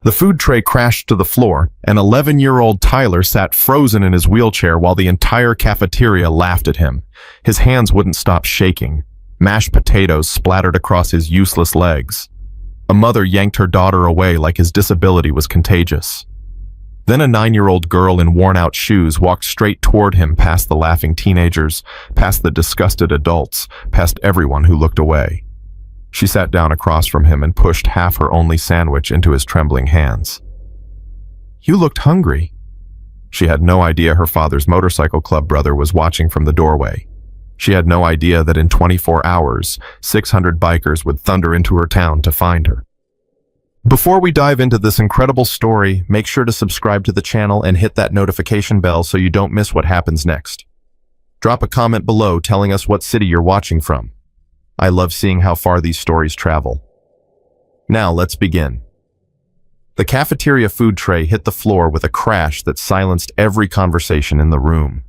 The food tray crashed to the floor, and 11-year-old Tyler sat frozen in his wheelchair while the entire cafeteria laughed at him. His hands wouldn't stop shaking. Mashed potatoes splattered across his useless legs. A mother yanked her daughter away like his disability was contagious. Then a 9-year-old girl in worn-out shoes walked straight toward him, past the laughing teenagers, past the disgusted adults, past everyone who looked away. She sat down across from him and pushed half her only sandwich into his trembling hands. "You looked hungry." She had no idea her father's motorcycle club brother was watching from the doorway. She had no idea that in 24 hours, 600 bikers would thunder into her town to find her. Before we dive into this incredible story, make sure to subscribe to the channel and hit that notification bell so you don't miss what happens next. Drop a comment below telling us what city you're watching from. I love seeing how far these stories travel. Now let's begin. The cafeteria food tray hit the floor with a crash that silenced every conversation in the room.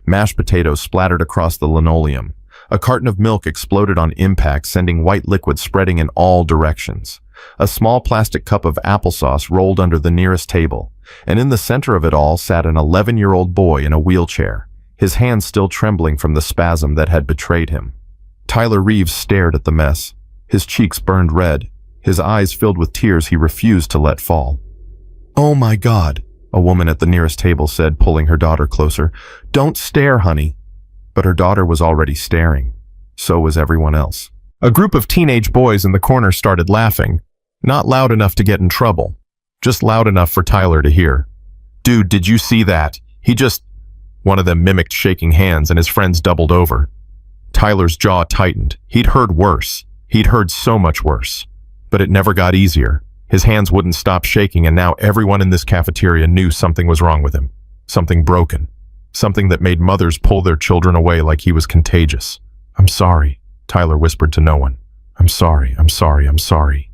Mashed potatoes splattered across the linoleum. A carton of milk exploded on impact, sending white liquid spreading in all directions. A small plastic cup of applesauce rolled under the nearest table, and in the center of it all sat an 11-year-old boy in a wheelchair, his hands still trembling from the spasm that had betrayed him. Tyler Reeves stared at the mess. His cheeks burned red, his eyes filled with tears he refused to let fall. "Oh my God," a woman at the nearest table said, pulling her daughter closer. "Don't stare, honey." But her daughter was already staring. So was everyone else. A group of teenage boys in the corner started laughing, not loud enough to get in trouble, just loud enough for Tyler to hear. "Dude, did you see that? He just..." One of them mimicked shaking hands and his friends doubled over. Tyler's jaw tightened. He'd heard worse. He'd heard so much worse. But it never got easier. His hands wouldn't stop shaking, and now everyone in this cafeteria knew something was wrong with him. Something broken. Something that made mothers pull their children away like he was contagious. "I'm sorry," Tyler whispered to no one. "I'm sorry, I'm sorry, I'm sorry."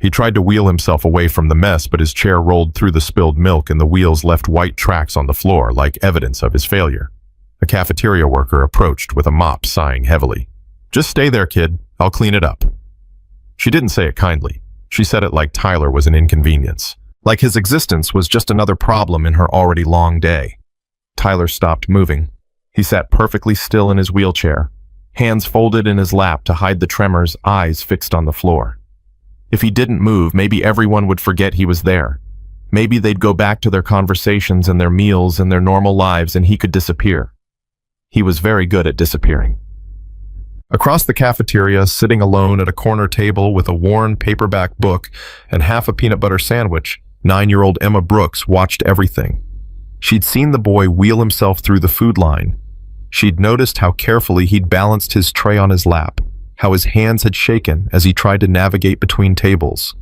He tried to wheel himself away from the mess, but his chair rolled through the spilled milk and the wheels left white tracks on the floor like evidence of his failure. A cafeteria worker approached with a mop, sighing heavily. "Just stay there, kid. I'll clean it up." She didn't say it kindly. She said it like Tyler was an inconvenience, like his existence was just another problem in her already long day. Tyler stopped moving. He sat perfectly still in his wheelchair, hands folded in his lap to hide the tremors, eyes fixed on the floor. If he didn't move, maybe everyone would forget he was there. Maybe they'd go back to their conversations and their meals and their normal lives, and he could disappear. He was very good at disappearing. Across the cafeteria, sitting alone at a corner table with a worn paperback book and half a peanut butter sandwich, 9-year-old Emma Brooks watched everything. She'd seen the boy wheel himself through the food line. She'd noticed how carefully he'd balanced his tray on his lap, how his hands had shaken as he tried to navigate between tables.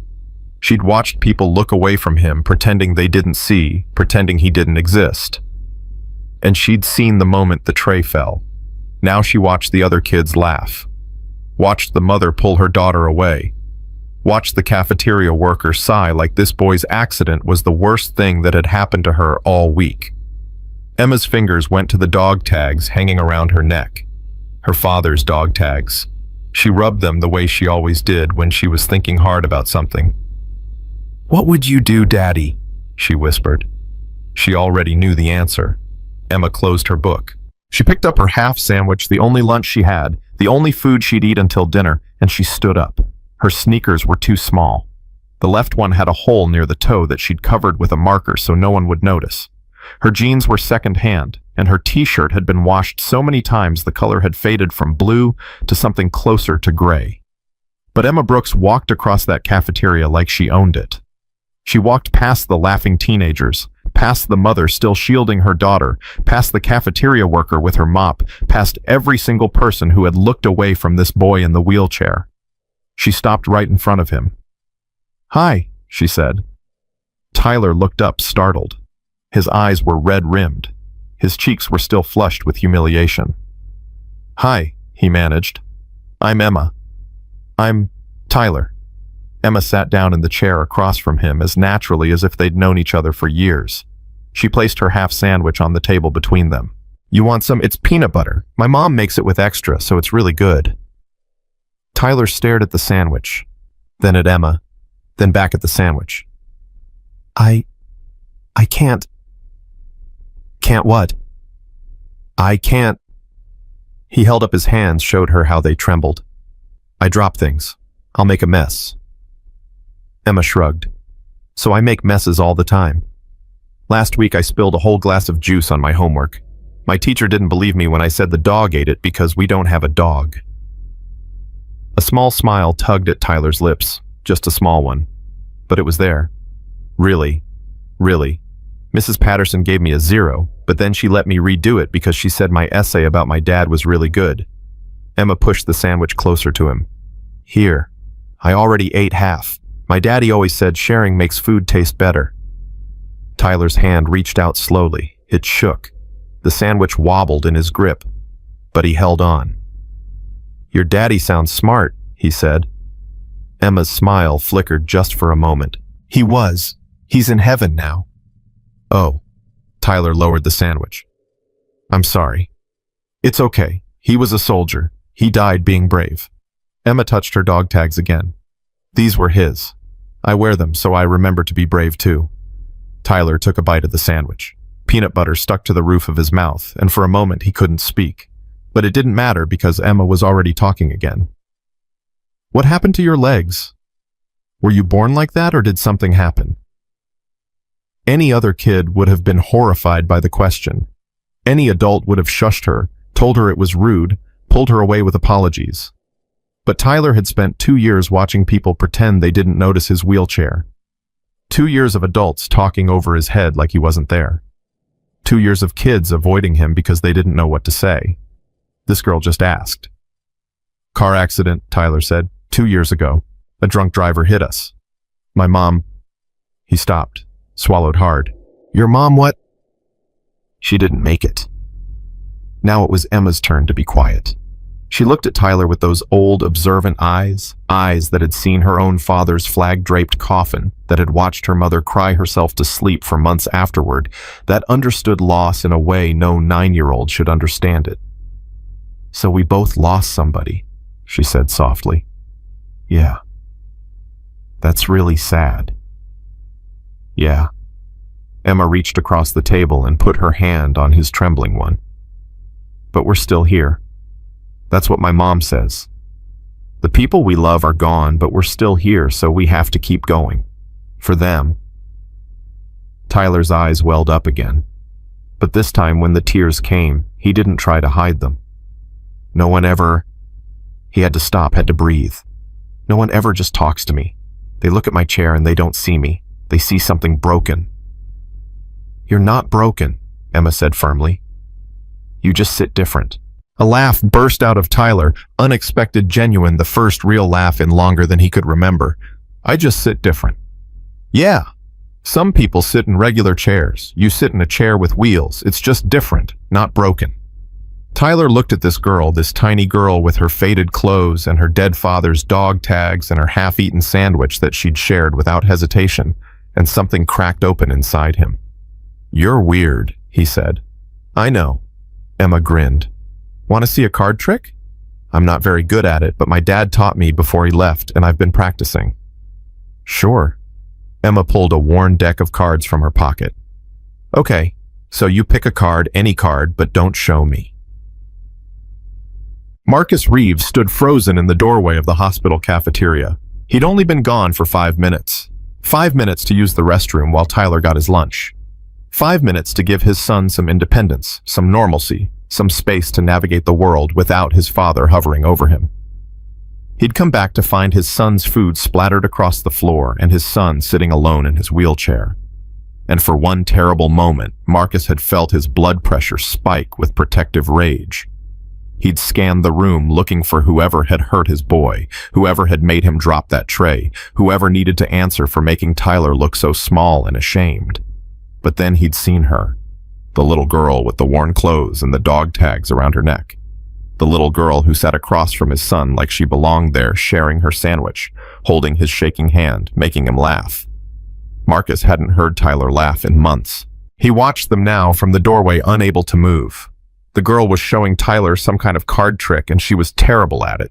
She'd watched people look away from him, pretending they didn't see, pretending he didn't exist. And she'd seen the moment the tray fell. Now she watched the other kids laugh, watched the mother pull her daughter away, watched the cafeteria worker sigh like this boy's accident was the worst thing that had happened to her all week. Emma's fingers went to the dog tags hanging around her neck, her father's dog tags. She rubbed them the way she always did when she was thinking hard about something. "What would you do, Daddy?" she whispered. She already knew the answer. Emma closed her book. She picked up her half sandwich, the only lunch she had, the only food she'd eat until dinner, and she stood up. Her sneakers were too small. The left one had a hole near the toe that she'd covered with a marker so no one would notice. Her jeans were second-hand, and her t-shirt had been washed so many times the color had faded from blue to something closer to gray. But Emma Brooks walked across that cafeteria like she owned it. She walked past the laughing teenagers, past the mother still shielding her daughter, past the cafeteria worker with her mop, past every single person who had looked away from this boy in the wheelchair. She stopped right in front of him. "Hi," she said. Tyler looked up, startled. His eyes were red-rimmed. His cheeks were still flushed with humiliation. "Hi," he managed. "I'm Emma. I'm Tyler." Emma sat down in the chair across from him as naturally as if they'd known each other for years. She placed her half sandwich on the table between them. "You want some? It's peanut butter. My mom makes it with extra, so it's really good." Tyler stared at the sandwich, then at Emma, then back at the sandwich. I can't. Can't what? I can't. He held up his hands, showed her how they trembled. I drop things. I'll make a mess. Emma shrugged. So I make messes all the time. Last week I spilled a whole glass of juice on my homework. My teacher didn't believe me when I said the dog ate it because we don't have a dog. A small smile tugged at Tyler's lips, just a small one. But it was there. Really. Mrs. Patterson gave me a 0, but then she let me redo it because she said my essay about my dad was really good. Emma pushed the sandwich closer to him. Here. I already ate half. My daddy always said sharing makes food taste better. Tyler's hand reached out slowly. It shook. The sandwich wobbled in his grip, but he held on. Your daddy sounds smart, he said. Emma's smile flickered just for a moment. He was. He's in heaven now. Oh. Tyler lowered the sandwich. I'm sorry. It's okay. He was a soldier. He died being brave. Emma touched her dog tags again. These were his. I wear them so I remember to be brave too. Tyler took a bite of the sandwich. Peanut butter stuck to the roof of his mouth, and for a moment he couldn't speak. But it didn't matter because Emma was already talking again. What happened to your legs? Were you born like that or did something happen? Any other kid would have been horrified by the question. Any adult would have shushed her, told her it was rude, pulled her away with apologies. But Tyler had spent 2 years watching people pretend they didn't notice his wheelchair. 2 years of adults talking over his head like he wasn't there. 2 years of kids avoiding him because they didn't know what to say. This girl just asked. Car accident, Tyler said, 2 years ago. A drunk driver hit us. My mom... He stopped, swallowed hard. Your mom what? She didn't make it. Now it was Emma's turn to be quiet. She looked at Tyler with those old, observant eyes that had seen her own father's flag-draped coffin, that had watched her mother cry herself to sleep for months afterward, that understood loss in a way no 9-year-old should understand it. So we both lost somebody, she said softly. Yeah. That's really sad. Yeah. Emma reached across the table and put her hand on his trembling one. But we're still here. That's what my mom says. The people we love are gone, but we're still here, so we have to keep going. For them. Tyler's eyes welled up again. But this time when the tears came, he didn't try to hide them. No one ever... He had to stop, had to breathe. No one ever just talks to me. They look at my chair and they don't see me. They see something broken. You're not broken, Emma said firmly. You just sit different. A laugh burst out of Tyler, unexpected, genuine, the first real laugh in longer than he could remember. I just sit different. Yeah. Some people sit in regular chairs. You sit in a chair with wheels. It's just different, not broken. Tyler looked at this girl, this tiny girl with her faded clothes and her dead father's dog tags and her half-eaten sandwich that she'd shared without hesitation, and something cracked open inside him. You're weird, he said. I know. Emma grinned. Want to see a card trick? I'm not very good at it, but my dad taught me before he left, and I've been practicing. Sure. Emma pulled a worn deck of cards from her pocket. Okay, so you pick a card, any card, but don't show me. Marcus Reeves stood frozen in the doorway of the hospital cafeteria. He'd only been gone for 5 minutes. 5 minutes to use the restroom while Tyler got his lunch. 5 minutes to give his son some independence, some normalcy, some space to navigate the world without his father hovering over him. He'd come back to find his son's food splattered across the floor and his son sitting alone in his wheelchair. And for one terrible moment, Marcus had felt his blood pressure spike with protective rage. He'd scanned the room looking for whoever had hurt his boy, whoever had made him drop that tray, whoever needed to answer for making Tyler look so small and ashamed. But then he'd seen her. The little girl with the worn clothes and the dog tags around her neck. The little girl who sat across from his son like she belonged there, sharing her sandwich, holding his shaking hand, making him laugh. Marcus hadn't heard Tyler laugh in months. He watched them now from the doorway, unable to move. The girl was showing Tyler some kind of card trick, and she was terrible at it.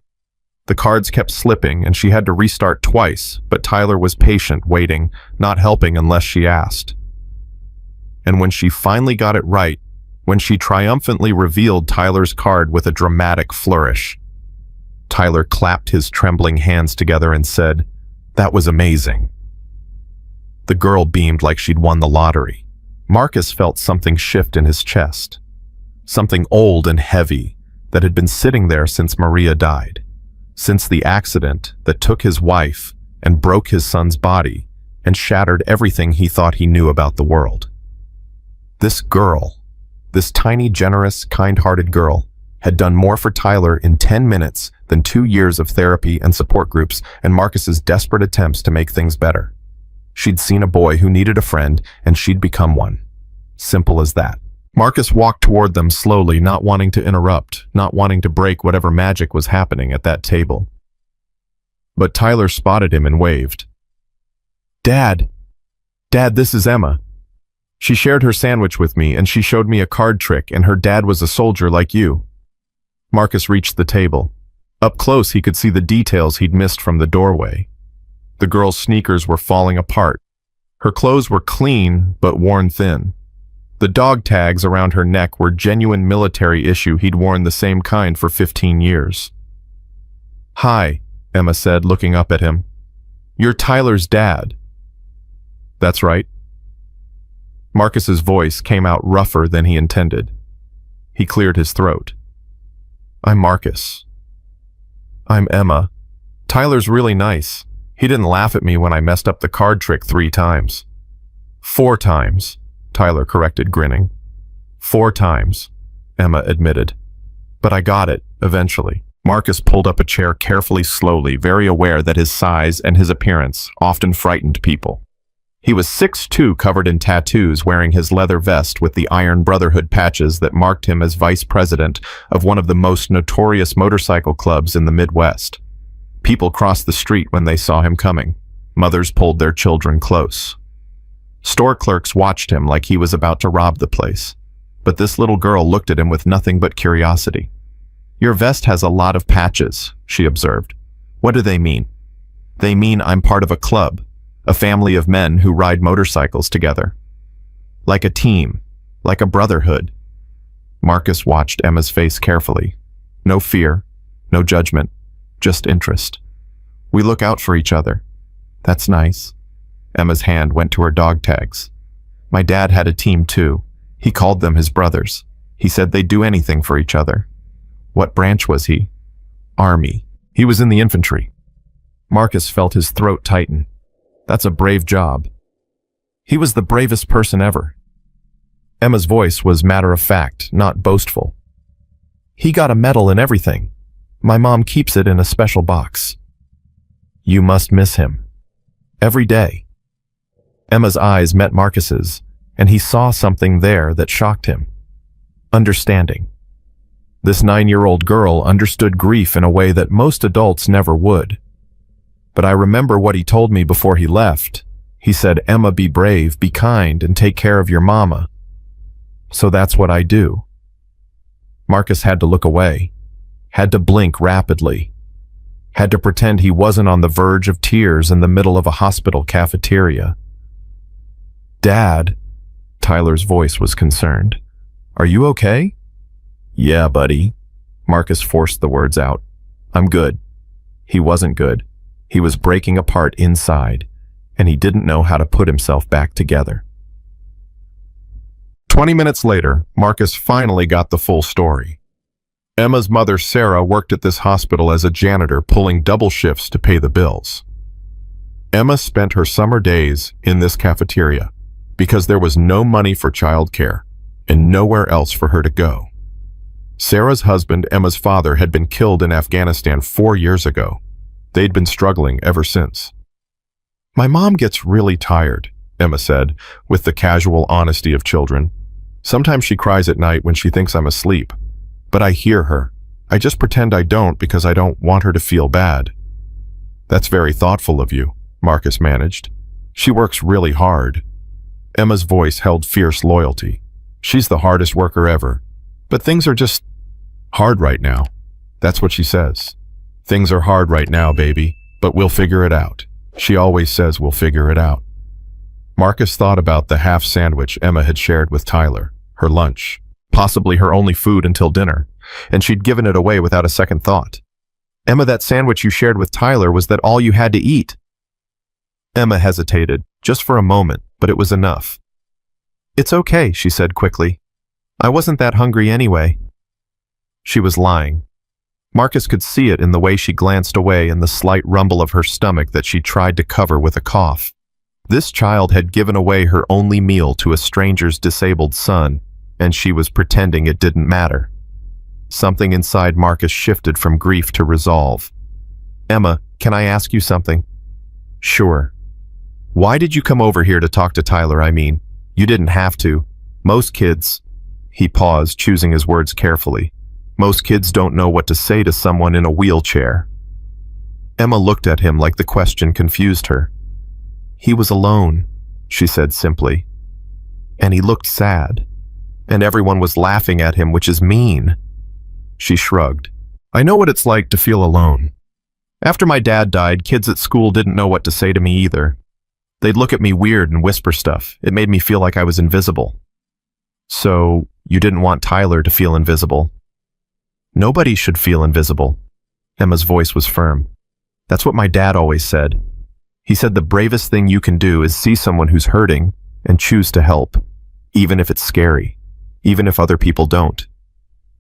The cards kept slipping and she had to restart twice, but Tyler was patient, waiting, not helping unless she asked. And when she finally got it right, when she triumphantly revealed Tyler's card with a dramatic flourish, Tyler clapped his trembling hands together and said, "That was amazing." The girl beamed like she'd won the lottery. Marcus felt something shift in his chest, something old and heavy that had been sitting there since Maria died, since the accident that took his wife and broke his son's body and shattered everything he thought he knew about the world. This girl, this tiny, generous, kind-hearted girl, had done more for Tyler in 10 minutes than 2 years of therapy and support groups and Marcus's desperate attempts to make things better. She'd seen a boy who needed a friend, and she'd become one. Simple as that. Marcus walked toward them slowly, not wanting to interrupt, not wanting to break whatever magic was happening at that table. But Tyler spotted him and waved. "Dad! Dad, this is Emma. She shared her sandwich with me, and she showed me a card trick, and her dad was a soldier like you." Marcus reached the table. Up close, he could see the details he'd missed from the doorway. The girl's sneakers were falling apart. Her clothes were clean, but worn thin. The dog tags around her neck were genuine military issue. He'd worn the same kind for 15 years. "Hi," Emma said, looking up at him. "You're Tyler's dad." "That's right." Marcus's voice came out rougher than he intended. He cleared his throat. "I'm Marcus." "I'm Emma. Tyler's really nice. He didn't laugh at me when I messed up the card trick 3 times. 4 times, Tyler corrected, grinning. 4 times, Emma admitted. But I got it, eventually. Marcus pulled up a chair carefully, slowly, very aware that his size and his appearance often frightened people. He was 6'2", covered in tattoos, wearing his leather vest with the iron brotherhood patches that marked him as vice president of one of the most notorious motorcycle clubs in the Midwest. People crossed the street when they saw him coming. Mothers pulled their children close. Store clerks watched him like he was about to rob the place. But this little girl looked at him with nothing but curiosity. "Your vest has a lot of patches," she observed. "What do they mean?" "They mean I'm part of a club, a family of men who ride motorcycles together. Like a team, like a brotherhood." Marcus watched Emma's face carefully. No fear, no judgment, just interest. "We look out for each other." "That's nice." Emma's hand went to her dog tags. "My dad had a team too. He called them his brothers. He said they'd do anything for each other." "What branch was he?" "Army. He was in the infantry." Marcus felt his throat tighten. "That's a brave job." "He was the bravest person ever." Emma's voice was matter-of-fact, not boastful. "He got a medal and everything. My mom keeps it in a special box." "You must miss him. Every day." Emma's eyes met Marcus's, and he saw something there that shocked him. Understanding. This 9-year-old girl understood grief in a way that most adults never would. "But I remember what he told me before he left. He said, 'Emma, be brave, be kind, and take care of your mama.' So that's what I do." Marcus had to look away, had to blink rapidly, had to pretend he wasn't on the verge of tears in the middle of a hospital cafeteria. "Dad," Tyler's voice was concerned. "Are you okay?" "Yeah, buddy." Marcus forced the words out. "I'm good." He wasn't good. He was breaking apart inside, and he didn't know how to put himself back together. 20 minutes later, Marcus finally got the full story. Emma's mother, Sarah, worked at this hospital as a janitor, pulling double shifts to pay the bills. Emma spent her summer days in this cafeteria because there was no money for childcare and nowhere else for her to go. Sarah's husband, Emma's father, had been killed in Afghanistan 4 years ago. They'd been struggling ever since. "My mom gets really tired," Emma said, with the casual honesty of children. "Sometimes she cries at night when she thinks I'm asleep. But I hear her. I just pretend I don't because I don't want her to feel bad." "That's very thoughtful of you," Marcus managed. "She works really hard." Emma's voice held fierce loyalty. "She's the hardest worker ever. But things are just hard right now." That's what she says. Things are hard right now, baby, but we'll figure it out. She always says we'll figure it out. Marcus thought about the half sandwich Emma had shared with Tyler, her lunch, possibly her only food until dinner, and she'd given it away without a second thought. Emma, that sandwich you shared with Tyler, was that all you had to eat? Emma hesitated, just for a moment, but it was enough. It's okay, she said quickly. I wasn't that hungry anyway. She was lying. Marcus could see it in the way she glanced away and the slight rumble of her stomach that she tried to cover with a cough. This child had given away her only meal to a stranger's disabled son, and she was pretending it didn't matter. Something inside Marcus shifted from grief to resolve. Emma, can I ask you something? Sure. Why did you come over here to talk to Tyler? I mean, you didn't have to. Most kids... He paused, choosing his words carefully. Most kids don't know what to say to someone in a wheelchair. Emma looked at him like the question confused her. He was alone, she said simply. And he looked sad. And everyone was laughing at him, which is mean. She shrugged. I know what it's like to feel alone. After my dad died, kids at school didn't know what to say to me either. They'd look at me weird and whisper stuff. It made me feel like I was invisible. So, you didn't want Tyler to feel invisible? Nobody should feel invisible. Emma's voice was firm. That's what my dad always said. He said the bravest thing you can do is see someone who's hurting and choose to help, even if it's scary, even if other people don't.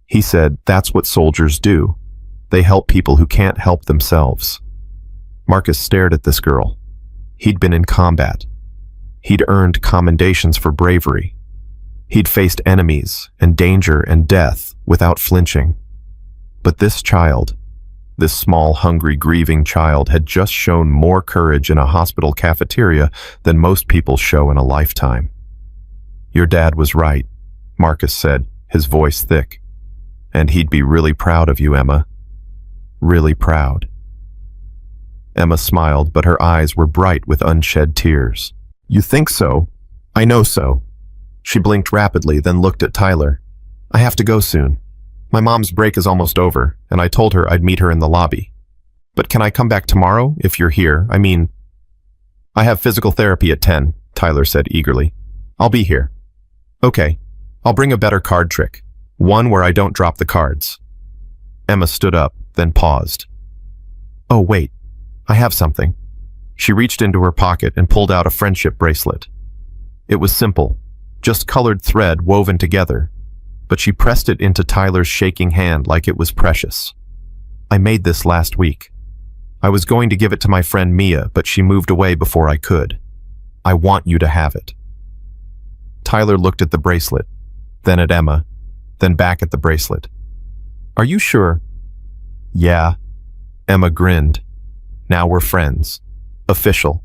He said that's what soldiers do. They help people who can't help themselves. Marcus stared at this girl. He'd been in combat. He'd earned commendations for bravery. He'd faced enemies and danger and death without flinching. But this child, this small, hungry, grieving child, had just shown more courage in a hospital cafeteria than most people show in a lifetime. Your dad was right, Marcus said, his voice thick. And he'd be really proud of you, Emma. Really proud. Emma smiled, but her eyes were bright with unshed tears. You think so? I know so. She blinked rapidly, then looked at Tyler. I have to go soon. My mom's break is almost over, and I told her I'd meet her in the lobby. But can I come back tomorrow, if you're here? I mean... I have physical therapy at 10, Tyler said eagerly. I'll be here. Okay, I'll bring a better card trick. One where I don't drop the cards. Emma stood up, then paused. Oh, wait. I have something. She reached into her pocket and pulled out a friendship bracelet. It was simple, just colored thread woven together, but she pressed it into Tyler's shaking hand like it was precious. I made this last week. I was going to give it to my friend Mia, but she moved away before I could. I want you to have it. Tyler looked at the bracelet, then at Emma, then back at the bracelet. Are you sure? Yeah. Emma grinned. Now we're friends. Official.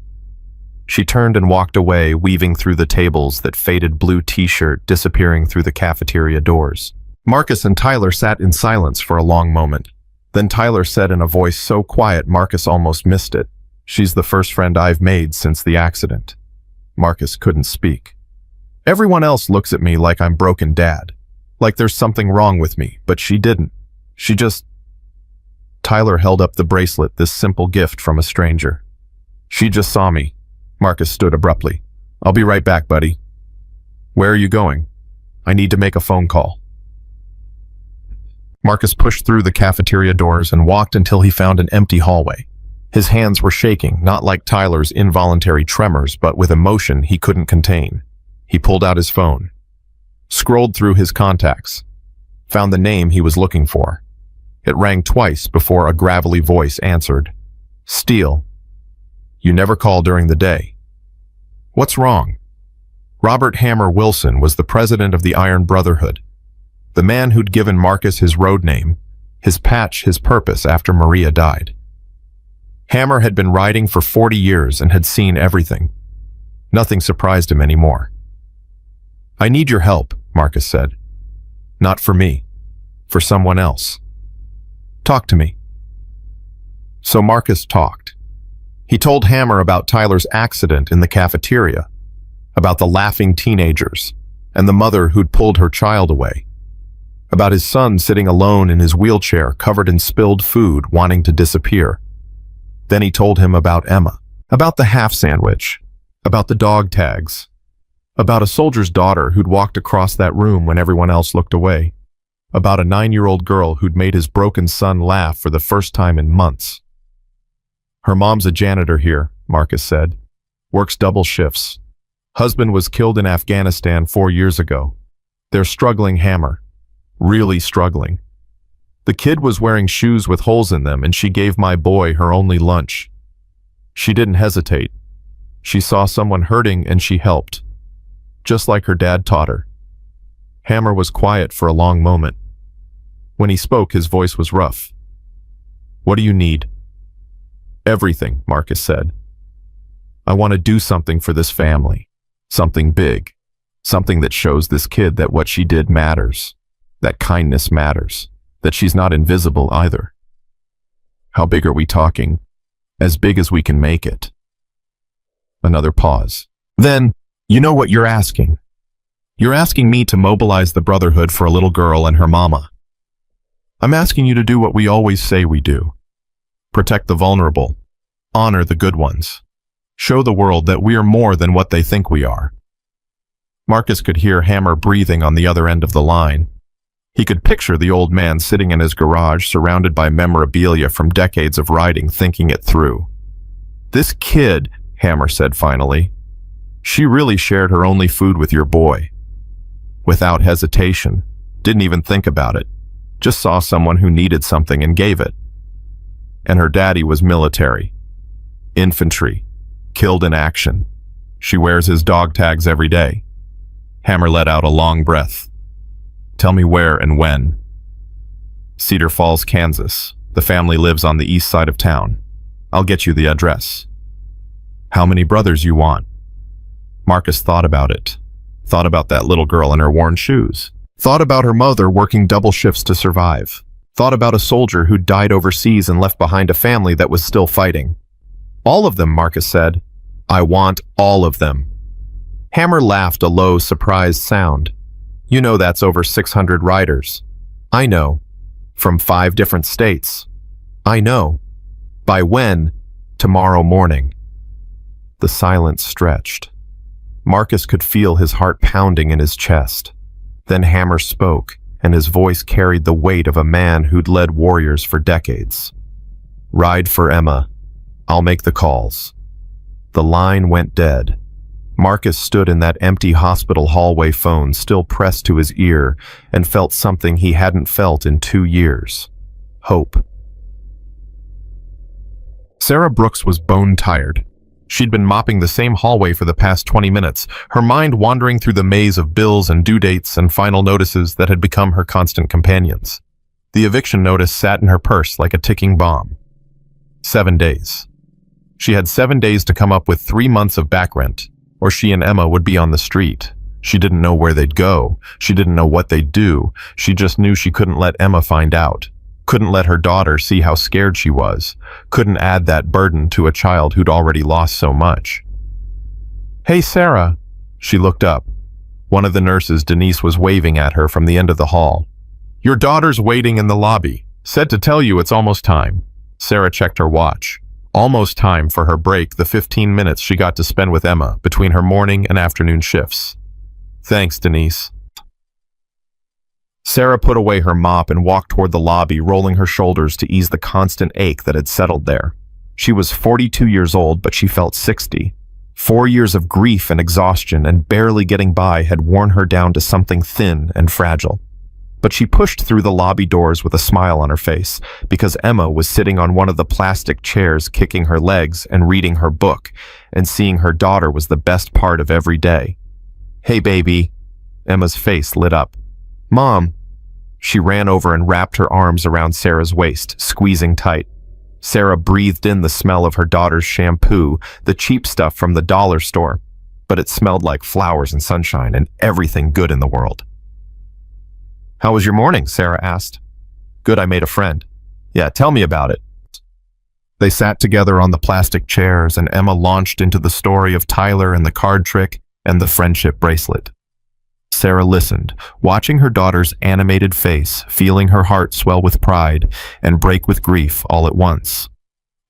She turned and walked away, weaving through the tables, that faded blue t-shirt disappearing through the cafeteria doors. Marcus and Tyler sat in silence for a long moment. Then Tyler said in a voice so quiet Marcus almost missed it, She's the first friend I've made since the accident. Marcus couldn't speak. Everyone else looks at me like I'm broken dad, like there's something wrong with me, but she didn't. She just... Tyler held up the bracelet, this simple gift from a stranger. She just saw me. Marcus stood abruptly. I'll be right back, buddy. Where are you going? I need to make a phone call. Marcus pushed through the cafeteria doors and walked until he found an empty hallway. His hands were shaking, not like Tyler's involuntary tremors, but with emotion he couldn't contain. He pulled out his phone, scrolled through his contacts, found the name he was looking for. It rang twice before a gravelly voice answered. Steele. You never call during the day. What's wrong? Robert Hammer Wilson was the president of the Iron Brotherhood, the man who'd given Marcus his road name, his patch, his purpose after Maria died. Hammer had been riding for 40 years and had seen everything. Nothing surprised him anymore. I need your help, Marcus said. Not for me, for someone else. Talk to me. So Marcus talked. He told Hammer about Tyler's accident in the cafeteria, about the laughing teenagers, and the mother who'd pulled her child away. about his son sitting alone in his wheelchair covered in spilled food wanting to disappear. Then he told him about Emma, about the half sandwich, about the dog tags, about a soldier's daughter who'd walked across that room when everyone else looked away, about a 9-year-old girl who'd made his broken son laugh for the first time in months. Her mom's a janitor here, Marcus said. Works double shifts. Husband was killed in Afghanistan 4 years ago. They're struggling, Hammer. Really struggling. The kid was wearing shoes with holes in them, and she gave my boy her only lunch. She didn't hesitate. She saw someone hurting and she helped. Just like her dad taught her. Hammer was quiet for a long moment. When he spoke, his voice was rough. What do you need? Everything, Marcus said. I want to do something for this family. Something big. Something that shows this kid that what she did matters. That kindness matters. That she's not invisible either. How big are we talking? As big as we can make it. Another pause. Then, you know what you're asking. You're asking me to mobilize the Brotherhood for a little girl and her mama. I'm asking you to do what we always say we do. Protect the vulnerable. Honor the good ones. Show the world that we are more than what they think we are. Marcus could hear Hammer breathing on the other end of the line. He could picture the old man sitting in his garage surrounded by memorabilia from decades of riding, thinking it through. This kid, Hammer said finally, she really shared her only food with your boy. Without hesitation, didn't even think about it, just saw someone who needed something and gave it. And her daddy was military, infantry, killed in action. She wears his dog tags every day. Hammer let out a long breath. Tell me where and when. Cedar Falls, Kansas. The family lives on the east side of town. I'll get you the address. How many brothers you want? Marcus thought about it. Thought about that little girl in her worn shoes. Thought about her mother working double shifts to survive. Thought about a soldier who died overseas and left behind a family that was still fighting. All of them, Marcus said. I want all of them. Hammer laughed a low, surprised sound. You know that's over 600 riders. I know. From 5 different states. I know. By when? Tomorrow morning. The silence stretched. Marcus could feel his heart pounding in his chest. Then Hammer spoke, and his voice carried the weight of a man who'd led warriors for decades. Ride for Emma. I'll make the calls. The line went dead. Marcus stood in that empty hospital hallway, phone still pressed to his ear, and felt something he hadn't felt in 2 years. Hope. Sarah Brooks was bone-tired. She'd been mopping the same hallway for the past 20 minutes, her mind wandering through the maze of bills and due dates and final notices that had become her constant companions. The eviction notice sat in her purse like a ticking bomb. 7 days. She had 7 days to come up with 3 months of back rent, or she and Emma would be on the street. She didn't know where they'd go. She didn't know what they'd do. She just knew she couldn't let Emma find out. Couldn't let her daughter see how scared she was. Couldn't add that burden to a child who'd already lost so much. Hey, Sarah. She looked up. One of the nurses, Denise, was waving at her from the end of the hall. Your daughter's waiting in the lobby. Said to tell you it's almost time. Sarah checked her watch. Almost time for her break, the 15 minutes she got to spend with Emma between her morning and afternoon shifts. Thanks, Denise. Sarah put away her mop and walked toward the lobby, rolling her shoulders to ease the constant ache that had settled there. She was 42 years old, but she felt 60. 4 years of grief and exhaustion and barely getting by had worn her down to something thin and fragile. But she pushed through the lobby doors with a smile on her face, because Emma was sitting on one of the plastic chairs kicking her legs and reading her book, and seeing her daughter was the best part of every day. Hey, baby. Emma's face lit up. Mom. She ran over and wrapped her arms around Sarah's waist, squeezing tight. Sarah breathed in the smell of her daughter's shampoo, the cheap stuff from the dollar store, but it smelled like flowers and sunshine and everything good in the world. How was your morning? Sarah asked. Good, I made a friend. Yeah, tell me about it. They sat together on the plastic chairs, and Emma launched into the story of Tyler and the card trick and the friendship bracelet. Sarah listened, watching her daughter's animated face, feeling her heart swell with pride and break with grief all at once.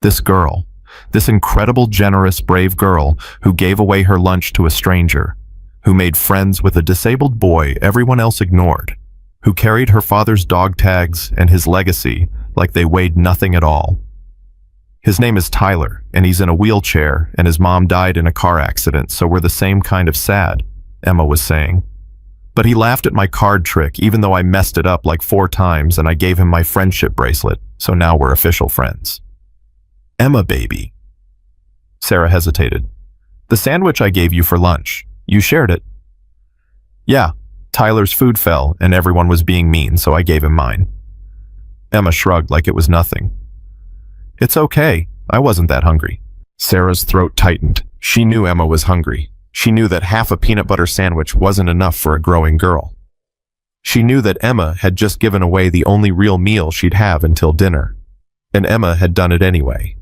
This girl, this incredible, generous, brave girl who gave away her lunch to a stranger, who made friends with a disabled boy everyone else ignored, who carried her father's dog tags and his legacy like they weighed nothing at all. His name is Tyler, and he's in a wheelchair, and his mom died in a car accident, so we're the same kind of sad, Emma was saying. But he laughed at my card trick, even though I messed it up like 4 times, and I gave him my friendship bracelet, so now we're official friends. Emma, baby. Sarah hesitated. The sandwich I gave you for lunch, you shared it. Yeah, Tyler's food fell, and everyone was being mean, so I gave him mine. Emma shrugged like it was nothing. It's okay, I wasn't that hungry. Sarah's throat tightened. She knew Emma was hungry. She knew that half a peanut butter sandwich wasn't enough for a growing girl. She knew that Emma had just given away the only real meal she'd have until dinner. And Emma had done it anyway.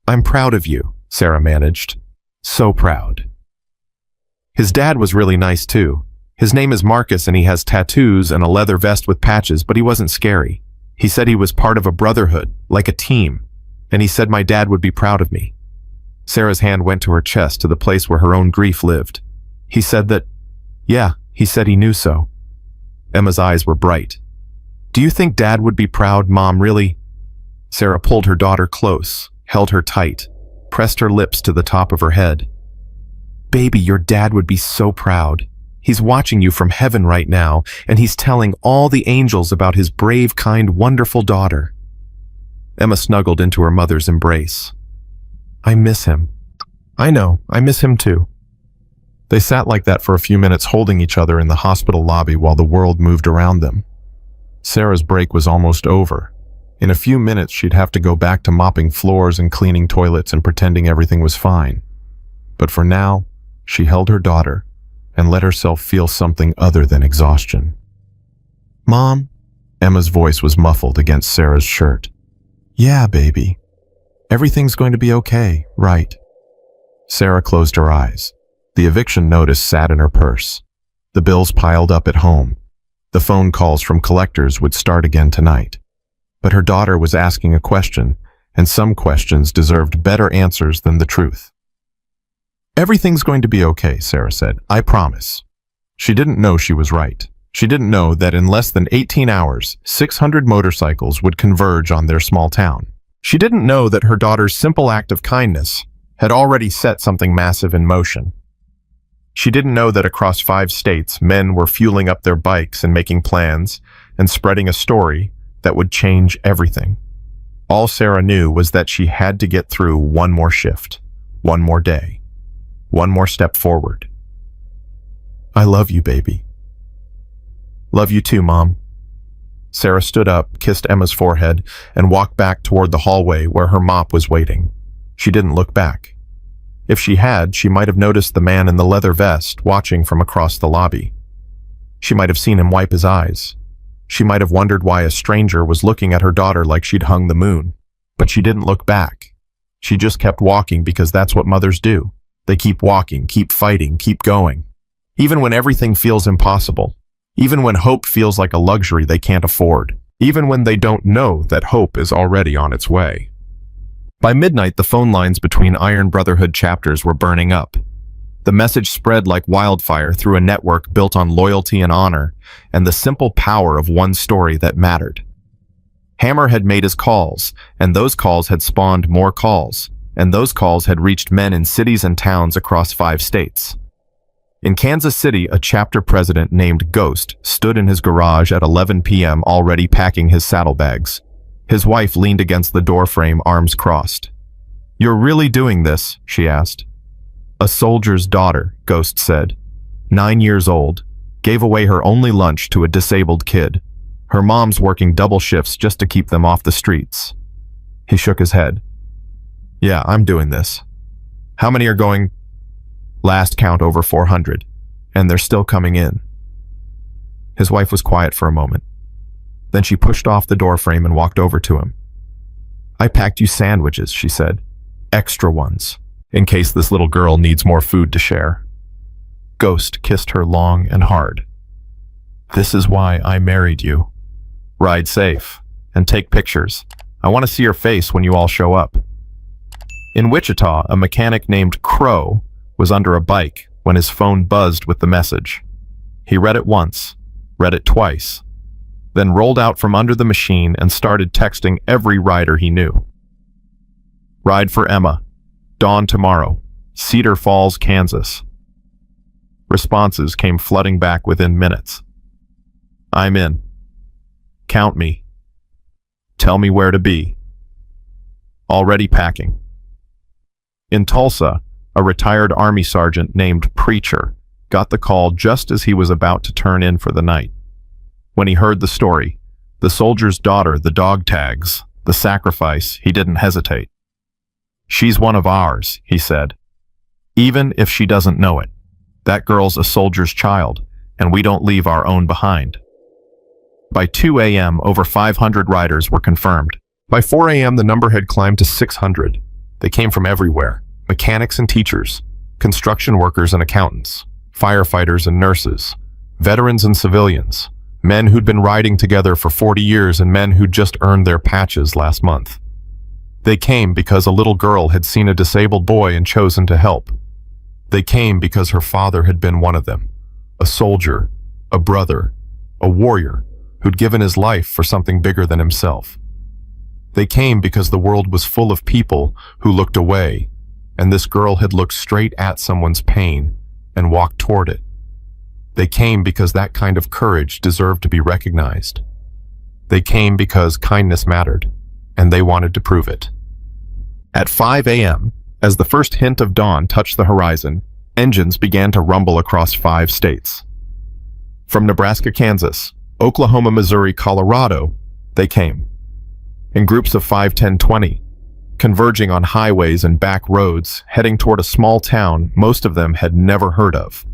I'm proud of you, Sarah managed. So proud. His dad was really nice too. His name is Marcus and he has tattoos and a leather vest with patches, but he wasn't scary. He said he was part of a brotherhood, like a team, and he said my dad would be proud of me. Sarah's hand went to her chest, to the place where her own grief lived. He said that, yeah, he said he knew so. Emma's eyes were bright. Do you think Dad would be proud, Mom, really? Sarah pulled her daughter close, held her tight, pressed her lips to the top of her head. Baby, your dad would be so proud. He's watching you from heaven right now, and he's telling all the angels about his brave, kind, wonderful daughter. Emma snuggled into her mother's embrace. I miss him. I know, I miss him too. They sat like that for a few minutes, holding each other in the hospital lobby while the world moved around them. Sarah's break was almost over. In a few minutes, she'd have to go back to mopping floors and cleaning toilets and pretending everything was fine. But for now, she held her daughter and let herself feel something other than exhaustion. Mom? Emma's voice was muffled against Sarah's shirt. Yeah, baby. Everything's going to be okay, right? Sarah closed her eyes. The eviction notice sat in her purse. The bills piled up at home. The phone calls from collectors would start again tonight. But her daughter was asking a question, and some questions deserved better answers than the truth. Everything's going to be okay, Sarah said. I promise. She didn't know she was right. She didn't know that in less than 18 hours, 600 motorcycles would converge on their small town. She didn't know that her daughter's simple act of kindness had already set something massive in motion. She didn't know that across 5 states, men were fueling up their bikes and making plans and spreading a story that would change everything. All Sarah knew was that she had to get through one more shift, one more day. One more step forward. I love you, baby. Love you too, Mom. Sarah stood up, kissed Emma's forehead, and walked back toward the hallway where her mop was waiting. She didn't look back. If she had, she might have noticed the man in the leather vest watching from across the lobby. She might have seen him wipe his eyes. She might have wondered why a stranger was looking at her daughter like she'd hung the moon. But she didn't look back. She just kept walking because that's what mothers do. They keep walking, keep fighting, keep going. Even when everything feels impossible. Even when hope feels like a luxury they can't afford. Even when they don't know that hope is already on its way. By midnight, the phone lines between Iron Brotherhood chapters were burning up. The message spread like wildfire through a network built on loyalty and honor, and the simple power of one story that mattered. Hammer had made his calls, and those calls had spawned more calls. And those calls had reached men in cities and towns across 5 states. In Kansas City, a chapter president named Ghost stood in his garage at 11 p.m. already packing his saddlebags. His wife leaned against the doorframe, arms crossed. You're really doing this? She asked. A soldier's daughter, Ghost said. 9 years old, gave away her only lunch to a disabled kid. Her mom's working double shifts just to keep them off the streets. He shook his head. Yeah, I'm doing this. How many are going? Last count over 400, and they're still coming in. His wife was quiet for a moment. Then she pushed off the doorframe and walked over to him. I packed you sandwiches, she said. Extra ones, in case this little girl needs more food to share. Ghost kissed her long and hard. This is why I married you. Ride safe and take pictures. I want to see your face when you all show up. In Wichita, a mechanic named Crow was under a bike when his phone buzzed with the message. He read it once, read it twice, then rolled out from under the machine and started texting every rider he knew. Ride for Emma. Dawn tomorrow. Cedar Falls, Kansas. Responses came flooding back within minutes. I'm in. Count me. Tell me where to be. Already packing. In Tulsa, a retired Army sergeant named Preacher got the call just as he was about to turn in for the night. When he heard the story, the soldier's daughter, the dog tags, the sacrifice, he didn't hesitate. She's one of ours, he said. Even if she doesn't know it. That girl's a soldier's child, and we don't leave our own behind. By 2 a.m., over 500 riders were confirmed. By 4 a.m., the number had climbed to 600. They came from everywhere. Mechanics and teachers, construction workers and accountants, firefighters and nurses, veterans and civilians, men who'd been riding together for 40 years and men who'd just earned their patches last month. They came because a little girl had seen a disabled boy and chosen to help. They came because her father had been one of them, a soldier, a brother, a warrior who'd given his life for something bigger than himself. They came because the world was full of people who looked away, and this girl had looked straight at someone's pain and walked toward it. They came because that kind of courage deserved to be recognized. They came because kindness mattered, and they wanted to prove it. At 5 a.m., as the first hint of dawn touched the horizon, engines began to rumble across 5 states. From Nebraska, Kansas, Oklahoma, Missouri, Colorado, they came. In groups of 5, 10, 20, converging on highways and back roads, heading toward a small town most of them had never heard of.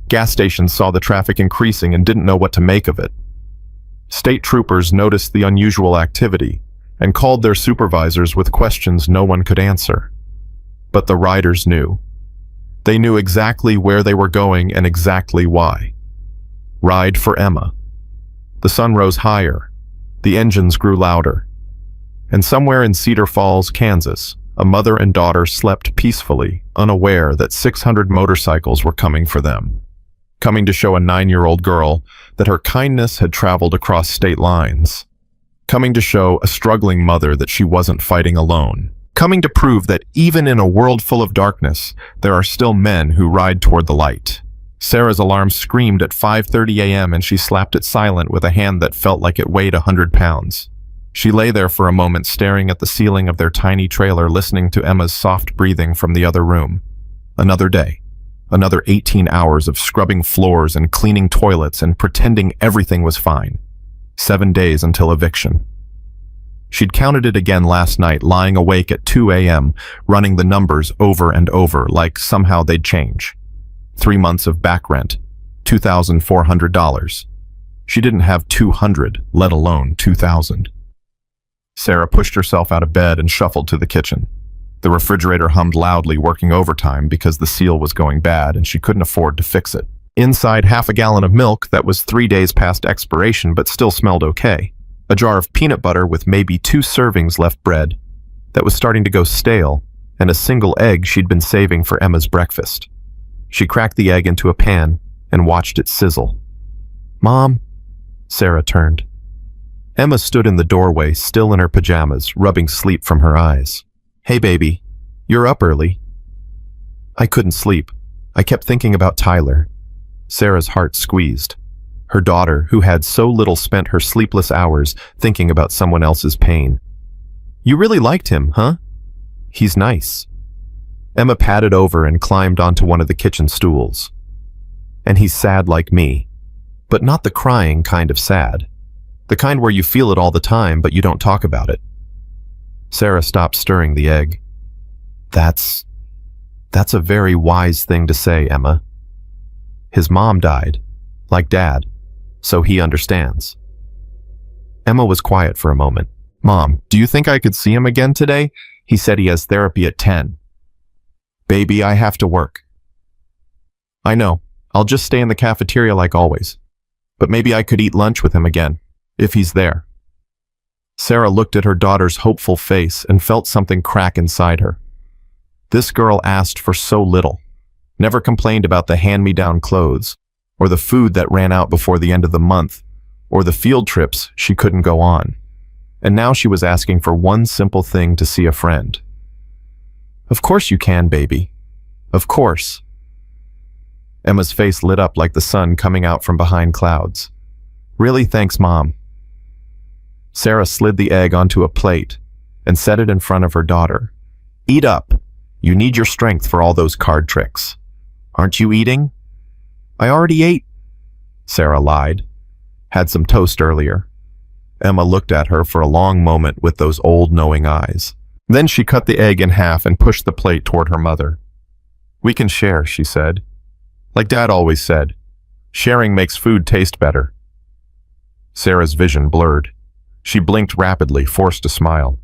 Gas stations saw the traffic increasing and didn't know what to make of it. State troopers noticed the unusual activity and called their supervisors with questions no one could answer. But the riders knew. They knew exactly where they were going and exactly why. Ride for Emma. The sun rose higher. The engines grew louder. And somewhere in Cedar Falls, Kansas, a mother and daughter slept peacefully, unaware that 600 motorcycles were coming for them. Coming to show a 9-year-old girl that her kindness had traveled across state lines. Coming to show a struggling mother that she wasn't fighting alone. Coming to prove that even in a world full of darkness, there are still men who ride toward the light. Sarah's alarm screamed at 5:30 a.m. and she slapped it silent with a hand that felt like it weighed 100 pounds. She lay there for a moment staring at the ceiling of their tiny trailer, listening to Emma's soft breathing from the other room. Another day. Another 18 hours of scrubbing floors and cleaning toilets and pretending everything was fine. 7 days until eviction. She'd counted it again last night, lying awake at 2 a.m., running the numbers over and over, like somehow they'd change. 3 months of back rent, $2,400. She didn't have 200, let alone 2,000. Sarah pushed herself out of bed and shuffled to the kitchen. The refrigerator hummed loudly, working overtime because the seal was going bad and she couldn't afford to fix it. Inside, half a gallon of milk that was 3 days past expiration but still smelled okay. A jar of peanut butter with maybe 2 servings left bread that was starting to go stale, and a single egg she'd been saving for Emma's breakfast. She cracked the egg into a pan and watched it sizzle. "Mom?" Sarah turned. Emma stood in the doorway, still in her pajamas, rubbing sleep from her eyes. "Hey, baby. You're up early." "I couldn't sleep. I kept thinking about Tyler." Sarah's heart squeezed. Her daughter, who had so little, spent her sleepless hours thinking about someone else's pain. "You really liked him, huh?" "He's nice." Emma padded over and climbed onto one of the kitchen stools. "And he's sad like me. But not the crying kind of sad. The kind where you feel it all the time, but you don't talk about it." Sarah stopped stirring the egg. That's a very wise thing to say, Emma. His mom died, like Dad, so he understands. Emma was quiet for a moment. "Mom, do you think I could see him again today? He said he has therapy at 10. "Baby, I have to work." "I know. I'll just stay in the cafeteria like always. But maybe I could eat lunch with him again, if he's there. Sarah looked at her daughter's hopeful face and felt something crack inside her. This girl asked for so little, never complained about the hand-me-down clothes, or the food that ran out before the end of the month, or the field trips she couldn't go on. And now she was asking for one simple thing: to see a friend. Of course you can, baby. Of course. Emma's face lit up like the sun coming out from behind clouds. Really, thanks, Mom. Sarah slid the egg onto a plate and set it in front of her daughter. Eat up. You need your strength for all those card tricks. Aren't you eating? I already ate, Sarah lied. Had some toast earlier. Emma looked at her for a long moment with those old knowing eyes. Then she cut the egg in half and pushed the plate toward her mother. We can share, she said. Like Dad always said, sharing makes food taste better. Sarah's vision blurred. She blinked rapidly, forced a smile.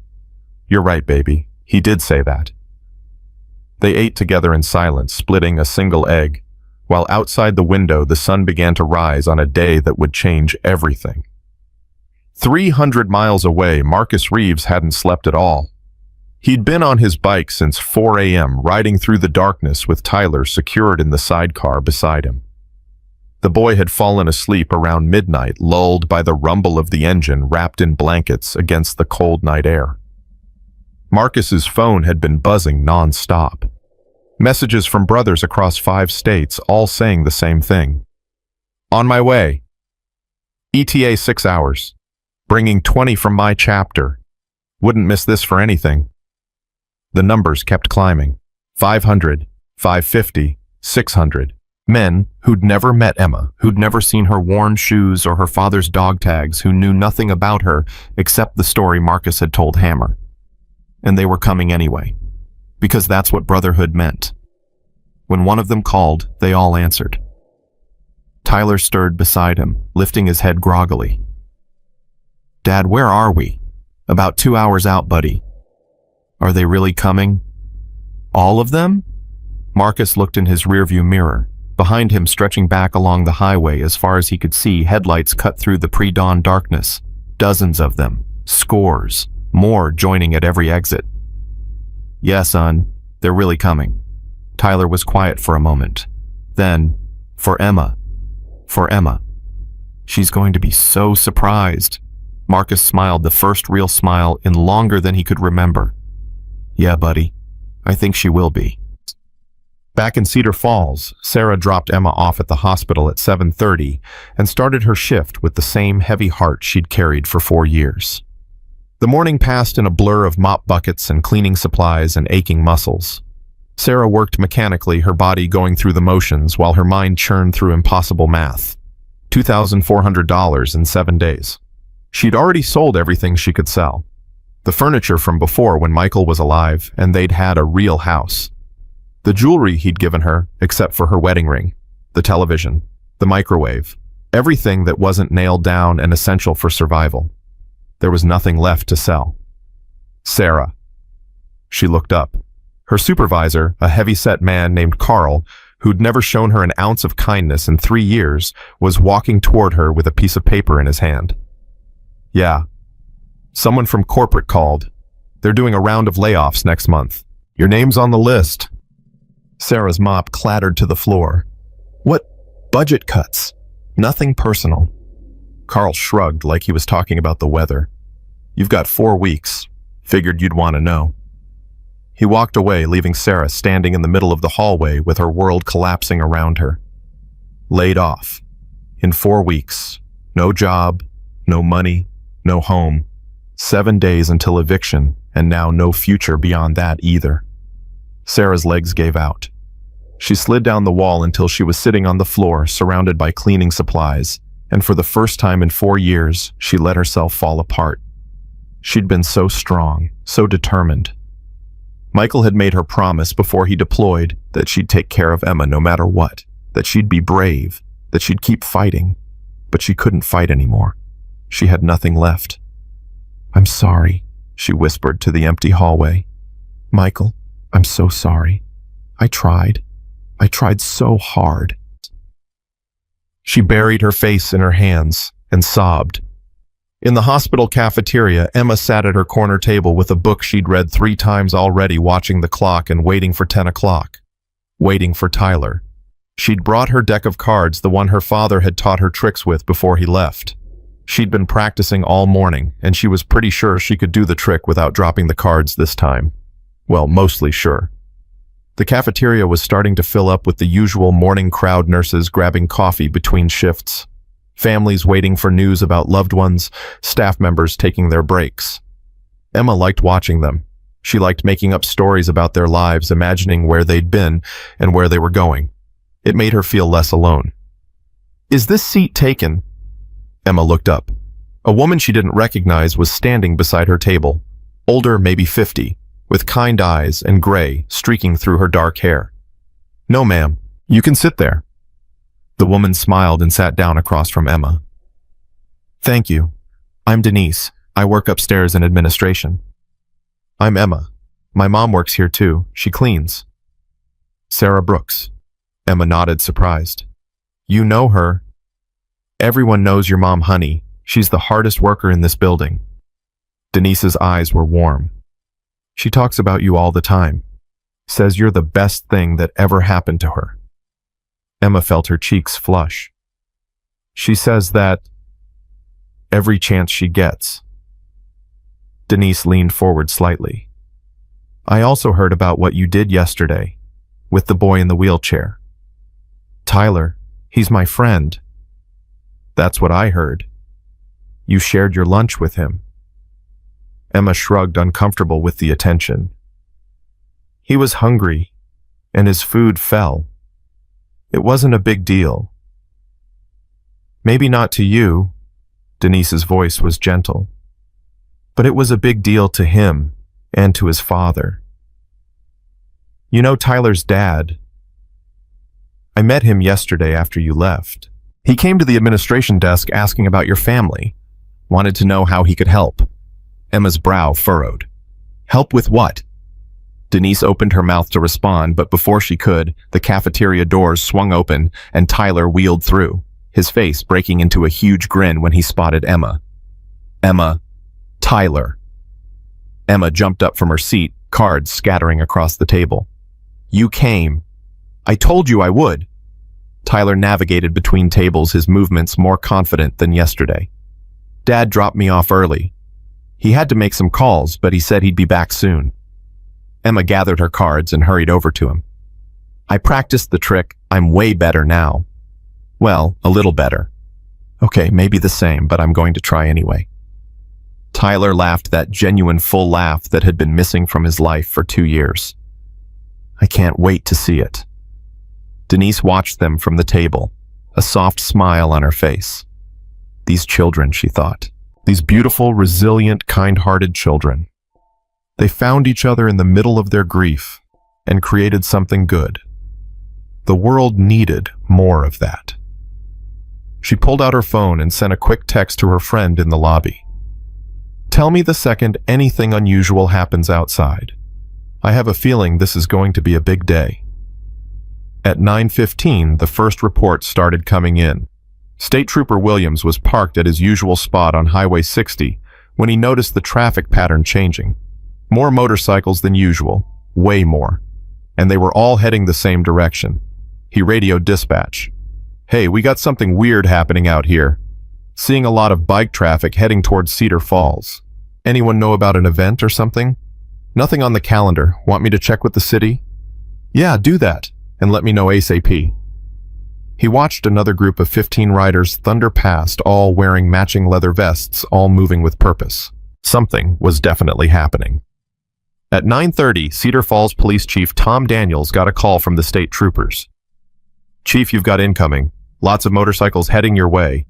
You're right, baby. He did say that. They ate together in silence, splitting a single egg, while outside the window the sun began to rise on a day that would change everything. 300 miles away, Marcus Reeves hadn't slept at all. He'd been on his bike since 4 a.m., riding through the darkness with Tyler secured in the sidecar beside him. The boy had fallen asleep around midnight, lulled by the rumble of the engine wrapped in blankets against the cold night air. Marcus's phone had been buzzing non-stop. Messages from brothers across 5 states, all saying the same thing. On my way. ETA 6 hours. Bringing 20 from my chapter. Wouldn't miss this for anything. The numbers kept climbing. 500, 550, 600. Men who'd never met Emma, who'd never seen her worn shoes or her father's dog tags, who knew nothing about her except the story Marcus had told Hammer. And they were coming anyway, because that's what brotherhood meant. When one of them called, they all answered. Tyler stirred beside him, lifting his head groggily. Dad, where are we? About 2 hours out, buddy. Are they really coming? All of them? Marcus looked in his rearview mirror. Behind him, stretching back along the highway as far as he could see, headlights cut through the pre-dawn darkness. Dozens of them. Scores. More joining at every exit. Yeah, son, they're really coming. Tyler was quiet for a moment. Then, for Emma. For Emma. She's going to be so surprised. Marcus smiled, the first real smile in longer than he could remember. Yeah, buddy. I think she will be. Back in Cedar Falls, Sarah dropped Emma off at the hospital at 7:30 and started her shift with the same heavy heart she'd carried for 4 years. The morning passed in a blur of mop buckets and cleaning supplies and aching muscles. Sarah worked mechanically, her body going through the motions while her mind churned through impossible math. $2,400 in 7 days. She'd already sold everything she could sell. The furniture from before when Michael was alive, and they'd had a real house. The jewelry he'd given her, except for her wedding ring. The television. The microwave. Everything that wasn't nailed down and essential for survival. There was nothing left to sell. Sarah. She looked up. Her supervisor, a heavy-set man named Carl, who'd never shown her an ounce of kindness in 3 years, was walking toward her with a piece of paper in his hand. Yeah. Someone from corporate called. They're doing a round of layoffs next month. Your name's on the list. Sarah's mop clattered to the floor. What budget cuts? Nothing personal. Carl shrugged like he was talking about the weather. You've got 4 weeks. Figured you'd want to know. He walked away, leaving Sarah standing in the middle of the hallway with her world collapsing around her. Laid off. In 4 weeks. No job, no money, no home. 7 days until eviction, and now no future beyond that either. Sarah's legs gave out. She slid down the wall until she was sitting on the floor, surrounded by cleaning supplies, and for the first time in 4 years, she let herself fall apart. She'd been so strong, so determined. Michael had made her promise before he deployed that she'd take care of Emma no matter what, that she'd be brave, that she'd keep fighting, but she couldn't fight anymore. She had nothing left. I'm sorry, she whispered to the empty hallway. Michael, I'm so sorry. I tried so hard. She buried her face in her hands and sobbed. In the hospital cafeteria, Emma sat at her corner table with a book she'd read 3 times already, watching the clock and waiting for 10 o'clock. Waiting for Tyler. She'd brought her deck of cards, the one her father had taught her tricks with before he left. She'd been practicing all morning, and she was pretty sure she could do the trick without dropping the cards this time. Well, mostly sure. The cafeteria was starting to fill up with the usual morning crowd, nurses grabbing coffee between shifts, families waiting for news about loved ones, staff members taking their breaks. Emma liked watching them. She liked making up stories about their lives, imagining where they'd been and where they were going. It made her feel less alone. "Is this seat taken?" Emma looked up. A woman she didn't recognize was standing beside her table, older, maybe 50, with kind eyes and gray streaking through her dark hair. "No, ma'am. You can sit there." The woman smiled and sat down across from Emma. "Thank you. I'm Denise. I work upstairs in administration." "I'm Emma. My mom works here too. She cleans." "Sarah Brooks." Emma nodded, surprised. "You know her?" "Everyone knows your mom, honey. She's the hardest worker in this building." Denise's eyes were warm. "She talks about you all the time. Says you're the best thing that ever happened to her." Emma felt her cheeks flush. "She says that every chance she gets." Denise leaned forward slightly. "I also heard about what you did yesterday with the boy in the wheelchair. Tyler, he's my friend." "That's what I heard. You shared your lunch with him." Emma shrugged, uncomfortable with the attention. "He was hungry, and his food fell. It wasn't a big deal." "Maybe not to you," Denise's voice was gentle, "but it was a big deal to him and to his father. You know Tyler's dad? I met him yesterday after you left. He came to the administration desk asking about your family, wanted to know how he could help." Emma's brow furrowed. "Help with what?" Denise opened her mouth to respond, but before she could, the cafeteria doors swung open and Tyler wheeled through, his face breaking into a huge grin when he spotted Emma. "Emma, Tyler." Emma jumped up from her seat, cards scattering across the table. "You came. I told you I would." Tyler navigated between tables, his movements more confident than yesterday. "Dad dropped me off early. He had to make some calls, but he said he'd be back soon." Emma gathered her cards and hurried over to him. "I practiced the trick. I'm way better now." "Well, a little better." "Okay, maybe the same, but I'm going to try anyway." Tyler laughed, that genuine full laugh that had been missing from his life for 2 years. "I can't wait to see it." Denise watched them from the table, a soft smile on her face. These children, she thought. These beautiful, resilient, kind-hearted children. They found each other in the middle of their grief and created something good. The world needed more of that. She pulled out her phone and sent a quick text to her friend in the lobby. "Tell me the second anything unusual happens outside. I have a feeling this is going to be a big day." At 9:15, the first report started coming in. State Trooper Williams was parked at his usual spot on Highway 60 when he noticed the traffic pattern changing. More motorcycles than usual, way more, and they were all heading the same direction. He radioed dispatch. "Hey, we got something weird happening out here. Seeing a lot of bike traffic heading towards Cedar Falls. Anyone know about an event or something?" "Nothing on the calendar. Want me to check with the city?" "Yeah, do that, and let me know ASAP." He watched another group of 15 riders thunder past, all wearing matching leather vests, all moving with purpose. Something was definitely happening. At 9:30, Cedar Falls Police Chief Tom Daniels got a call from the state troopers. "Chief, you've got incoming. Lots of motorcycles heading your way.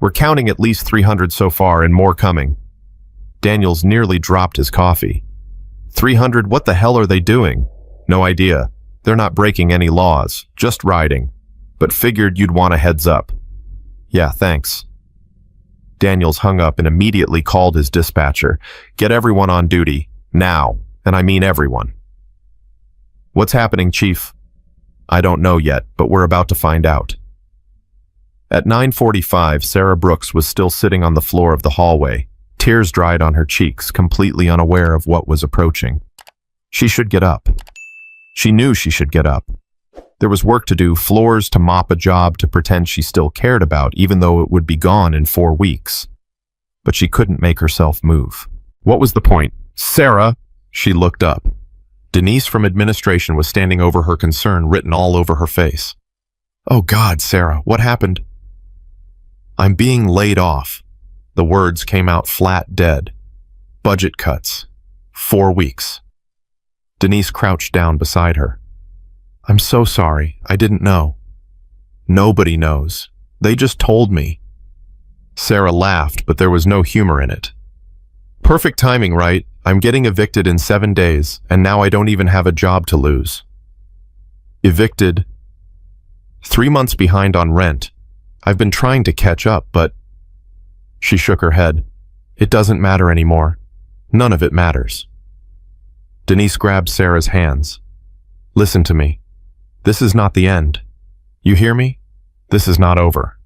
We're counting at least 300 so far and more coming." Daniels nearly dropped his coffee. 300? What the hell are they doing? "No idea. They're not breaking any laws, just riding. But figured you'd want a heads up." "Yeah, thanks." Daniels hung up and immediately called his dispatcher. "Get everyone on duty, now, and I mean everyone." "What's happening, Chief?" "I don't know yet, but we're about to find out." At 9:45, Sarah Brooks was still sitting on the floor of the hallway. Tears dried on her cheeks, completely unaware of what was approaching. She should get up. She knew she should get up. There was work to do, floors to mop, a job to pretend she still cared about, even though it would be gone in 4 weeks. But she couldn't make herself move. What was the point? Sarah! She looked up. Denise from administration was standing over her, concern written all over her face. Oh God, Sarah, what happened? I'm being laid off. The words came out flat dead. Budget cuts. 4 weeks. Denise crouched down beside her. I'm so sorry. I didn't know. Nobody knows. They just told me. Sarah laughed, but there was no humor in it. Perfect timing, right? I'm getting evicted in 7 days, and now I don't even have a job to lose. Evicted? 3 months behind on rent. I've been trying to catch up, but... She shook her head. It doesn't matter anymore. None of it matters. Denise grabbed Sarah's hands. Listen to me. This is not the end. You hear me? This is not over.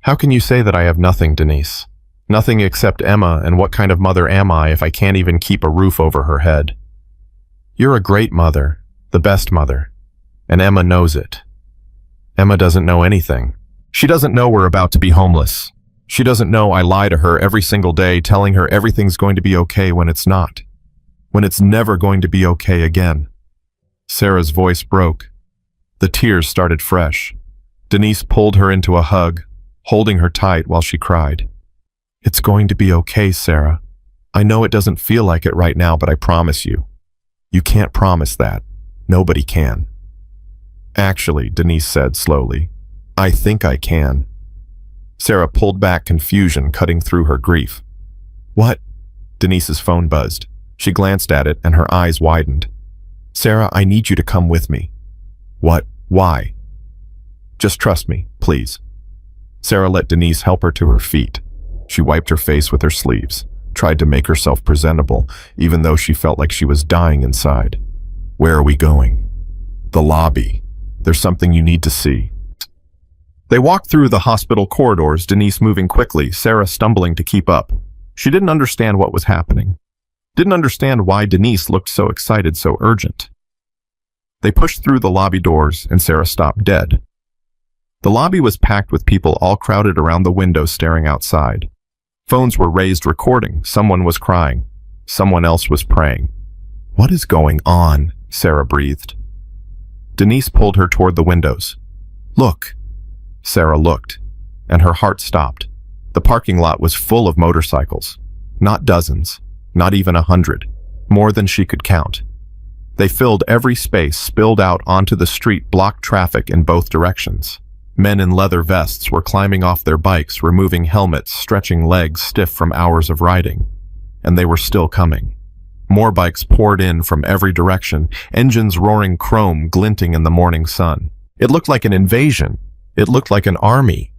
How can you say that I have nothing, Denise? Nothing except Emma, and what kind of mother am I if I can't even keep a roof over her head? You're a great mother, the best mother, and Emma knows it. Emma doesn't know anything. She doesn't know we're about to be homeless. She doesn't know I lie to her every single day, telling her everything's going to be okay when it's not. When it's never going to be okay again. Sarah's voice broke. The tears started fresh. Denise pulled her into a hug, holding her tight while she cried. It's going to be okay, Sarah. I know it doesn't feel like it right now, but I promise you. You can't promise that. Nobody can. Actually, Denise said slowly, I think I can. Sarah pulled back, confusion cutting through her grief. What? Denise's phone buzzed. She glanced at it and her eyes widened. Sarah, I need you to come with me. What? Why? Just trust me, please. Sarah let Denise help her to her feet. She wiped her face with her sleeves, tried to make herself presentable, even though she felt like she was dying inside. Where are we going? The lobby. There's something you need to see. They walked through the hospital corridors, Denise moving quickly, Sarah stumbling to keep up. She didn't understand what was happening. Didn't understand why Denise looked so excited, so urgent. They pushed through the lobby doors, and Sarah stopped dead. The lobby was packed with people all crowded around the window staring outside. Phones were raised recording. Someone was crying. Someone else was praying. What is going on? Sarah breathed. Denise pulled her toward the windows. Look. Sarah looked, and her heart stopped. The parking lot was full of motorcycles. Not dozens, not even 100, more than she could count. They filled every space, spilled out onto the street, blocked traffic in both directions. Men in leather vests were climbing off their bikes, removing helmets, stretching legs stiff from hours of riding. And they were still coming. More bikes poured in from every direction, engines roaring chrome glinting in the morning sun. It looked like an invasion. It looked like an army.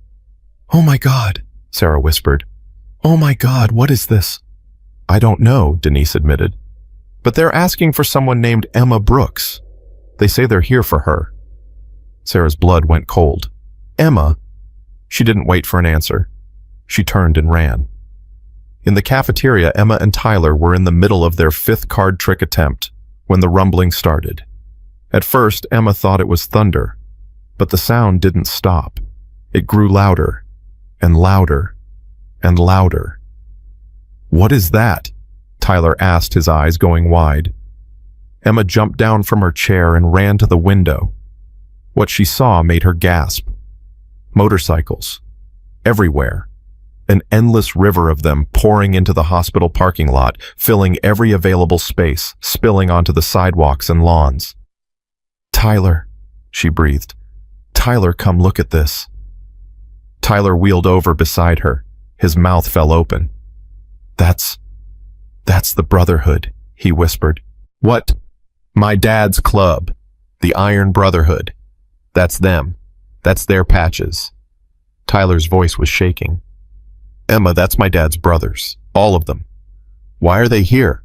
Oh my God, Sarah whispered. Oh my God, what is this? I don't know, Denise admitted. But they're asking for someone named Emma Brooks. They say they're here for her. Sarah's blood went cold. Emma? She didn't wait for an answer. She turned and ran. In the cafeteria, Emma and Tyler were in the middle of their 5th card trick attempt when the rumbling started. At first, Emma thought it was thunder, but the sound didn't stop. It grew louder and louder and louder. What is that? Tyler asked, his eyes going wide. Emma jumped down from her chair and ran to the window. What she saw made her gasp. Motorcycles. Everywhere. An endless river of them pouring into the hospital parking lot, filling every available space, spilling onto the sidewalks and lawns. Tyler, she breathed. Tyler, come look at this. Tyler wheeled over beside her. His mouth fell open. That's the Brotherhood, he whispered. What? My dad's club. The Iron Brotherhood. That's them. That's their patches. Tyler's voice was shaking. Emma, that's my dad's brothers. All of them. Why are they here?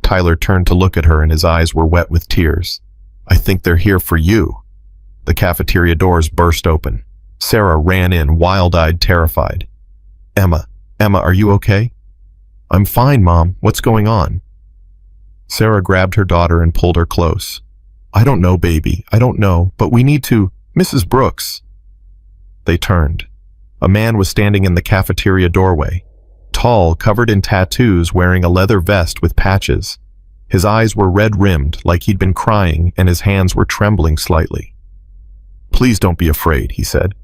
Tyler turned to look at her and his eyes were wet with tears. I think they're here for you. The cafeteria doors burst open. Sarah ran in, wild-eyed, terrified. Emma, are you okay? I'm fine, Mom. What's going on? Sarah grabbed her daughter and pulled her close. I don't know, baby. I don't know, but we need to… Mrs. Brooks. They turned. A man was standing in the cafeteria doorway, tall, covered in tattoos, wearing a leather vest with patches. His eyes were red-rimmed, like he'd been crying, and his hands were trembling slightly. Please don't be afraid, he said.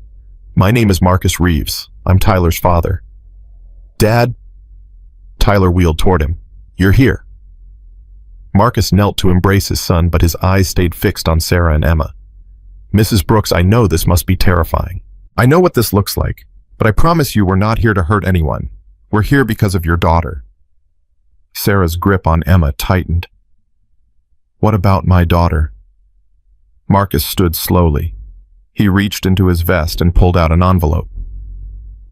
My name is Marcus Reeves. I'm Tyler's father. Dad? Tyler wheeled toward him. You're here. Marcus knelt to embrace his son, but his eyes stayed fixed on Sarah and Emma. Mrs. Brooks, I know this must be terrifying. I know what this looks like, but I promise you we're not here to hurt anyone. We're here because of your daughter. Sarah's grip on Emma tightened. What about my daughter? Marcus stood slowly. He reached into his vest and pulled out an envelope.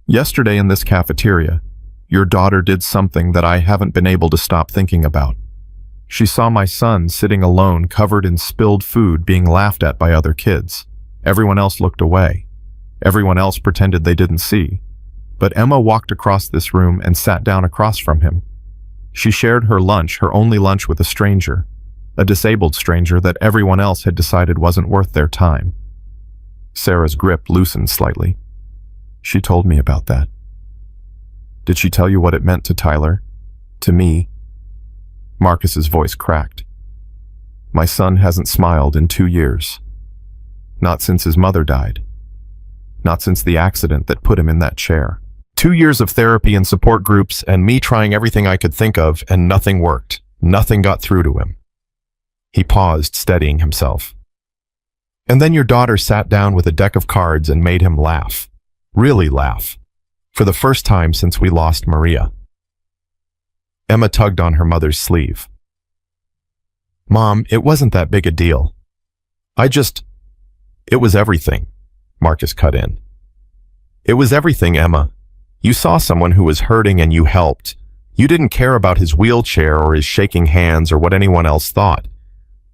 Yesterday in this cafeteria, your daughter did something that I haven't been able to stop thinking about. She saw my son sitting alone, covered in spilled food, being laughed at by other kids. Everyone else looked away. Everyone else pretended they didn't see. But Emma walked across this room and sat down across from him. She shared her lunch, her only lunch, with a stranger, a disabled stranger that everyone else had decided wasn't worth their time. Sarah's grip loosened slightly. She told me about that. Did she tell you what it meant to Tyler? To me? Marcus's voice cracked. My son hasn't smiled in 2 years. Not since his mother died. Not since the accident that put him in that chair. 2 years of therapy and support groups and me trying everything I could think of, and nothing worked. Nothing got through to him. He paused, steadying himself. And then your daughter sat down with a deck of cards and made him laugh. Really laugh. For the first time since we lost Maria. Emma tugged on her mother's sleeve. Mom, it wasn't that big a deal. It was everything, Marcus cut in. It was everything, Emma. You saw someone who was hurting and you helped. You didn't care about his wheelchair or his shaking hands or what anyone else thought.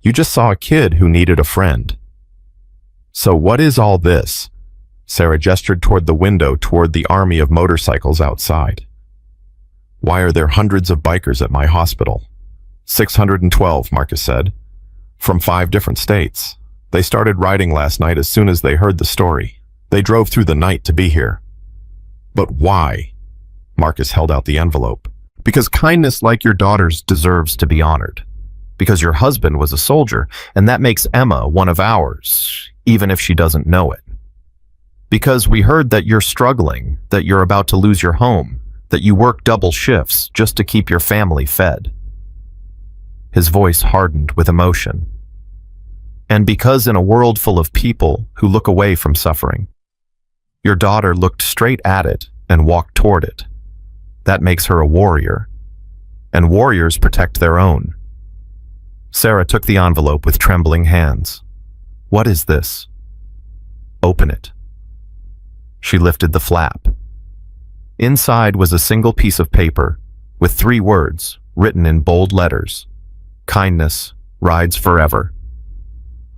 You just saw a kid who needed a friend. So what is all this? Sarah gestured toward the window, toward the army of motorcycles outside. Why are there hundreds of bikers at my hospital? 612, Marcus said. From 5 different states. They started riding last night as soon as they heard the story. They drove through the night to be here. But why? Marcus held out the envelope. Because kindness like your daughter's deserves to be honored. Because your husband was a soldier, and that makes Emma one of ours, even if she doesn't know it. Because we heard that you're struggling, that you're about to lose your home, that you work double shifts just to keep your family fed. His voice hardened with emotion. And because in a world full of people who look away from suffering, your daughter looked straight at it and walked toward it. That makes her a warrior. And warriors protect their own. Sarah took the envelope with trembling hands. What is this? Open it. She lifted the flap. Inside was a single piece of paper with 3 words written in bold letters. Kindness rides forever.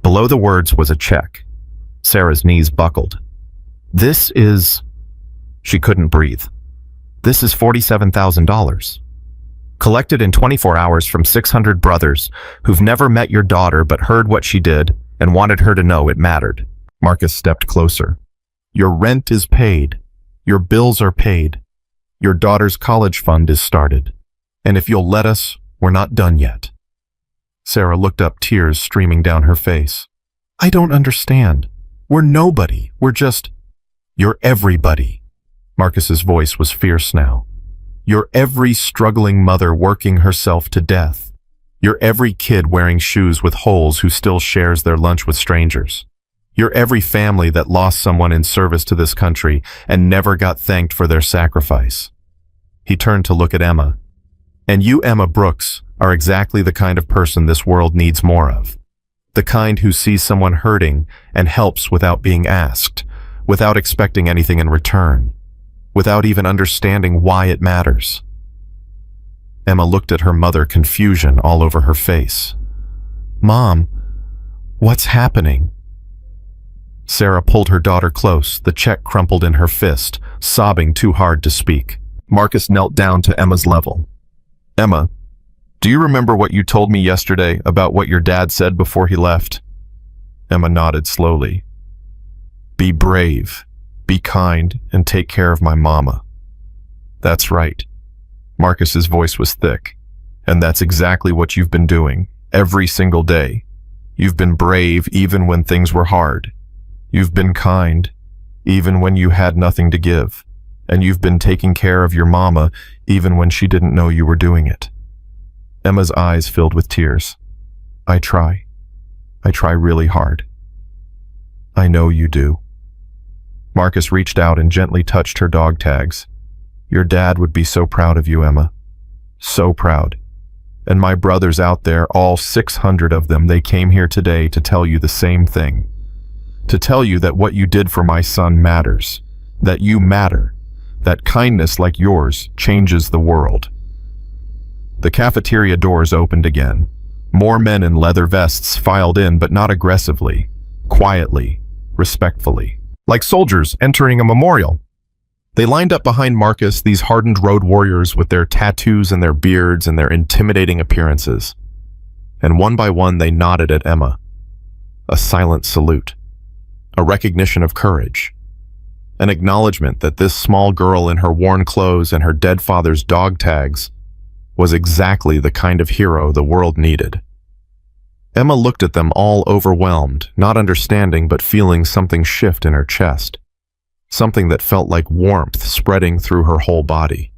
Below the words was a check. Sarah's knees buckled. This is… She couldn't breathe. This is $47,000. Collected in 24 hours from 600 brothers who've never met your daughter but heard what she did and wanted her to know it mattered. Marcus stepped closer. Your rent is paid. Your bills are paid. Your daughter's college fund is started. And if you'll let us, we're not done yet. Sarah looked up, tears streaming down her face. I don't understand. We're nobody. We're just… You're everybody. Marcus's voice was fierce now. You're every struggling mother working herself to death. You're every kid wearing shoes with holes who still shares their lunch with strangers. You're every family that lost someone in service to this country and never got thanked for their sacrifice. He turned to look at Emma. And you, Emma Brooks, are exactly the kind of person this world needs more of. The kind who sees someone hurting and helps without being asked, without expecting anything in return, without even understanding why it matters. Emma looked at her mother, confusion all over her face. Mom, what's happening? Sarah pulled her daughter close, the check crumpled in her fist, sobbing too hard to speak. Marcus knelt down to Emma's level. "Emma, do you remember what you told me yesterday about what your dad said before he left?" Emma nodded slowly. "Be brave, be kind, and take care of my mama." "That's right." Marcus's voice was thick. "And that's exactly what you've been doing, every single day. You've been brave even when things were hard. You've been kind, even when you had nothing to give. And you've been taking care of your mama, even when she didn't know you were doing it." Emma's eyes filled with tears. I try really hard." "I know you do." Marcus reached out and gently touched her dog tags. "Your dad would be so proud of you, Emma. So proud. And my brothers out there, all 600 of them, they came here today to tell you the same thing. To tell you that what you did for my son matters. That you matter. That kindness like yours changes the world." The cafeteria doors opened again. More men in leather vests filed in, but not aggressively. Quietly. Respectfully. Like soldiers entering a memorial. They lined up behind Marcus, these hardened road warriors with their tattoos and their beards and their intimidating appearances. And one by one they nodded at Emma. A silent salute. A recognition of courage. An acknowledgement that this small girl in her worn clothes and her dead father's dog tags was exactly the kind of hero the world needed. Emma looked at them all overwhelmed, not understanding but feeling something shift in her chest. Something that felt like warmth spreading through her whole body.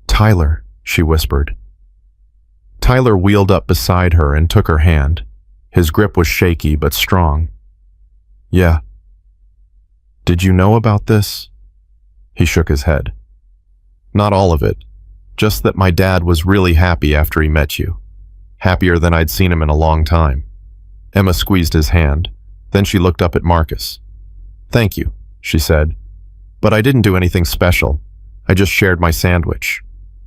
"Tyler," she whispered. Tyler wheeled up beside her and took her hand. His grip was shaky but strong. "Yeah." "Did you know about this?" He shook his head. "Not all of it. Just that my dad was really happy after he met you. Happier than I'd seen him in a long time." Emma squeezed his hand. Then she looked up at Marcus. "Thank you," she said. "But I didn't do anything special. I just shared my sandwich."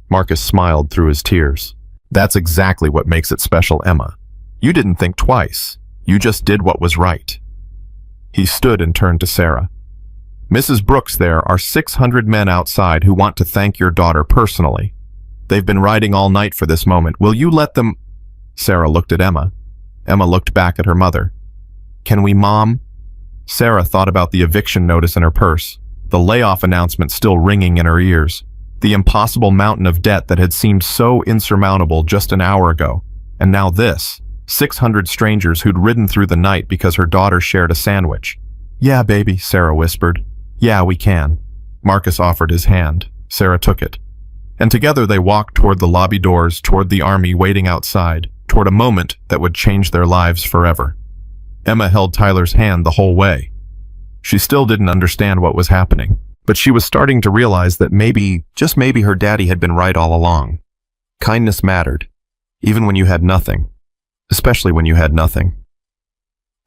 Marcus smiled through his tears. "That's exactly what makes it special, Emma. You didn't think twice. You just did what was right." He stood and turned to Sarah. "Mrs. Brooks, there are 600 men outside who want to thank your daughter personally. They've been riding all night for this moment. Will you let them—" Sarah looked at Emma. Emma looked back at her mother. "Can we, Mom?" Sarah thought about the eviction notice in her purse, the layoff announcement still ringing in her ears, the impossible mountain of debt that had seemed so insurmountable just an hour ago, and now this, 600 strangers who'd ridden through the night because her daughter shared a sandwich. "Yeah, baby," Sarah whispered. "Yeah, we can." Marcus offered his hand. Sarah took it. And together they walked toward the lobby doors, toward the army waiting outside, toward a moment that would change their lives forever. Emma held Tyler's hand the whole way. She still didn't understand what was happening, but she was starting to realize that maybe, just maybe, her daddy had been right all along. Kindness mattered, even when you had nothing, especially when you had nothing.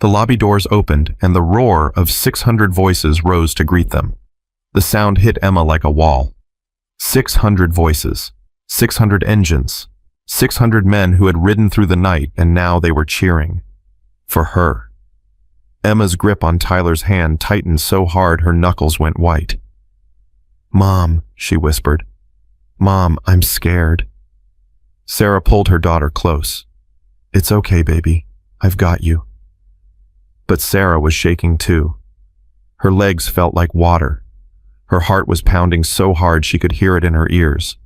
The lobby doors opened, and the roar of 600 voices rose to greet them. The sound hit Emma like a wall. 600 voices, 600 engines, 600 men who had ridden through the night, and now they were cheering. For her. Emma's grip on Tyler's hand tightened so hard her knuckles went white. "Mom," she whispered. "Mom, I'm scared." Sarah pulled her daughter close. "It's okay, baby. I've got you." But Sarah was shaking too. Her legs felt like water. Her heart was pounding so hard she could hear it in her ears.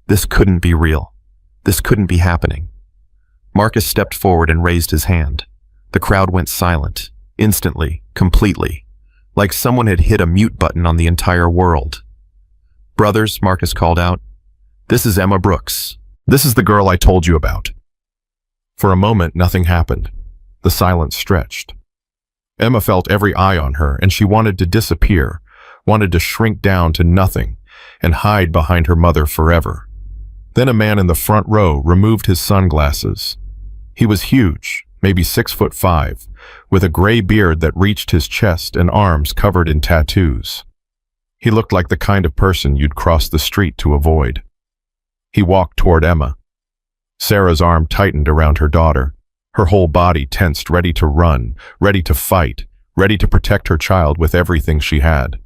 This couldn't be real. This couldn't be happening. Marcus stepped forward and raised his hand. The crowd went silent, instantly, completely, like someone had hit a mute button on the entire world. "Brothers," Marcus called out, "this is Emma Brooks. This is the girl I told you about." For a moment, nothing happened. The silence stretched. Emma felt every eye on her, and she wanted to disappear, wanted to shrink down to nothing and hide behind her mother forever. Then a man in the front row removed his sunglasses. He was huge, maybe 6'5", with a gray beard that reached his chest and arms covered in tattoos. He looked like the kind of person you'd cross the street to avoid. He walked toward Emma. Sarah's arm tightened around her daughter, her whole body tensed, ready to run, ready to fight, ready to protect her child with everything she had.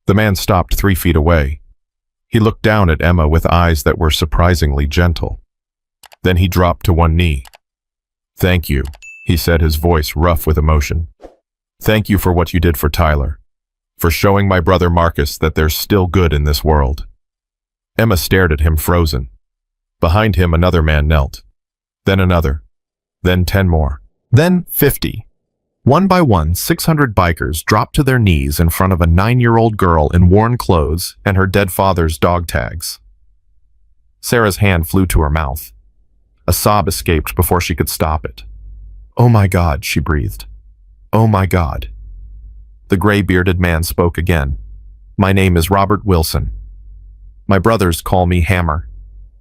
The man stopped 3 feet away. He looked down at Emma with eyes that were surprisingly gentle. Then he dropped to one knee. "Thank you," he said, his voice rough with emotion. "Thank you for what you did for Tyler, for showing my brother Marcus that there's still good in this world." Emma stared at him, frozen. Behind him, another man knelt. Then another. Then 10 more. Then 50. One by one, 600 bikers dropped to their knees in front of a 9-year-old girl in worn clothes and her dead father's dog tags. Sarah's hand flew to her mouth. A sob escaped before she could stop it. "Oh my God," she breathed. "Oh my God." The gray-bearded man spoke again. "My name is Robert Wilson. My brothers call me Hammer.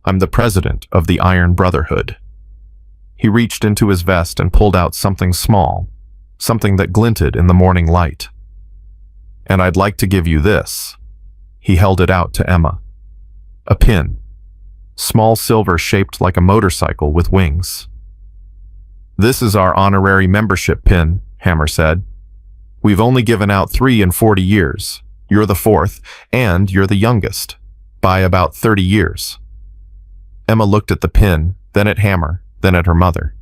I'm the president of the Iron Brotherhood." He reached into his vest and pulled out something small, something that glinted in the morning light. "And I'd like to give you this." He held it out to Emma. A pin. Small silver shaped like a motorcycle with wings. "This is our honorary membership pin," Hammer said. "We've only given out 3 in 40 years. You're the 4th, and you're the youngest, by about 30 years. Emma looked at the pin, then at Hammer, then at her mother.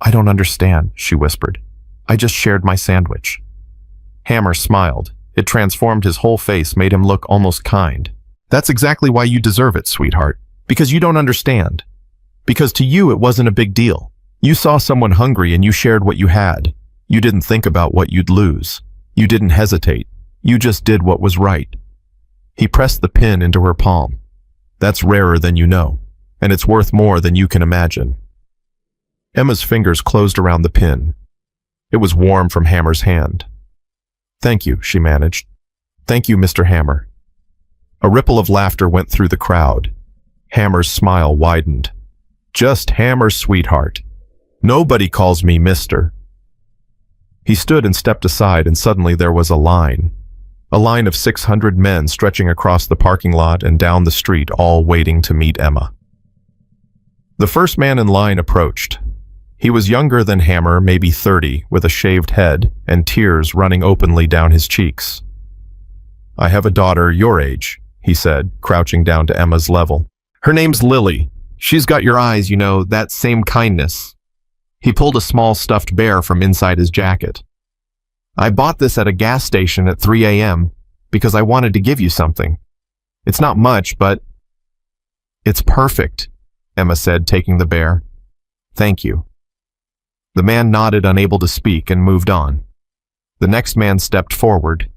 "I don't understand," she whispered. "I just shared my sandwich." Hammer smiled. It transformed his whole face, made him look almost kind. "That's exactly why you deserve it, sweetheart. Because you don't understand. Because to you it wasn't a big deal. You saw someone hungry and you shared what you had. You didn't think about what you'd lose. You didn't hesitate. You just did what was right." He pressed the pin into her palm. "That's rarer than you know, and it's worth more than you can imagine." Emma's fingers closed around the pin. It was warm from Hammer's hand. "Thank you," she managed. "Thank you, Mr. Hammer." A ripple of laughter went through the crowd. Hammer's smile widened. "Just Hammer, sweetheart. Nobody calls me Mister." He stood and stepped aside, and suddenly there was a line. A line of 600 men stretching across the parking lot and down the street, all waiting to meet Emma. The first man in line approached. He was younger than Hammer, maybe 30, with a shaved head and tears running openly down his cheeks. "I have a daughter your age," he said, crouching down to Emma's level. "Her name's Lily. She's got your eyes, you know, that same kindness." He pulled a small stuffed bear from inside his jacket. "I bought this at a gas station at 3 a.m. because I wanted to give you something. It's not much, but..." "It's perfect," Emma said, taking the bear. "Thank you." The man nodded, unable to speak, and moved on. The next man stepped forward,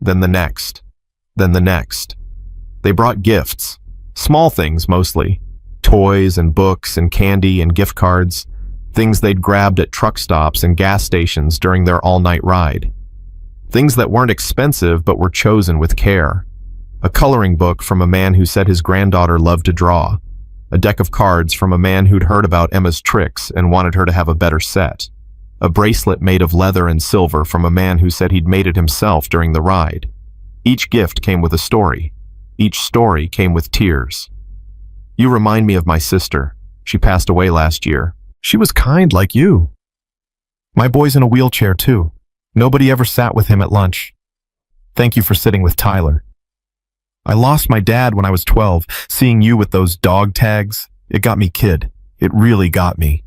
then the next, then the next. They brought gifts, small things mostly, toys and books and candy and gift cards, things they'd grabbed at truck stops and gas stations during their all-night ride. Things that weren't expensive but were chosen with care. A coloring book from a man who said his granddaughter loved to draw. A deck of cards from a man who'd heard about Emma's tricks and wanted her to have a better set. A bracelet made of leather and silver from a man who said he'd made it himself during the ride. Each gift came with a story. Each story came with tears. "You remind me of my sister. She passed away last year. She was kind like you. My boy's in a wheelchair too. Nobody ever sat with him at lunch. Thank you for sitting with Tyler. I lost my dad when I was 12. Seeing you with those dog tags, it got me, kid. It really got me."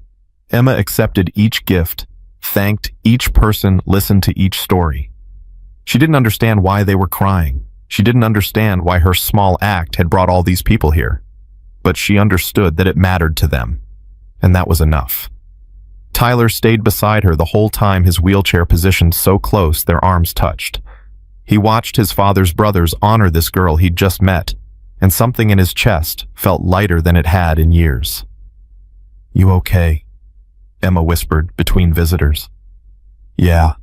Emma accepted each gift, thanked each person, listened to each story. She didn't understand why they were crying. She didn't understand why her small act had brought all these people here. But she understood that it mattered to them, and that was enough. Tyler stayed beside her the whole time, his wheelchair positioned so close their arms touched. He watched his father's brothers honor this girl he'd just met, and something in his chest felt lighter than it had in years. "You okay?" Emma whispered between visitors. "Yeah."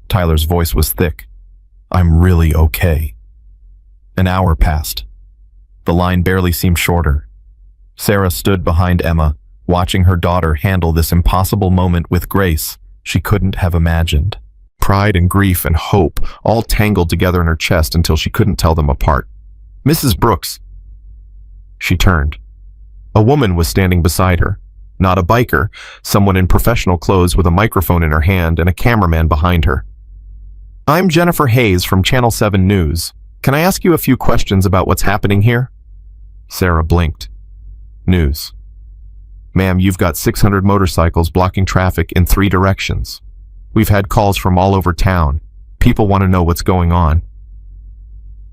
Tyler's voice was thick. "I'm really okay." An hour passed. The line barely seemed shorter. Sarah stood behind Emma, watching her daughter handle this impossible moment with grace she couldn't have imagined. Pride and grief and hope all tangled together in her chest until she couldn't tell them apart. "Mrs. Brooks." She turned. A woman was standing beside her. Not a biker, someone in professional clothes with a microphone in her hand and a cameraman behind her. I'm Jennifer Hayes from Channel 7 News. Can I ask you a few questions about what's happening here? Sarah blinked. News. Ma'am, you've got 600 motorcycles blocking traffic in 3 directions. We've had calls from all over town. People want to know what's going on.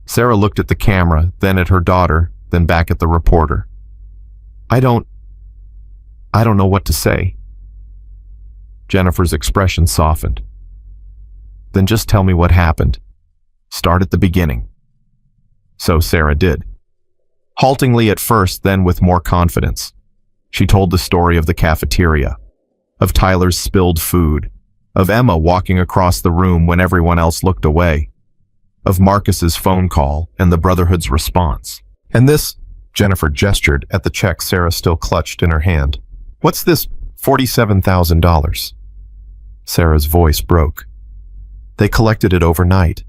Sarah looked at the camera, then at her daughter, then back at the reporter. I don't know what to say. Jennifer's expression softened. Then just tell me what happened. Start at the beginning. So Sarah did. Haltingly at first, then with more confidence. She told the story of the cafeteria, of Tyler's spilled food, of Emma walking across the room when everyone else looked away, of Marcus's phone call and the Brotherhood's response. And this, Jennifer gestured at the check Sarah still clutched in her hand. What's this $47,000? Sarah's voice broke. They collected it overnight,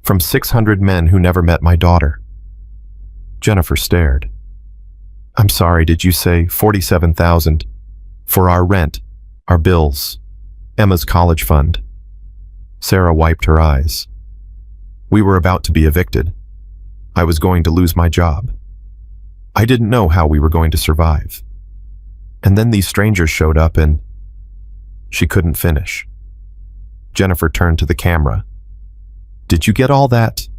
from 600 men who never met my daughter. Jennifer stared. I'm sorry, did you say 47,000? For our rent, our bills, Emma's college fund. Sarah wiped her eyes. We were about to be evicted. I was going to lose my job. I didn't know how we were going to survive. And then these strangers showed up and... She couldn't finish. Jennifer turned to the camera. Did you get all that?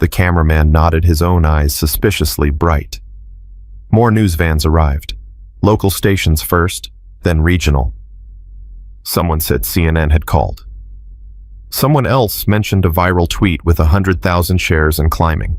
The cameraman nodded, his own eyes suspiciously bright. More news vans arrived. Local stations first, then regional. Someone said CNN had called. Someone else mentioned a viral tweet with 100,000 shares and climbing.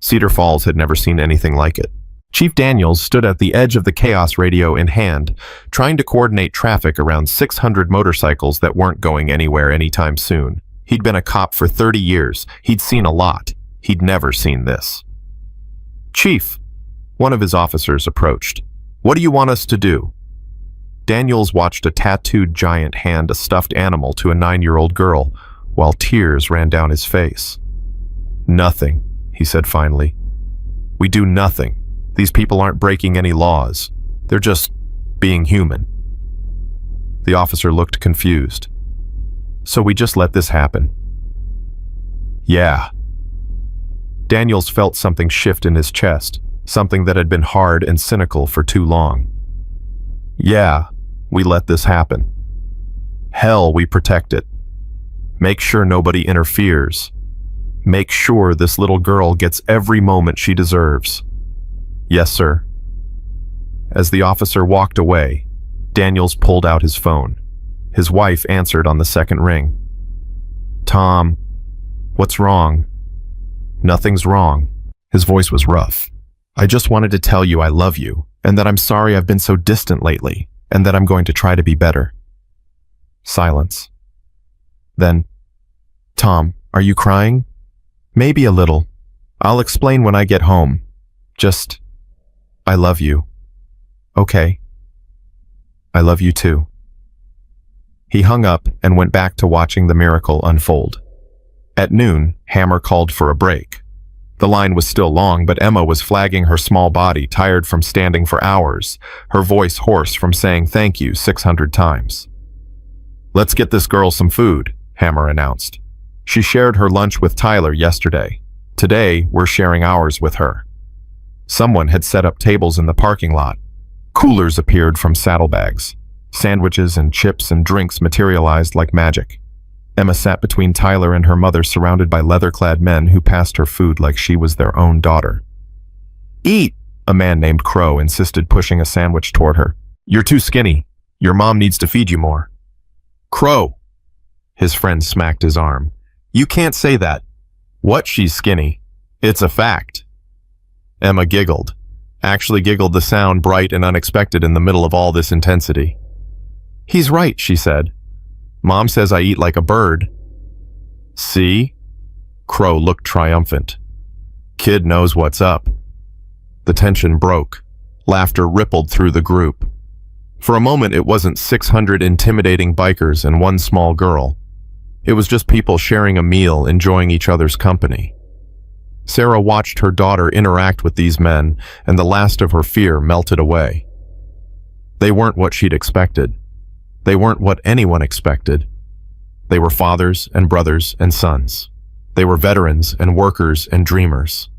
Cedar Falls had never seen anything like it. Chief Daniels stood at the edge of the chaos, radio in hand, trying to coordinate traffic around 600 motorcycles that weren't going anywhere anytime soon. He'd been a cop for 30 years. He'd seen a lot. He'd never seen this. Chief, one of his officers approached. What do you want us to do? Daniels watched a tattooed giant hand a stuffed animal to a 9-year-old girl, while tears ran down his face. Nothing, he said finally. We do nothing. These people aren't breaking any laws. They're just being human. The officer looked confused. So we just let this happen? Yeah. Daniels felt something shift in his chest, something that had been hard and cynical for too long. Yeah, we let this happen. Hell, we protect it. Make sure nobody interferes. Make sure this little girl gets every moment she deserves. Yes, sir. As the officer walked away, Daniels pulled out his phone. His wife answered on the second ring. Tom, what's wrong? Nothing's wrong. His voice was rough. I just wanted to tell you I love you, and that I'm sorry I've been so distant lately, and that I'm going to try to be better. Silence. Then, Tom, are you crying? Maybe a little. I'll explain when I get home. Just, I love you. Okay. I love you too. He hung up and went back to watching the miracle unfold. At noon, Hammer called for a break. The line was still long, but Emma was flagging her small body, tired from standing for hours, her voice hoarse from saying thank you 600 times. Let's get this girl some food, Hammer announced. She shared her lunch with Tyler yesterday. Today, we're sharing ours with her. Someone had set up tables in the parking lot. Coolers appeared from saddlebags. Sandwiches and chips and drinks materialized like magic. Emma sat between Tyler and her mother, surrounded by leather-clad men who passed her food like she was their own daughter. Eat, a man named Crow insisted, pushing a sandwich toward her. You're too skinny. Your mom needs to feed you more. Crow! His friend smacked his arm. You can't say that. What, she's skinny? It's a fact. Emma giggled. Actually giggled, the sound bright and unexpected in the middle of all this intensity. He's right, she said. Mom says I eat like a bird. See? Crow looked triumphant. Kid knows what's up. The tension broke. Laughter rippled through the group. For a moment, it wasn't 600 intimidating bikers and one small girl. It was just people sharing a meal, enjoying each other's company. Sarah watched her daughter interact with these men, and the last of her fear melted away. They weren't what she'd expected. They weren't what anyone expected. They were fathers and brothers and sons. They were veterans and workers and dreamers.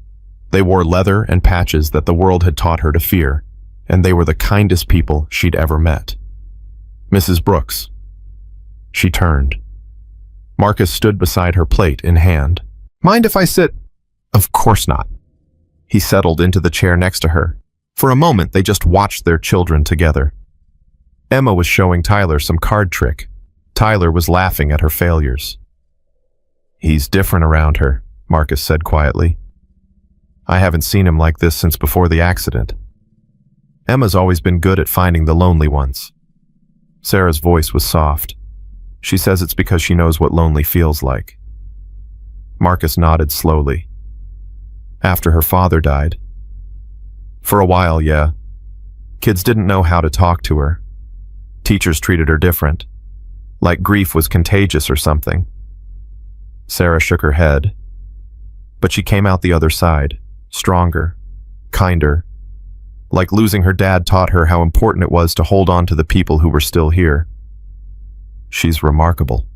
They wore leather and patches that the world had taught her to fear, and they were the kindest people she'd ever met. Mrs. Brooks. She turned. Marcus stood beside her, plate in hand. Mind if I sit? Of course not. He settled into the chair next to her. For a moment, they just watched their children together. Emma was showing Tyler some card trick. Tyler was laughing at her failures. He's different around her, Marcus said quietly. I haven't seen him like this since before the accident. Emma's always been good at finding the lonely ones. Sarah's voice was soft. She says it's because she knows what lonely feels like. Marcus nodded slowly. After her father died. For a while, yeah. Kids didn't know how to talk to her. Teachers treated her different, like grief was contagious or something. Sarah shook her head. But she came out the other side, stronger, kinder. Like losing her dad taught her how important it was to hold on to the people who were still here. She's remarkable.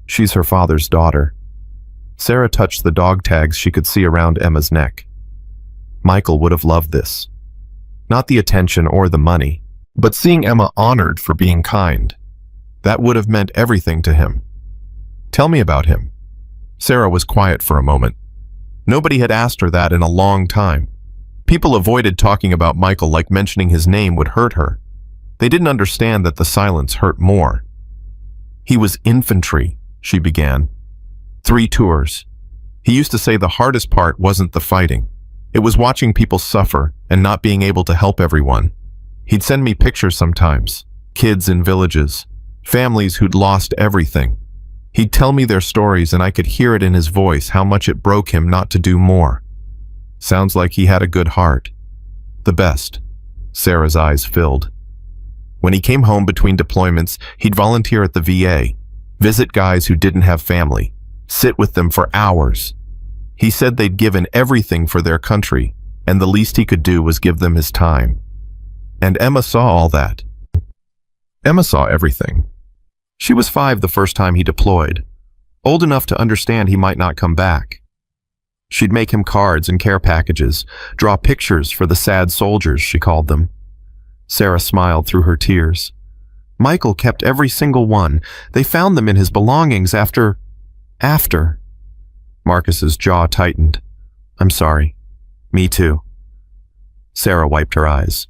She's her father's daughter. Sarah touched the dog tags she could see around Emma's neck. Michael would have loved this. Not the attention or the money, but seeing Emma honored for being kind. That would have meant everything to him. Tell me about him. Sarah was quiet for a moment. Nobody had asked her that in a long time. People avoided talking about Michael like mentioning his name would hurt her. They didn't understand that the silence hurt more. He was infantry, she began. 3 tours. He used to say the hardest part wasn't the fighting. It was watching people suffer and not being able to help everyone. He'd send me pictures sometimes. Kids in villages. Families who'd lost everything. He'd tell me their stories and I could hear it in his voice how much it broke him not to do more. Sounds like he had a good heart. The best. Sarah's eyes filled. When he came home between deployments, he'd volunteer at the VA, visit guys who didn't have family, sit with them for hours. He said they'd given everything for their country, and the least he could do was give them his time. And Emma saw all that. Emma saw everything. She was 5 the first time he deployed, old enough to understand he might not come back. She'd make him cards and care packages, draw pictures for the sad soldiers, she called them. Sarah smiled through her tears. Michael kept every single one. They found them in his belongings after. Marcus's jaw tightened. I'm sorry. Me too. Sarah wiped her eyes.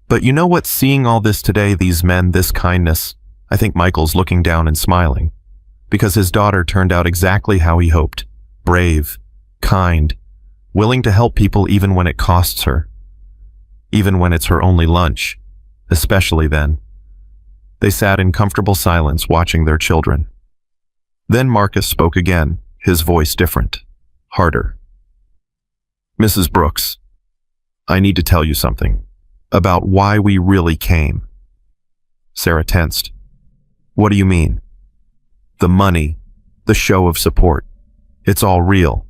But you know what, seeing all this today, these men, this kindness, I think Michael's looking down and smiling. Because his daughter turned out exactly how he hoped. Brave, kind, willing to help people even when it costs her. Even when it's her only lunch, especially then. They sat in comfortable silence watching their children. Then Marcus spoke again, his voice different, harder. Mrs. Brooks, I need to tell you something about why we really came. Sarah tensed. What do you mean? The money, the show of support. It's all real.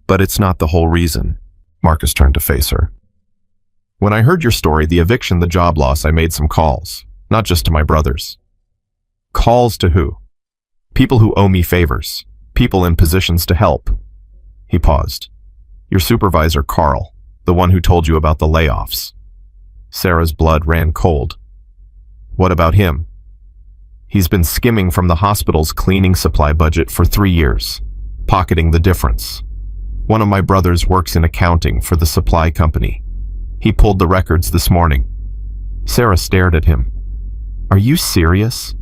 But it's not the whole reason. Marcus turned to face her. When I heard your story, the eviction, the job loss, I made some calls, not just to my brothers. Calls to who? People who owe me favors, people in positions to help. He paused. Your supervisor, Carl, the one who told you about the layoffs. Sarah's blood ran cold. What about him? He's been skimming from the hospital's cleaning supply budget for 3 years, pocketing the difference. One of my brothers works in accounting for the supply company. He pulled the records this morning. Sarah stared at him. Are you serious?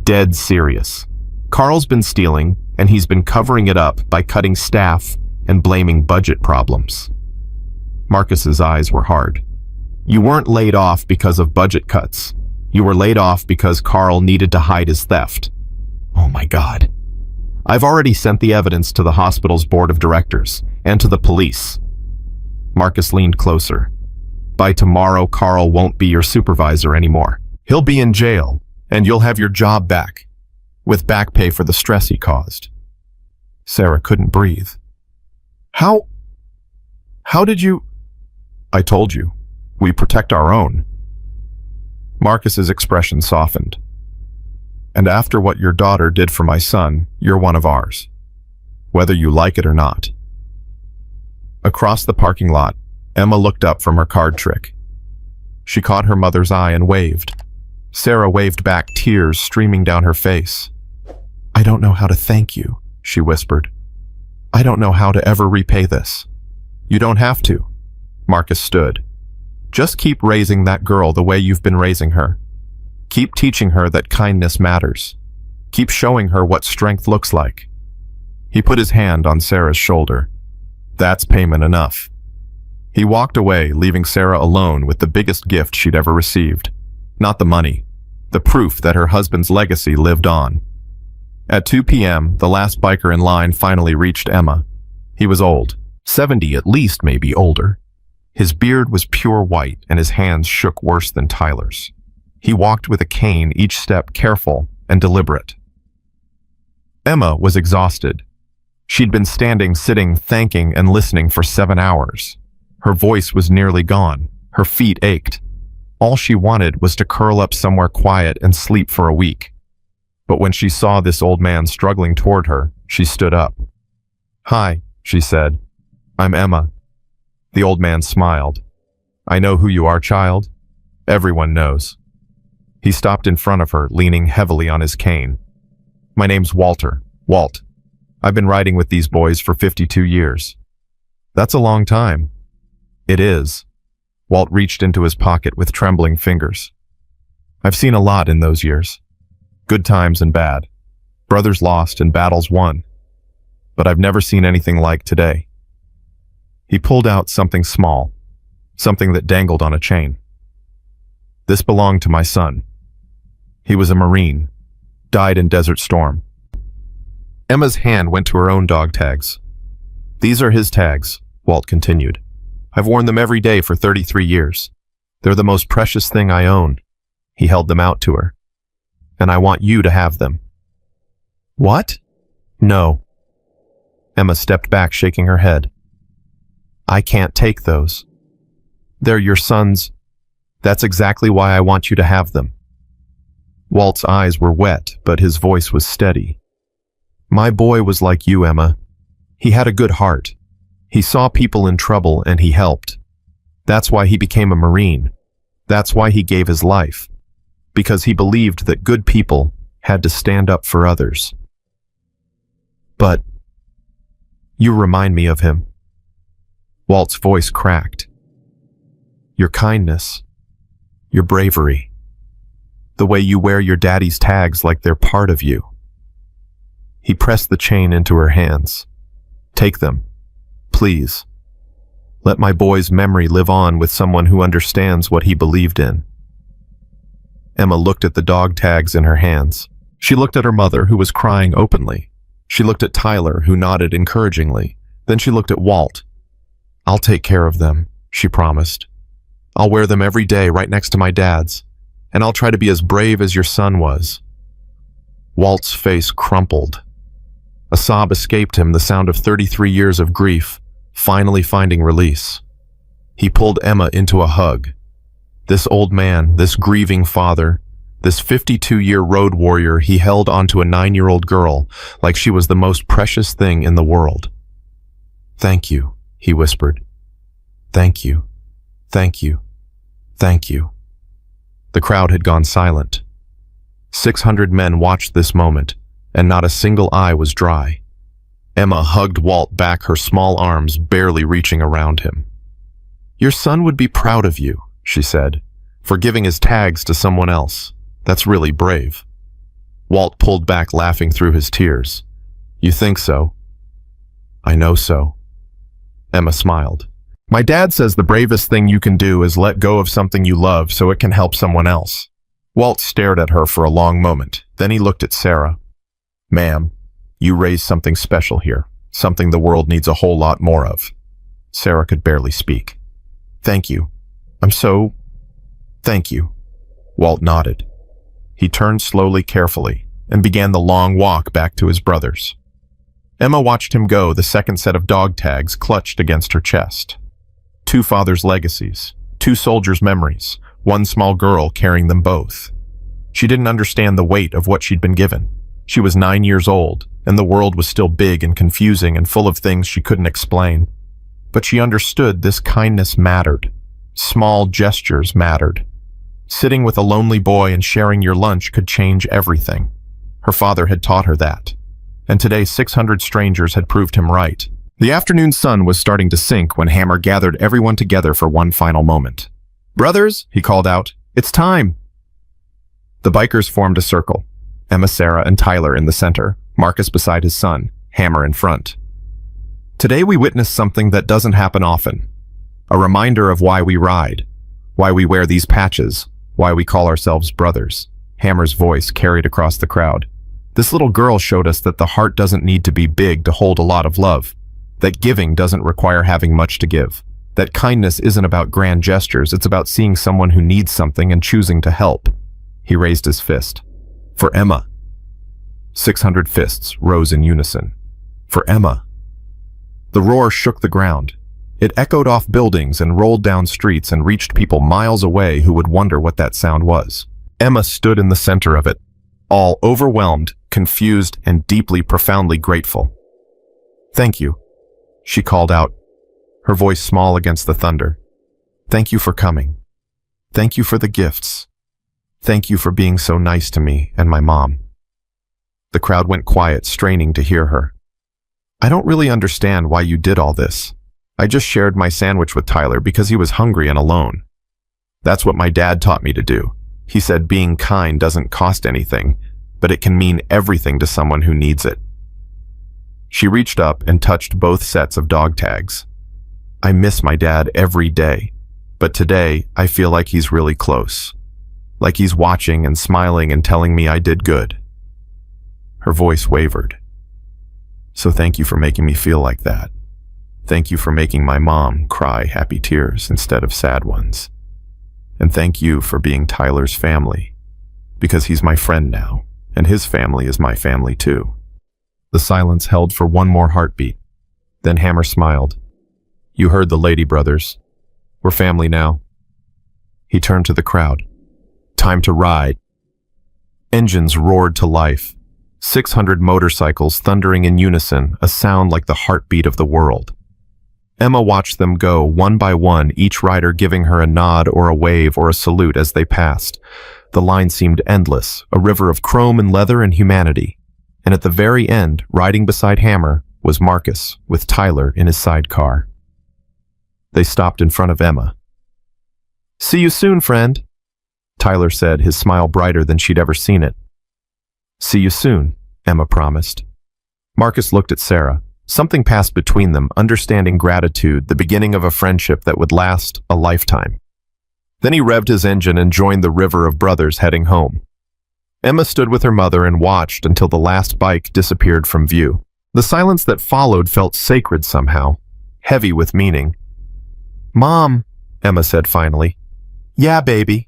Dead serious. Carl's been stealing, and he's been covering it up by cutting staff and blaming budget problems. Marcus's eyes were hard. You weren't laid off because of budget cuts. You were laid off because Carl needed to hide his theft. Oh my God. I've already sent the evidence to the hospital's board of directors and to the police. Marcus leaned closer. By tomorrow, Carl won't be your supervisor anymore. He'll be in jail, and you'll have your job back, with back pay for the stress he caused. Sarah couldn't breathe. How did you? I told you. We protect our own. Marcus's expression softened. And after what your daughter did for my son, you're one of ours, whether you like it or not." Across the parking lot, Emma looked up from her card trick. She caught her mother's eye and waved. Sarah waved back, tears streaming down her face. "I don't know how to thank you," she whispered. "I don't know how to ever repay this." "You don't have to." Marcus stood. "Just keep raising that girl the way you've been raising her. Keep teaching her that kindness matters. Keep showing her what strength looks like." He put his hand on Sarah's shoulder. "That's payment enough." He walked away, leaving Sarah alone with the biggest gift she'd ever received. Not the money, the proof that her husband's legacy lived on. At 2 p.m., the last biker in line finally reached Emma. He was old, 70 at least, maybe older. His beard was pure white and his hands shook worse than Tyler's. He walked with a cane, each step careful and deliberate. Emma was exhausted. She'd been standing, sitting, thanking, and listening for 7 hours. Her voice was nearly gone. Her feet ached. All she wanted was to curl up somewhere quiet and sleep for a week. But when she saw this old man struggling toward her, she stood up. "Hi," she said. "I'm Emma." The old man smiled. "I know who you are, child. Everyone knows." He stopped in front of her, leaning heavily on his cane. "My name's Walter. Walt. I've been riding with these boys for 52 years. "That's a long time." "It is." Walt reached into his pocket with trembling fingers. "I've seen a lot in those years. Good times and bad. Brothers lost and battles won. But I've never seen anything like today." He pulled out something small, something that dangled on a chain. "This belonged to my son. He was a Marine, died in Desert Storm." Emma's hand went to her own dog tags. "These are his tags," Walt continued. "I've worn them every day for 33 years. They're the most precious thing I own." He held them out to her. "And I want you to have them." "What?" "No." Emma stepped back, shaking her head. "I can't take those. They're your son's. That's exactly why I want you to have them." Walt's eyes were wet, but his voice was steady. "My boy was like you, Emma. He had a good heart. He saw people in trouble and he helped. That's why he became a Marine. That's why he gave his life. Because he believed that good people had to stand up for others." "But you remind me of him." Walt's voice cracked. "Your kindness, your bravery, the way you wear your daddy's tags like they're part of you." He pressed the chain into her hands. "Take them. Please. Let my boy's memory live on with someone who understands what he believed in." Emma looked at the dog tags in her hands. She looked at her mother, who was crying openly. She looked at Tyler, who nodded encouragingly. Then she looked at Walt. "I'll take care of them," she promised. "I'll wear them every day right next to my dad's, and I'll try to be as brave as your son was." Walt's face crumpled. A sob escaped him, the sound of 33 years of grief, finally finding release. He pulled Emma into a hug. This old man, this grieving father, this 52-year road warrior, he held onto a 9-year-old girl like she was the most precious thing in the world. "Thank you," he whispered. "Thank you, thank you, thank you." The crowd had gone silent. 600 men watched this moment, and not a single eye was dry. Emma hugged Walt back, her small arms barely reaching around him. "Your son would be proud of you," she said, "for giving his tags to someone else. That's really brave." Walt pulled back, laughing through his tears. "You think so?" "I know so." Emma smiled. "My dad says the bravest thing you can do is let go of something you love so it can help someone else." Walt stared at her for a long moment. Then he looked at Sarah. "Ma'am, you raised something special here, something the world needs a whole lot more of." Sarah could barely speak. "Thank you. Thank you." Walt nodded. He turned slowly, carefully, and began the long walk back to his brothers. Emma watched him go, the second set of dog tags clutched against her chest. 2 fathers' legacies, 2 soldiers' memories, 1 small girl carrying them both. She didn't understand the weight of what she'd been given. She was 9 years old, and the world was still big and confusing and full of things she couldn't explain. But she understood this kindness mattered. Small gestures mattered. Sitting with a lonely boy and sharing your lunch could change everything. Her father had taught her that. And today 600 strangers had proved him right. The afternoon sun was starting to sink when Hammer gathered everyone together for one final moment. "Brothers," he called out, "it's time." The bikers formed a circle. Emma, Sarah, and Tyler in the center, Marcus beside his son, Hammer in front. Today we witnessed something that doesn't happen often. A reminder of why we ride, why we wear these patches, why we call ourselves brothers. Hammer's voice carried across the crowd. This little girl showed us that the heart doesn't need to be big to hold a lot of love, that giving doesn't require having much to give, that kindness isn't about grand gestures, it's about seeing someone who needs something and choosing to help. He raised his fist. "For Emma." 600 fists rose in unison. "For Emma." The roar shook the ground. It echoed off buildings and rolled down streets and reached people miles away who would wonder what that sound was. Emma stood in the center of it, all overwhelmed, confused, and deeply, profoundly grateful. "Thank you," she called out, her voice small against the thunder. "Thank you for coming. Thank you for the gifts. Thank you for being so nice to me and my mom." The crowd went quiet, straining to hear her. "I don't really understand why you did all this. I just shared my sandwich with Tyler because he was hungry and alone. That's what my dad taught me to do. He said being kind doesn't cost anything, but it can mean everything to someone who needs it." She reached up and touched both sets of dog tags. "I miss my dad every day, but today I feel like he's really close. Like he's watching and smiling and telling me I did good." Her voice wavered. "So thank you for making me feel like that. Thank you for making my mom cry happy tears instead of sad ones. And thank you for being Tyler's family, because he's my friend now, and his family is my family too." The silence held for one more heartbeat. Then Hammer smiled. "You heard the lady, brothers. We're family now." He turned to the crowd. "Time to ride." Engines roared to life. 600 motorcycles thundering in unison, a sound like the heartbeat of the world. Emma watched them go, one by one, each rider giving her a nod or a wave or a salute as they passed. The line seemed endless, a river of chrome and leather and humanity. And at the very end, riding beside Hammer, was Marcus, with Tyler in his sidecar. They stopped in front of Emma. "See you soon, friend," Tyler said, his smile brighter than she'd ever seen it. "See you soon," Emma promised. Marcus looked at Sarah. Something passed between them, understanding gratitude, the beginning of a friendship that would last a lifetime. Then he revved his engine and joined the river of brothers heading home. Emma stood with her mother and watched until the last bike disappeared from view. The silence that followed felt sacred somehow, heavy with meaning. "Mom," Emma said finally. "Yeah, baby.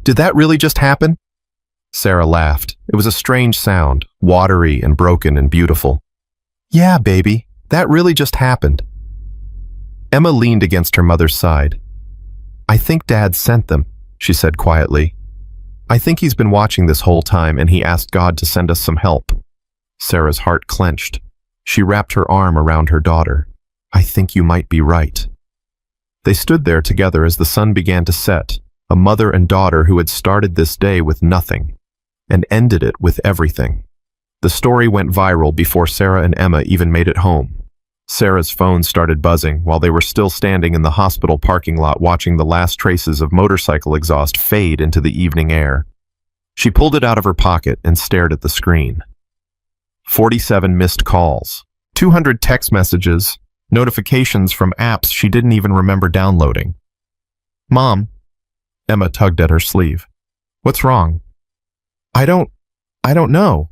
Did that really just happen?" Sarah laughed. It was a strange sound, watery and broken and beautiful. "Yeah, baby, that really just happened." Emma leaned against her mother's side. "I think Dad sent them," she said quietly. "I think he's been watching this whole time and he asked God to send us some help." Sarah's heart clenched. She wrapped her arm around her daughter. "I think you might be right." They stood there together as the sun began to set, a mother and daughter who had started this day with nothing and ended it with everything. The story went viral before Sarah and Emma even made it home. Sarah's phone started buzzing while they were still standing in the hospital parking lot watching the last traces of motorcycle exhaust fade into the evening air. She pulled it out of her pocket and stared at the screen. 47 missed calls, 200 text messages, notifications from apps she didn't even remember downloading. "Mom," Emma tugged at her sleeve. "What's wrong?" I don't know."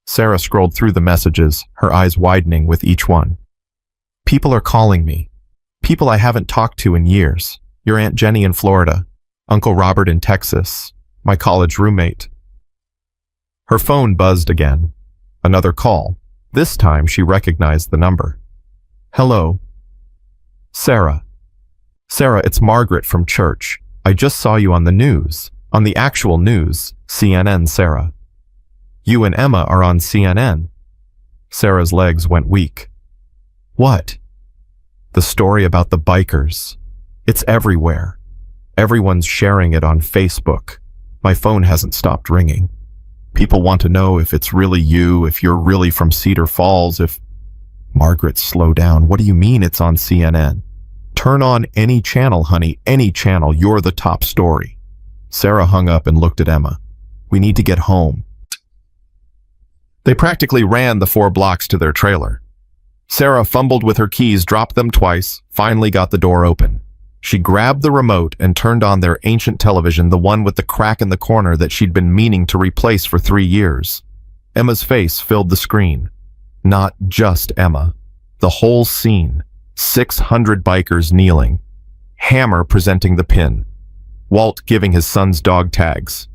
Sarah scrolled through the messages, her eyes widening with each one. "People are calling me. People I haven't talked to in years. Your Aunt Jenny in Florida, Uncle Robert in Texas, my college roommate." Her phone buzzed again. Another call. This time she recognized the number. "Hello." "Sarah. Sarah, it's Margaret from church. I just saw you on the news. On the actual news, CNN, Sarah. You and Emma are on CNN. Sarah's legs went weak. What? The story about the bikers. It's everywhere. Everyone's sharing it on Facebook. My phone hasn't stopped ringing. People want to know if it's really you, if you're really from Cedar Falls, if... Margaret, slow down. What do you mean it's on CNN? Turn on any channel, honey, any channel. You're the top story. Sarah hung up and looked at Emma. We need to get home. They practically ran the 4 blocks to their trailer. Sarah fumbled with her keys, dropped them twice, finally got the door open. She grabbed the remote and turned on their ancient television, the one with the crack in the corner that she'd been meaning to replace for 3 years. Emma's face filled the screen. Not just Emma. The whole scene. 600 bikers kneeling. Hammer presenting the pin. Walt giving his son's dog tags.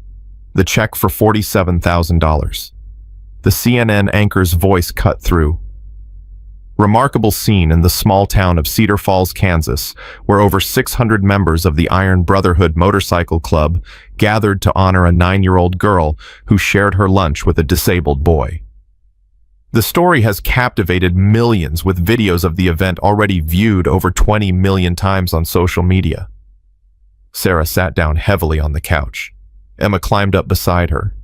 The check for $47,000. The CNN anchor's voice cut through. Remarkable scene in the small town of Cedar Falls, Kansas, where over 600 members of the Iron Brotherhood Motorcycle Club gathered to honor a 9-year-old girl who shared her lunch with a disabled boy. The story has captivated millions, with videos of the event already viewed over 20 million times on social media. Sarah sat down heavily on the couch. Emma climbed up beside her.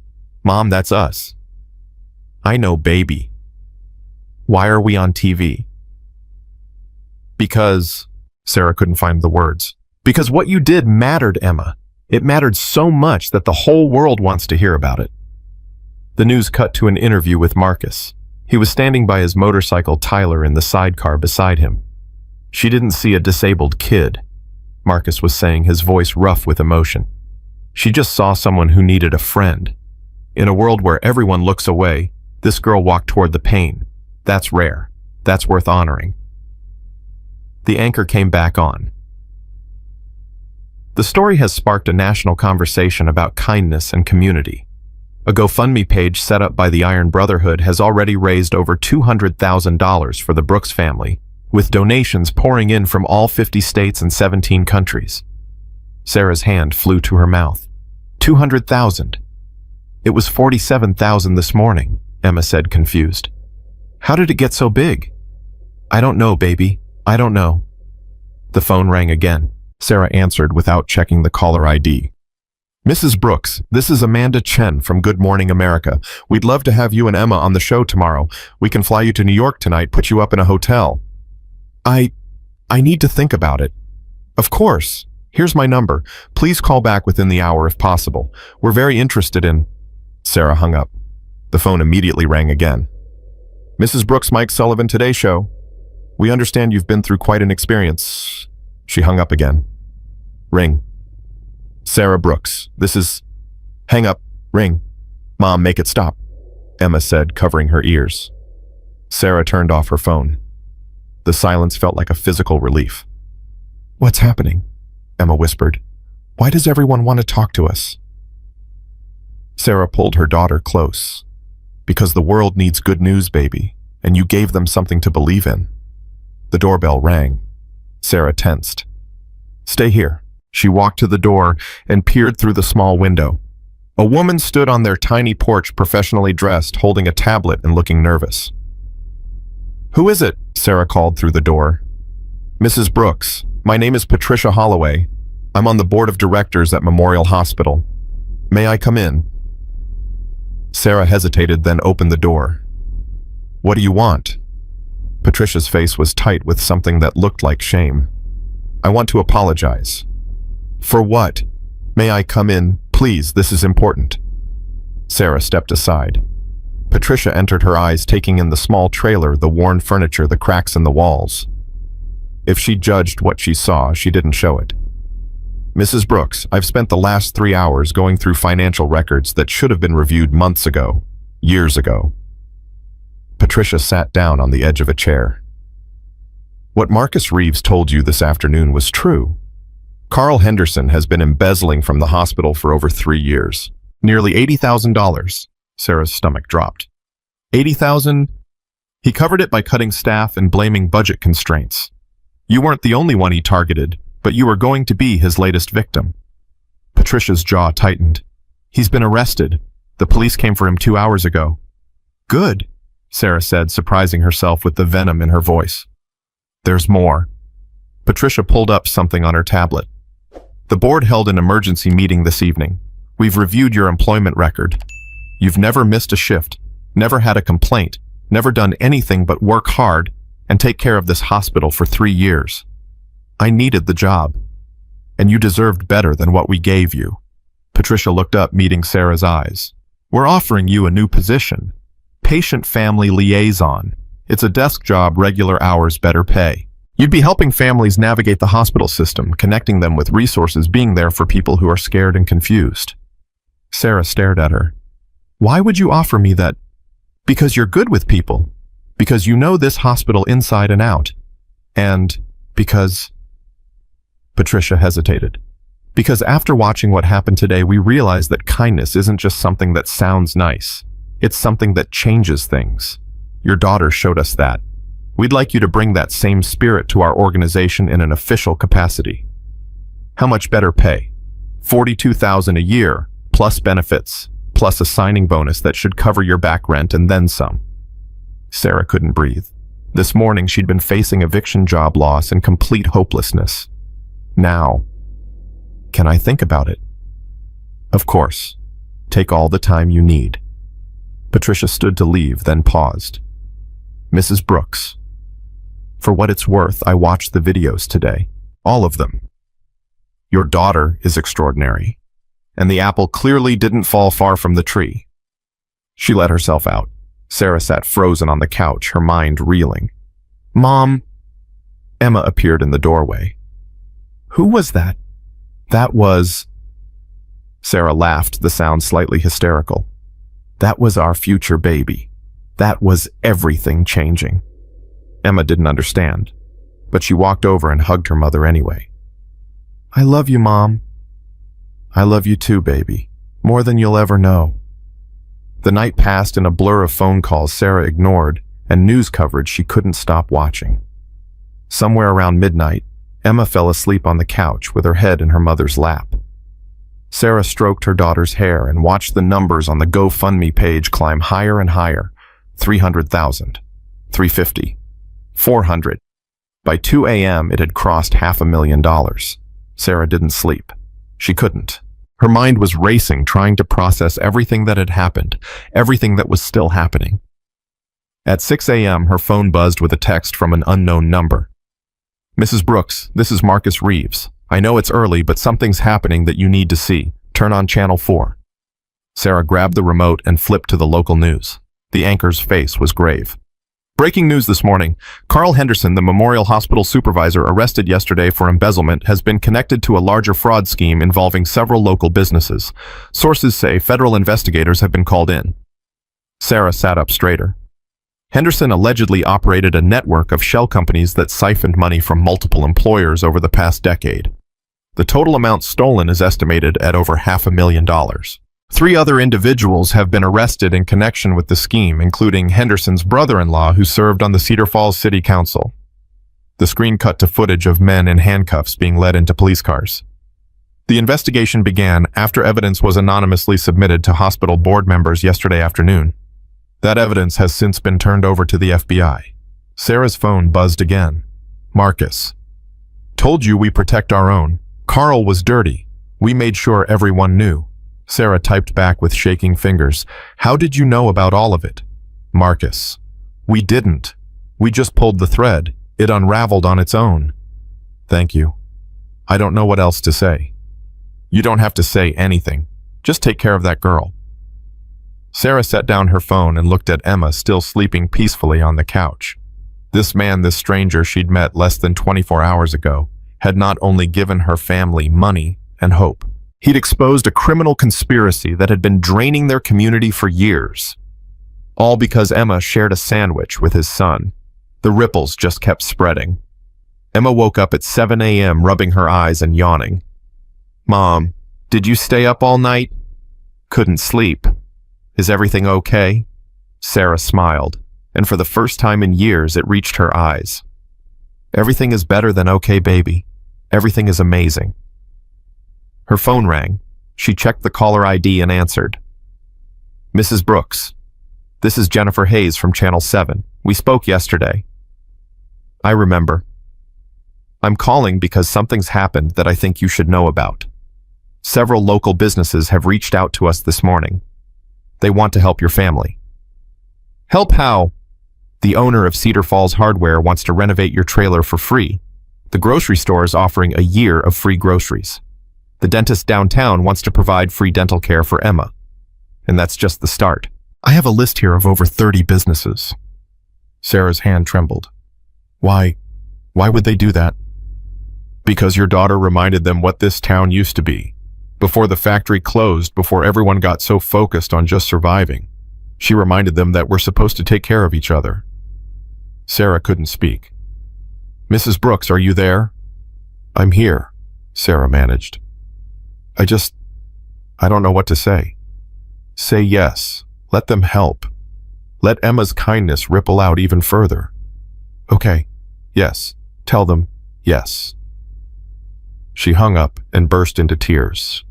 Mom, that's us. I know, baby. Why are we on TV? Because... Sarah couldn't find the words. Because what you did mattered, Emma. It mattered so much that the whole world wants to hear about it. The news cut to an interview with Marcus. He was standing by his motorcycle, Tyler, in the sidecar beside him. She didn't see a disabled kid, Marcus was saying, his voice rough with emotion. She just saw someone who needed a friend. In a world where everyone looks away, this girl walked toward the pain. That's rare. That's worth honoring. The anchor came back on. The story has sparked a national conversation about kindness and community. A GoFundMe page set up by the Iron Brotherhood has already raised over $200,000 for the Brooks family, with donations pouring in from all 50 states and 17 countries. Sarah's hand flew to her mouth. 200,000. It was 47,000 this morning, Emma said, confused. How did it get so big? I don't know, baby. I don't know. The phone rang again. Sarah answered without checking the caller ID. Mrs. Brooks, this is Amanda Chen from Good Morning America. We'd love to have you and Emma on the show tomorrow. We can fly you to New York tonight, put you up in a hotel. I need to think about it. Of course. Here's my number. Please call back within the hour if possible. We're very interested in... Sarah hung up. The phone immediately rang again. Mrs. Brooks, Mike Sullivan, Today Show. We understand you've been through quite an experience. She hung up again. Ring. Sarah Brooks, this is... Hang up. Ring. Mom, make it stop, Emma said, covering her ears. Sarah turned off her phone. The silence felt like a physical relief. What's happening? Emma whispered. Why does everyone want to talk to us? Sarah pulled her daughter close. Because the world needs good news, baby, and you gave them something to believe in. The doorbell rang. Sarah tensed. Stay here. She walked to the door and peered through the small window. A woman stood on their tiny porch, professionally dressed, holding a tablet and looking nervous. Who is it? Sarah called through the door. Mrs. Brooks, my name is Patricia Holloway. I'm on the board of directors at Memorial Hospital. May I come in? Sarah hesitated, then opened the door. What do you want? Patricia's face was tight with something that looked like shame. I want to apologize. For what? May I come in? Please, this is important. Sarah stepped aside. Patricia entered, her eyes taking in the small trailer, the worn furniture, the cracks in the walls. If she judged what she saw, she didn't show it. Mrs. Brooks, I've spent the last 3 hours going through financial records that should have been reviewed months ago, years ago. Patricia sat down on the edge of a chair. What Marcus Reeves told you this afternoon was true. Carl Henderson has been embezzling from the hospital for over 3 years. Nearly $80,000. Sarah's stomach dropped. 80,000? He covered it by cutting staff and blaming budget constraints. You weren't the only one he targeted, but you were going to be his latest victim. Patricia's jaw tightened. He's been arrested. The police came for him 2 hours ago. Good, Sarah said, surprising herself with the venom in her voice. There's more. Patricia pulled up something on her tablet. The board held an emergency meeting this evening. We've reviewed your employment record. You've never missed a shift, never had a complaint, never done anything but work hard and take care of this hospital for 3 years. I needed the job, and you deserved better than what we gave you. Patricia looked up, meeting Sarah's eyes. We're offering you a new position. Patient-family liaison. It's a desk job, regular hours, better pay. You'd be helping families navigate the hospital system, connecting them with resources, being there for people who are scared and confused. Sarah stared at her. Why would you offer me that? Because you're good with people. Because you know this hospital inside and out. And because... Patricia hesitated. Because after watching what happened today, we realized that kindness isn't just something that sounds nice. It's something that changes things. Your daughter showed us that. We'd like you to bring that same spirit to our organization in an official capacity. How much better pay? $42,000 a year, plus benefits, plus a signing bonus that should cover your back rent and then some. Sarah couldn't breathe. This morning she'd been facing eviction, job loss, and complete hopelessness. Now, can I think about it? Of course. Take all the time you need. Patricia stood to leave, then paused. Mrs. Brooks. For what it's worth, I watched the videos today. All of them. Your daughter is extraordinary. And the apple clearly didn't fall far from the tree. She let herself out. Sarah sat frozen on the couch, her mind reeling. Mom. Emma appeared in the doorway. Who was that? That was... Sarah laughed, the sound slightly hysterical. That was our future baby. That was everything changing. Emma didn't understand, but she walked over and hugged her mother anyway. I love you, Mom. I love you too, baby. More than you'll ever know. The night passed in a blur of phone calls Sarah ignored and news coverage she couldn't stop watching. Somewhere around midnight, Emma fell asleep on the couch with her head in her mother's lap. Sarah stroked her daughter's hair and watched the numbers on the GoFundMe page climb higher and higher. 300,000, 350, 400. By 2 a.m., it had crossed $500,000. Sarah didn't sleep. She couldn't. Her mind was racing, trying to process everything that had happened, everything that was still happening. At 6 a.m., her phone buzzed with a text from an unknown number. Mrs. Brooks, this is Marcus Reeves. I know it's early, but something's happening that you need to see. Turn on Channel 4. Sarah grabbed the remote and flipped to the local news. The anchor's face was grave. Breaking news this morning. Carl Henderson, the Memorial Hospital supervisor arrested yesterday for embezzlement, has been connected to a larger fraud scheme involving several local businesses. Sources say federal investigators have been called in. Sarah sat up straighter. Henderson allegedly operated a network of shell companies that siphoned money from multiple employers over the past decade. The total amount stolen is estimated at over $500,000. 3 other individuals have been arrested in connection with the scheme, including Henderson's brother-in-law, who served on the Cedar Falls City Council. The screen cut to footage of men in handcuffs being led into police cars. The investigation began after evidence was anonymously submitted to hospital board members yesterday afternoon. That evidence has since been turned over to the FBI. Sarah's phone buzzed again. Marcus. Told you we protect our own. Carl was dirty. We made sure everyone knew. Sarah typed back with shaking fingers. How did you know about all of it? Marcus. We didn't. We just pulled the thread. It unraveled on its own. Thank you. I don't know what else to say. You don't have to say anything. Just take care of that girl. Sarah set down her phone and looked at Emma, still sleeping peacefully on the couch. This man, this stranger she'd met less than 24 hours ago, had not only given her family money and hope. He'd exposed a criminal conspiracy that had been draining their community for years. All because Emma shared a sandwich with his son. The ripples just kept spreading. Emma woke up at 7 a.m. rubbing her eyes and yawning. Mom, did you stay up all night? Couldn't sleep. Is everything okay? Sarah smiled, and for the first time in years it reached her eyes. Everything is better than okay, baby. Everything is amazing. Her phone rang. She checked the caller ID and answered. Mrs. Brooks, this is Jennifer Hayes from Channel 7. We spoke yesterday. I remember. I'm calling because something's happened that I think you should know about. Several local businesses have reached out to us this morning. They want to help your family. Help how? The owner of Cedar Falls Hardware wants to renovate your trailer for free. The grocery store is offering a year of free groceries. The dentist downtown wants to provide free dental care for Emma. And that's just the start. I have a list here of over 30 businesses. Sarah's hand trembled. Why would they do that? Because your daughter reminded them what this town used to be. Before the factory closed, before everyone got so focused on just surviving. She reminded them that we're supposed to take care of each other. Sarah couldn't speak. Mrs. Brooks, are you there? I'm here, Sarah managed. I don't know what to say. Say yes. Let them help. Let Emma's kindness ripple out even further. Okay. Yes. Tell them yes. She hung up and burst into tears.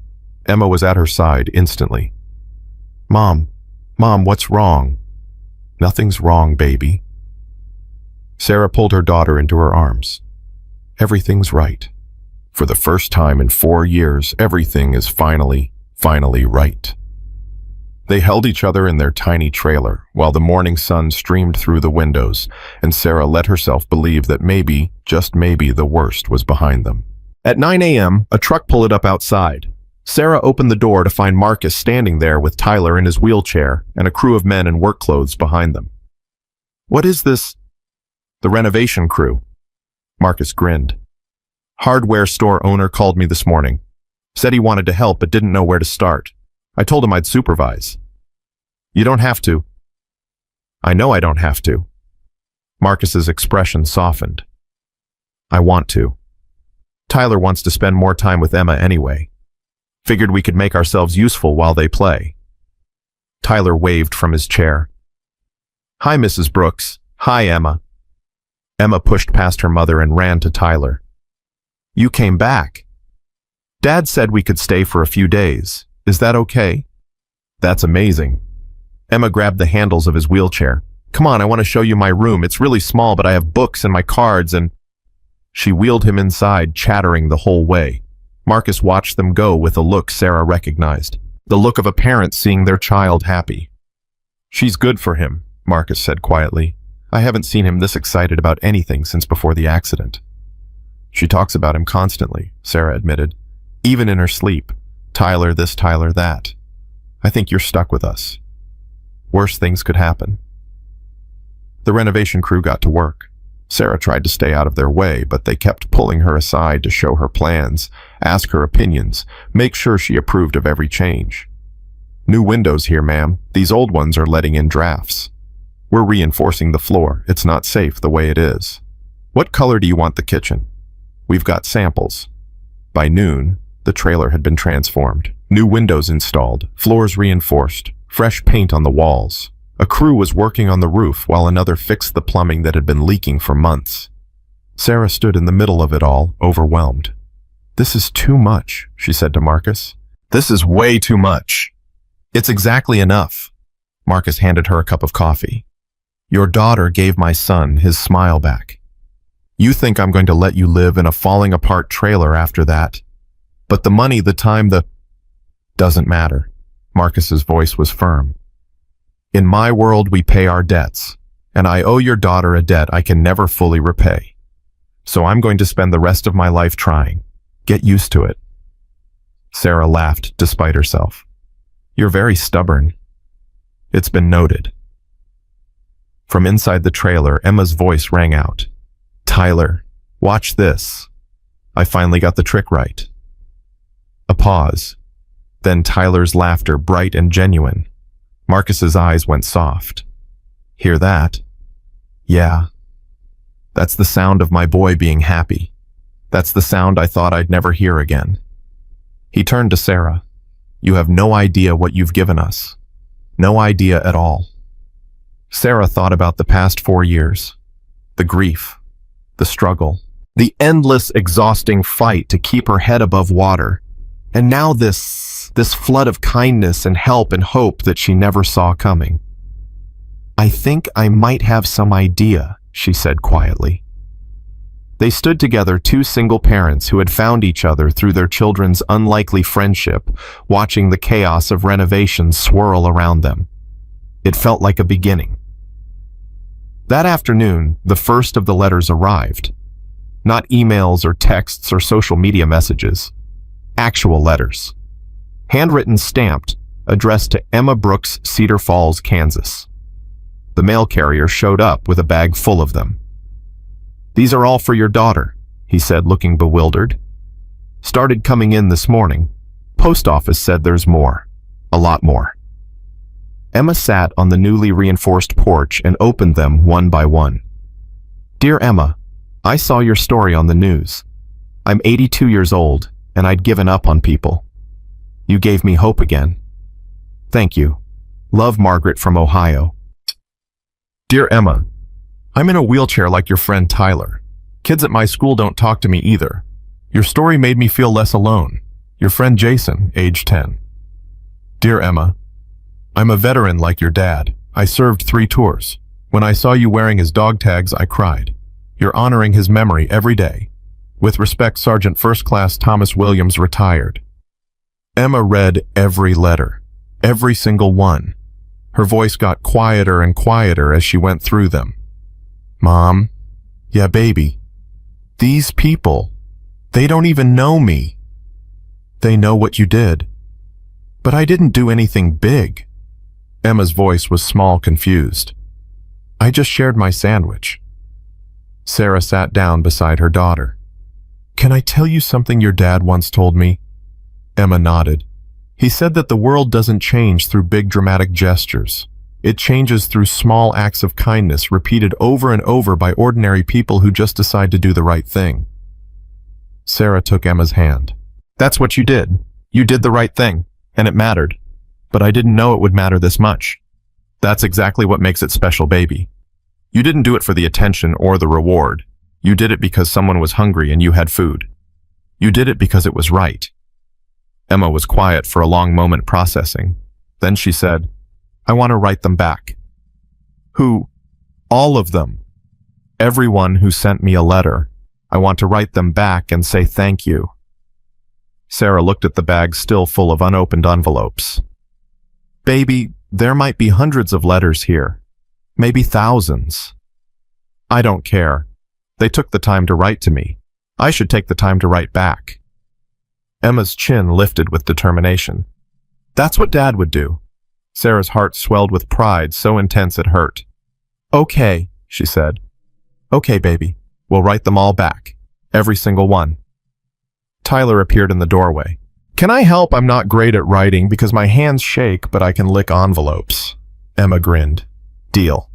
Emma was at her side instantly. Mom, what's wrong? Nothing's wrong, baby. Sarah pulled her daughter into her arms. Everything's right. For the first time in 4 years, everything is finally right. They held each other in their tiny trailer while the morning sun streamed through the windows, and Sarah let herself believe that maybe, just maybe, the worst was behind them. At 9 a.m., a truck pulled up outside. Sarah opened the door to find Marcus standing there with Tyler in his wheelchair and a crew of men in work clothes behind them. What is this? The renovation crew. Marcus grinned. Hardware store owner called me this morning. Said he wanted to help but didn't know where to start. I told him I'd supervise. You don't have to. I know I don't have to. Marcus's expression softened. I want to. Tyler wants to spend more time with Emma anyway. Figured we could make ourselves useful while they play. Tyler waved from his chair. Hi, Mrs. Brooks. Hi, Emma. Emma pushed past her mother and ran to Tyler. You came back. Dad said we could stay for a few days. Is that okay? That's amazing. Emma grabbed the handles of his wheelchair. Come on, I want to show you my room. It's really small, but I have books and my cards and... She wheeled him inside, chattering the whole way. Marcus watched them go with a look Sarah recognized. The look of a parent seeing their child happy. She's good for him, Marcus said quietly. I haven't seen him this excited about anything since before the accident. She talks about him constantly, Sarah admitted. Even in her sleep. Tyler this, Tyler that. I think you're stuck with us. Worse things could happen. The renovation crew got to work. Sarah tried to stay out of their way, but they kept pulling her aside to show her plans, ask her opinions, make sure she approved of every change. New windows here, ma'am. These old ones are letting in drafts. We're reinforcing the floor. It's not safe the way it is. What color do you want the kitchen? We've got samples. By noon, the trailer had been transformed. New windows installed, floors reinforced, fresh paint on the walls. A crew was working on the roof while another fixed the plumbing that had been leaking for months. Sarah stood in the middle of it all, overwhelmed. This is too much, she said to Marcus. This is way too much. It's exactly enough. Marcus handed her a cup of coffee. Your daughter gave my son his smile back. You think I'm going to let you live in a falling apart trailer after that. But the money, the time, doesn't matter. Marcus's voice was firm. In my world, we pay our debts, and I owe your daughter a debt I can never fully repay. So I'm going to spend the rest of my life trying. Get used to it. Sarah laughed despite herself. You're very stubborn. It's been noted. From inside the trailer, Emma's voice rang out. Tyler, watch this. I finally got the trick right. A pause. Then Tyler's laughter, bright and genuine. Marcus's eyes went soft. Hear that? Yeah. That's the sound of my boy being happy. That's the sound I thought I'd never hear again. He turned to Sarah. You have no idea what you've given us. No idea at all. Sarah thought about the past 4 years. The grief. The struggle. The endless, exhausting fight to keep her head above water. And now this... this flood of kindness and help and hope that she never saw coming. "I think I might have some idea," she said quietly. They stood together, two single parents who had found each other through their children's unlikely friendship, watching the chaos of renovations swirl around them. It felt like a beginning. That afternoon, the first of the letters arrived. Not emails or texts or social media messages. Actual letters. Handwritten, stamped, addressed to Emma Brooks, Cedar Falls, Kansas. The mail carrier showed up with a bag full of them. "These are all for your daughter," he said, looking bewildered. "Started coming in this morning. Post office said there's more. A lot more." Emma sat on the newly reinforced porch and opened them one by one. "Dear Emma, I saw your story on the news. I'm 82 years old, and I'd given up on people. You gave me hope again. Thank you. Love, Margaret from Ohio." "Dear Emma, I'm in a wheelchair like your friend Tyler. Kids at my school don't talk to me either. Your story made me feel less alone. Your friend Jason, age 10. Dear Emma, I'm a veteran like your dad. I served 3 tours. When I saw you wearing his dog tags, I cried. You're honoring his memory every day. With respect, Sergeant First Class Thomas Williams, retired." Emma read every letter, every single one. Her voice got quieter and quieter as she went through them. "Mom, yeah, baby, these people, they don't even know me. They know what you did. But I didn't do anything big." Emma's voice was small, confused. "I just shared my sandwich." Sarah sat down beside her daughter. "Can I tell you something your dad once told me?" Emma nodded. "He said that the world doesn't change through big dramatic gestures. It changes through small acts of kindness repeated over and over by ordinary people who just decide to do the right thing." Sarah took Emma's hand. "That's what you did. You did the right thing, and it mattered. But I didn't know it would matter this much. That's exactly what makes it special, baby. You didn't do it for the attention or the reward. You did it because someone was hungry and you had food. You did it because it was right." Emma was quiet for a long moment, processing. Then she said, "I want to write them back." "Who?" "All of them. Everyone who sent me a letter. I want to write them back and say thank you." Sarah looked at the bag still full of unopened envelopes. "Baby, there might be hundreds of letters here. Maybe thousands. I don't care. They took the time to write to me. I should take the time to write back." Emma's chin lifted with determination. "That's what Dad would do." Sarah's heart swelled with pride so intense it hurt. "Okay," she said. "Okay, baby. We'll write them all back. Every single one." Tyler appeared in the doorway. "Can I help? I'm not great at writing because my hands shake, but I can lick envelopes." Emma grinned. "Deal."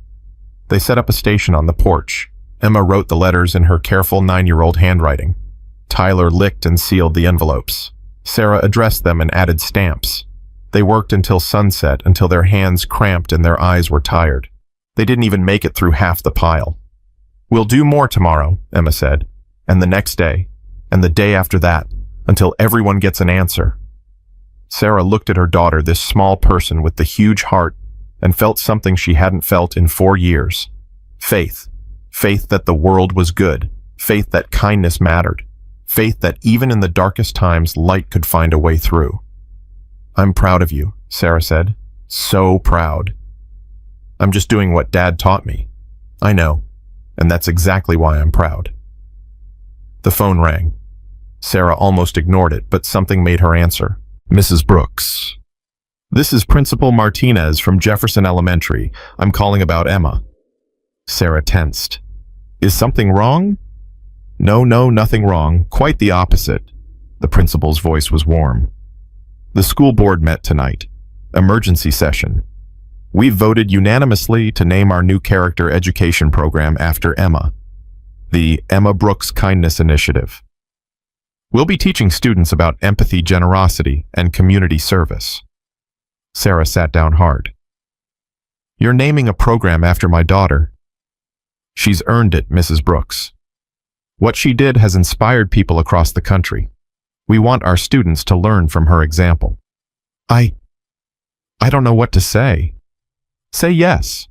They set up a station on the porch. Emma wrote the letters in her careful 9-year-old handwriting. Tyler licked and sealed the envelopes. Sarah addressed them and added stamps. They worked until sunset, until their hands cramped and their eyes were tired. They didn't even make it through half the pile. "We'll do more tomorrow," Emma said, "and the next day, and the day after that, until everyone gets an answer." Sarah looked at her daughter, this small person with the huge heart, and felt something she hadn't felt in 4 years. Faith. Faith that the world was good. Faith that kindness mattered. Faith that even in the darkest times, light could find a way through. "I'm proud of you," Sarah said. "So proud. I'm just doing what Dad taught me. I know, and that's exactly why I'm proud." The phone rang. Sarah almost ignored it, but something made her answer. "Mrs. Brooks. This is Principal Martinez from Jefferson Elementary. I'm calling about Emma." Sarah tensed. "Is something wrong?" No, nothing wrong. Quite the opposite." The principal's voice was warm. "The school board met tonight. Emergency session. We voted unanimously to name our new character education program after Emma. The Emma Brooks Kindness Initiative. We'll be teaching students about empathy, generosity, and community service." Sarah sat down hard. "You're naming a program after my daughter. She's earned it, Mrs. Brooks. What she did has inspired people across the country. We want our students to learn from her example." I don't know what to say. Say yes.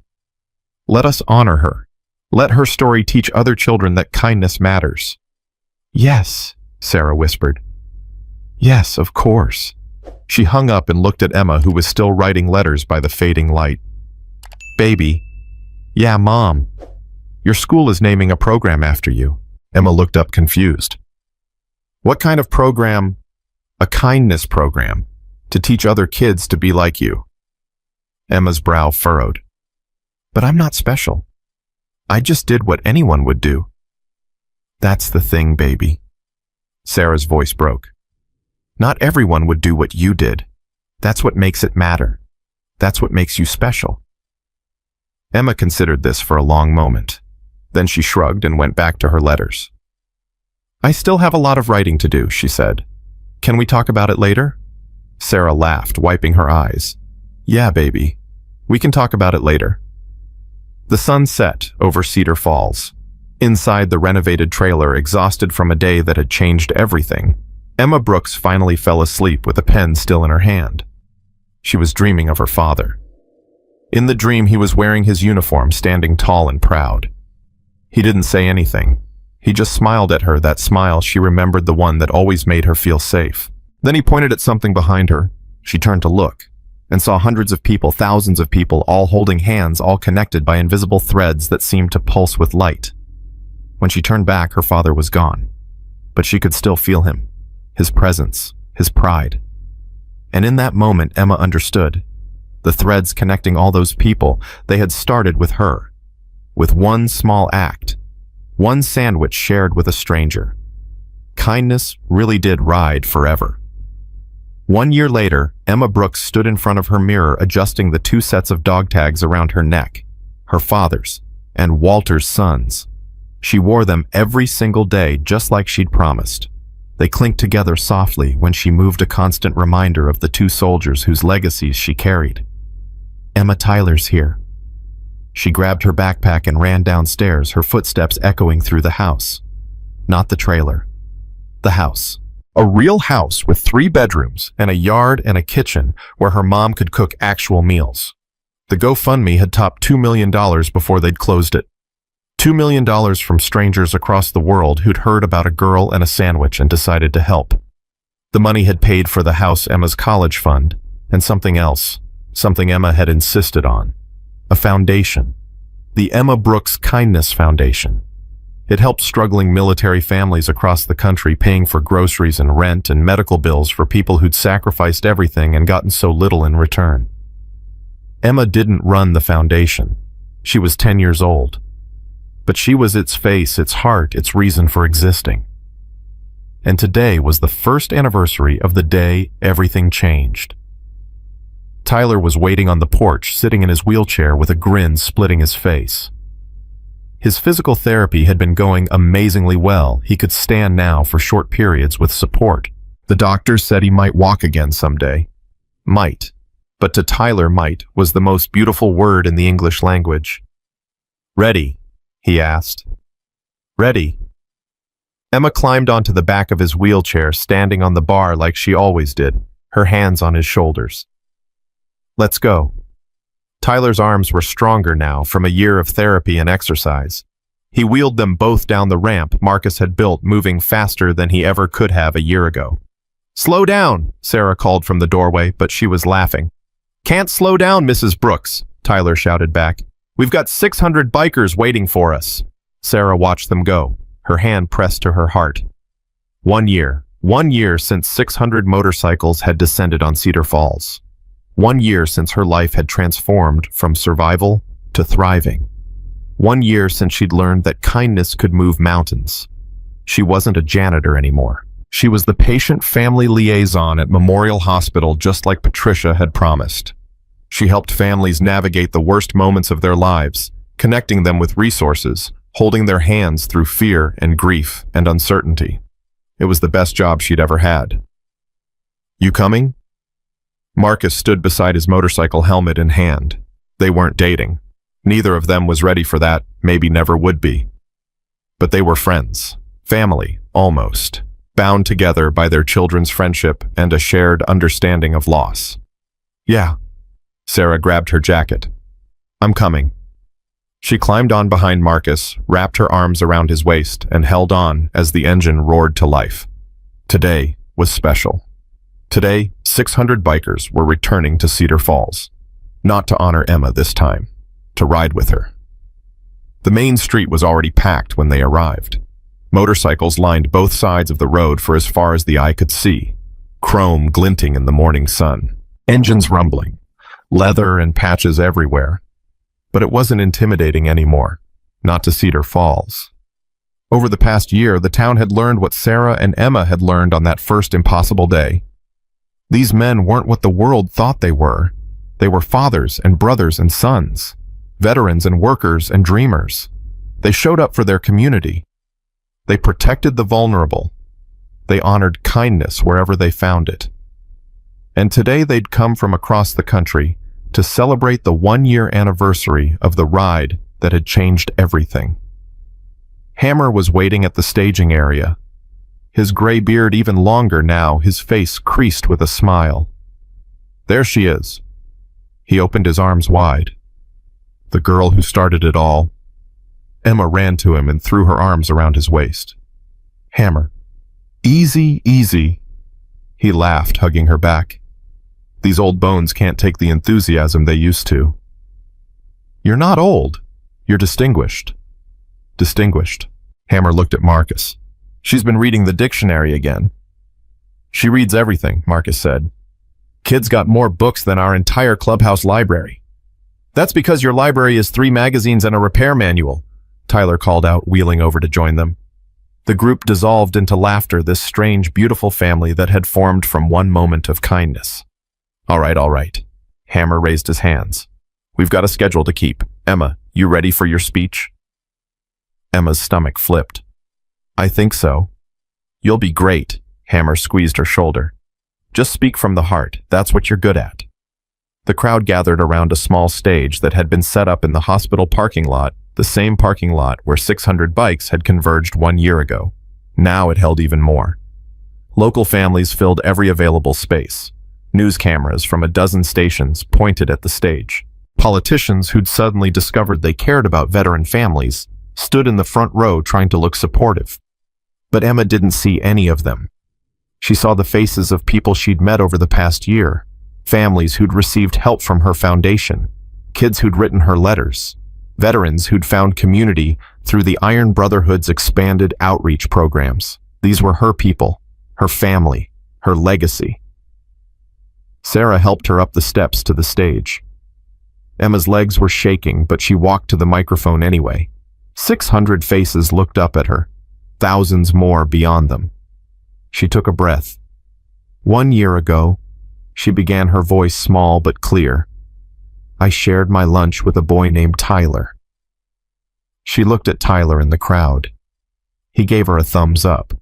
Let us honor her. Let her story teach other children that kindness matters. Yes, Sarah whispered. Yes, of course. She hung up and looked at Emma, who was still writing letters by the fading light. Baby. Yeah, Mom. Your school is naming a program after you. Emma looked up confused. What kind of program? A kindness program, to teach other kids to be like you. Emma's brow furrowed. But I'm not special. I just did what anyone would do. That's the thing, baby. Sarah's voice broke. Not everyone would do what you did. That's what makes it matter. That's what makes you special. Emma considered this for a long moment. Then she shrugged and went back to her letters. I still have a lot of writing to do, she said. Can we talk about it later? Sarah laughed, wiping her eyes. Yeah, baby. We can talk about it later. The sun set over Cedar Falls. Inside the renovated trailer, exhausted from a day that had changed everything, Emma Brooks finally fell asleep with a pen still in her hand. She was dreaming of her father. In the dream, he was wearing his uniform, standing tall and proud. He didn't say anything. He just smiled at her, that smile she remembered, the one that always made her feel safe. Then he pointed at something behind her. She turned to look, and saw hundreds of people, thousands of people, all holding hands, all connected by invisible threads that seemed to pulse with light. When she turned back, her father was gone. But she could still feel him, his presence, his pride. And in that moment, Emma understood. The threads connecting all those people, they had started with her. With one small act. One sandwich shared with a stranger. Kindness really did ride forever. 1 year later, Emma Brooks stood in front of her mirror, adjusting the 2 sets of dog tags around her neck, her father's and Walter's son's. She wore them every single day, just like she'd promised. They clinked together softly when she moved, a constant reminder of the 2 soldiers whose legacies she carried. Emma Tyler's here. She grabbed her backpack and ran downstairs, her footsteps echoing through the house. Not the trailer. The house. A real house with 3 bedrooms and a yard and a kitchen where her mom could cook actual meals. The GoFundMe had topped $2 million before they'd closed it. $2 million from strangers across the world who'd heard about a girl and a sandwich and decided to help. The money had paid for the house, Emma's college fund, and something else, something Emma had insisted on. A foundation. The Emma Brooks Kindness Foundation. It helped struggling military families across the country, paying for groceries and rent and medical bills for people who'd sacrificed everything and gotten so little in return. Emma didn't run the foundation. She was 10 years old. But she was its face, its heart, its reason for existing. And today was the first anniversary of the day everything changed. Tyler was waiting on the porch, sitting in his wheelchair with a grin splitting his face. His physical therapy had been going amazingly well. He could stand now for short periods with support. The doctors said he might walk again someday. Might. But to Tyler, might was the most beautiful word in the English language. Ready? He asked. Ready. Emma climbed onto the back of his wheelchair, standing on the bar like she always did, her hands on his shoulders. Let's go. Tyler's arms were stronger now from a year of therapy and exercise. He wheeled them both down the ramp Marcus had built, moving faster than he ever could have a year ago. Slow down, Sarah called from the doorway, but she was laughing. Can't slow down, Mrs. Brooks, Tyler shouted back. We've got 600 bikers waiting for us. Sarah watched them go, her hand pressed to her heart. 1 year since 600 motorcycles had descended on Cedar Falls. 1 year since her life had transformed from survival to thriving. 1 year since she'd learned that kindness could move mountains. She wasn't a janitor anymore. She was the patient family liaison at Memorial Hospital, just like Patricia had promised. She helped families navigate the worst moments of their lives, connecting them with resources, holding their hands through fear and grief and uncertainty. It was the best job she'd ever had. You coming? Marcus stood beside his motorcycle, helmet in hand. They weren't dating. Neither of them was ready for that, maybe never would be. But they were friends, family, almost, bound together by their children's friendship and a shared understanding of loss. Yeah. Sarah grabbed her jacket. I'm coming. She climbed on behind Marcus, wrapped her arms around his waist, and held on as the engine roared to life. Today was special. Today, 600 bikers were returning to Cedar Falls. Not to honor Emma this time, to ride with her. The main street was already packed when they arrived. Motorcycles lined both sides of the road for as far as the eye could see, chrome glinting in the morning sun. Engines rumbling, leather and patches everywhere. But it wasn't intimidating anymore, not to Cedar Falls. Over the past year, the town had learned what Sarah and Emma had learned on that first impossible day. These men weren't what the world thought they were. They were fathers and brothers and sons, veterans and workers and dreamers. They showed up for their community. They protected the vulnerable. They honored kindness wherever they found it. And today they'd come from across the country to celebrate the one-year anniversary of the ride that had changed everything. Hammer was waiting at the staging area. His gray beard even longer now, his face creased with a smile. There she is. He opened his arms wide. The girl who started it all. Emma ran to him and threw her arms around his waist. Hammer. Easy, easy. He laughed, hugging her back. These old bones can't take the enthusiasm they used to. You're not old. You're distinguished. Distinguished. Hammer looked at Marcus. She's been reading the dictionary again. She reads everything, Marcus said. Kid's got more books than our entire clubhouse library. That's because your library is 3 magazines and a repair manual, Tyler called out, wheeling over to join them. The group dissolved into laughter, this strange, beautiful family that had formed from one moment of kindness. All right. Hammer raised his hands. We've got a schedule to keep. Emma, you ready for your speech? Emma's stomach flipped. I think so. You'll be great. Hammer squeezed her shoulder. Just speak from the heart. That's what you're good at. The crowd gathered around a small stage that had been set up in the hospital parking lot, the same parking lot where 600 bikes had converged 1 year ago. Now it held even more. Local families filled every available space. News cameras from a dozen stations pointed at the stage. Politicians who'd suddenly discovered they cared about veteran families stood in the front row trying to look supportive. But Emma didn't see any of them. She saw the faces of people she'd met over the past year, families who'd received help from her foundation, kids who'd written her letters, veterans who'd found community through the Iron Brotherhood's expanded outreach programs. These were her people, her family, her legacy. Sarah helped her up the steps to the stage. Emma's legs were shaking, but she walked to the microphone anyway. 600 faces looked up at her, thousands more beyond them. She took a breath. 1 year ago, she began, her voice small but clear. I shared my lunch with a boy named Tyler. She looked at Tyler in the crowd. He gave her a thumbs up.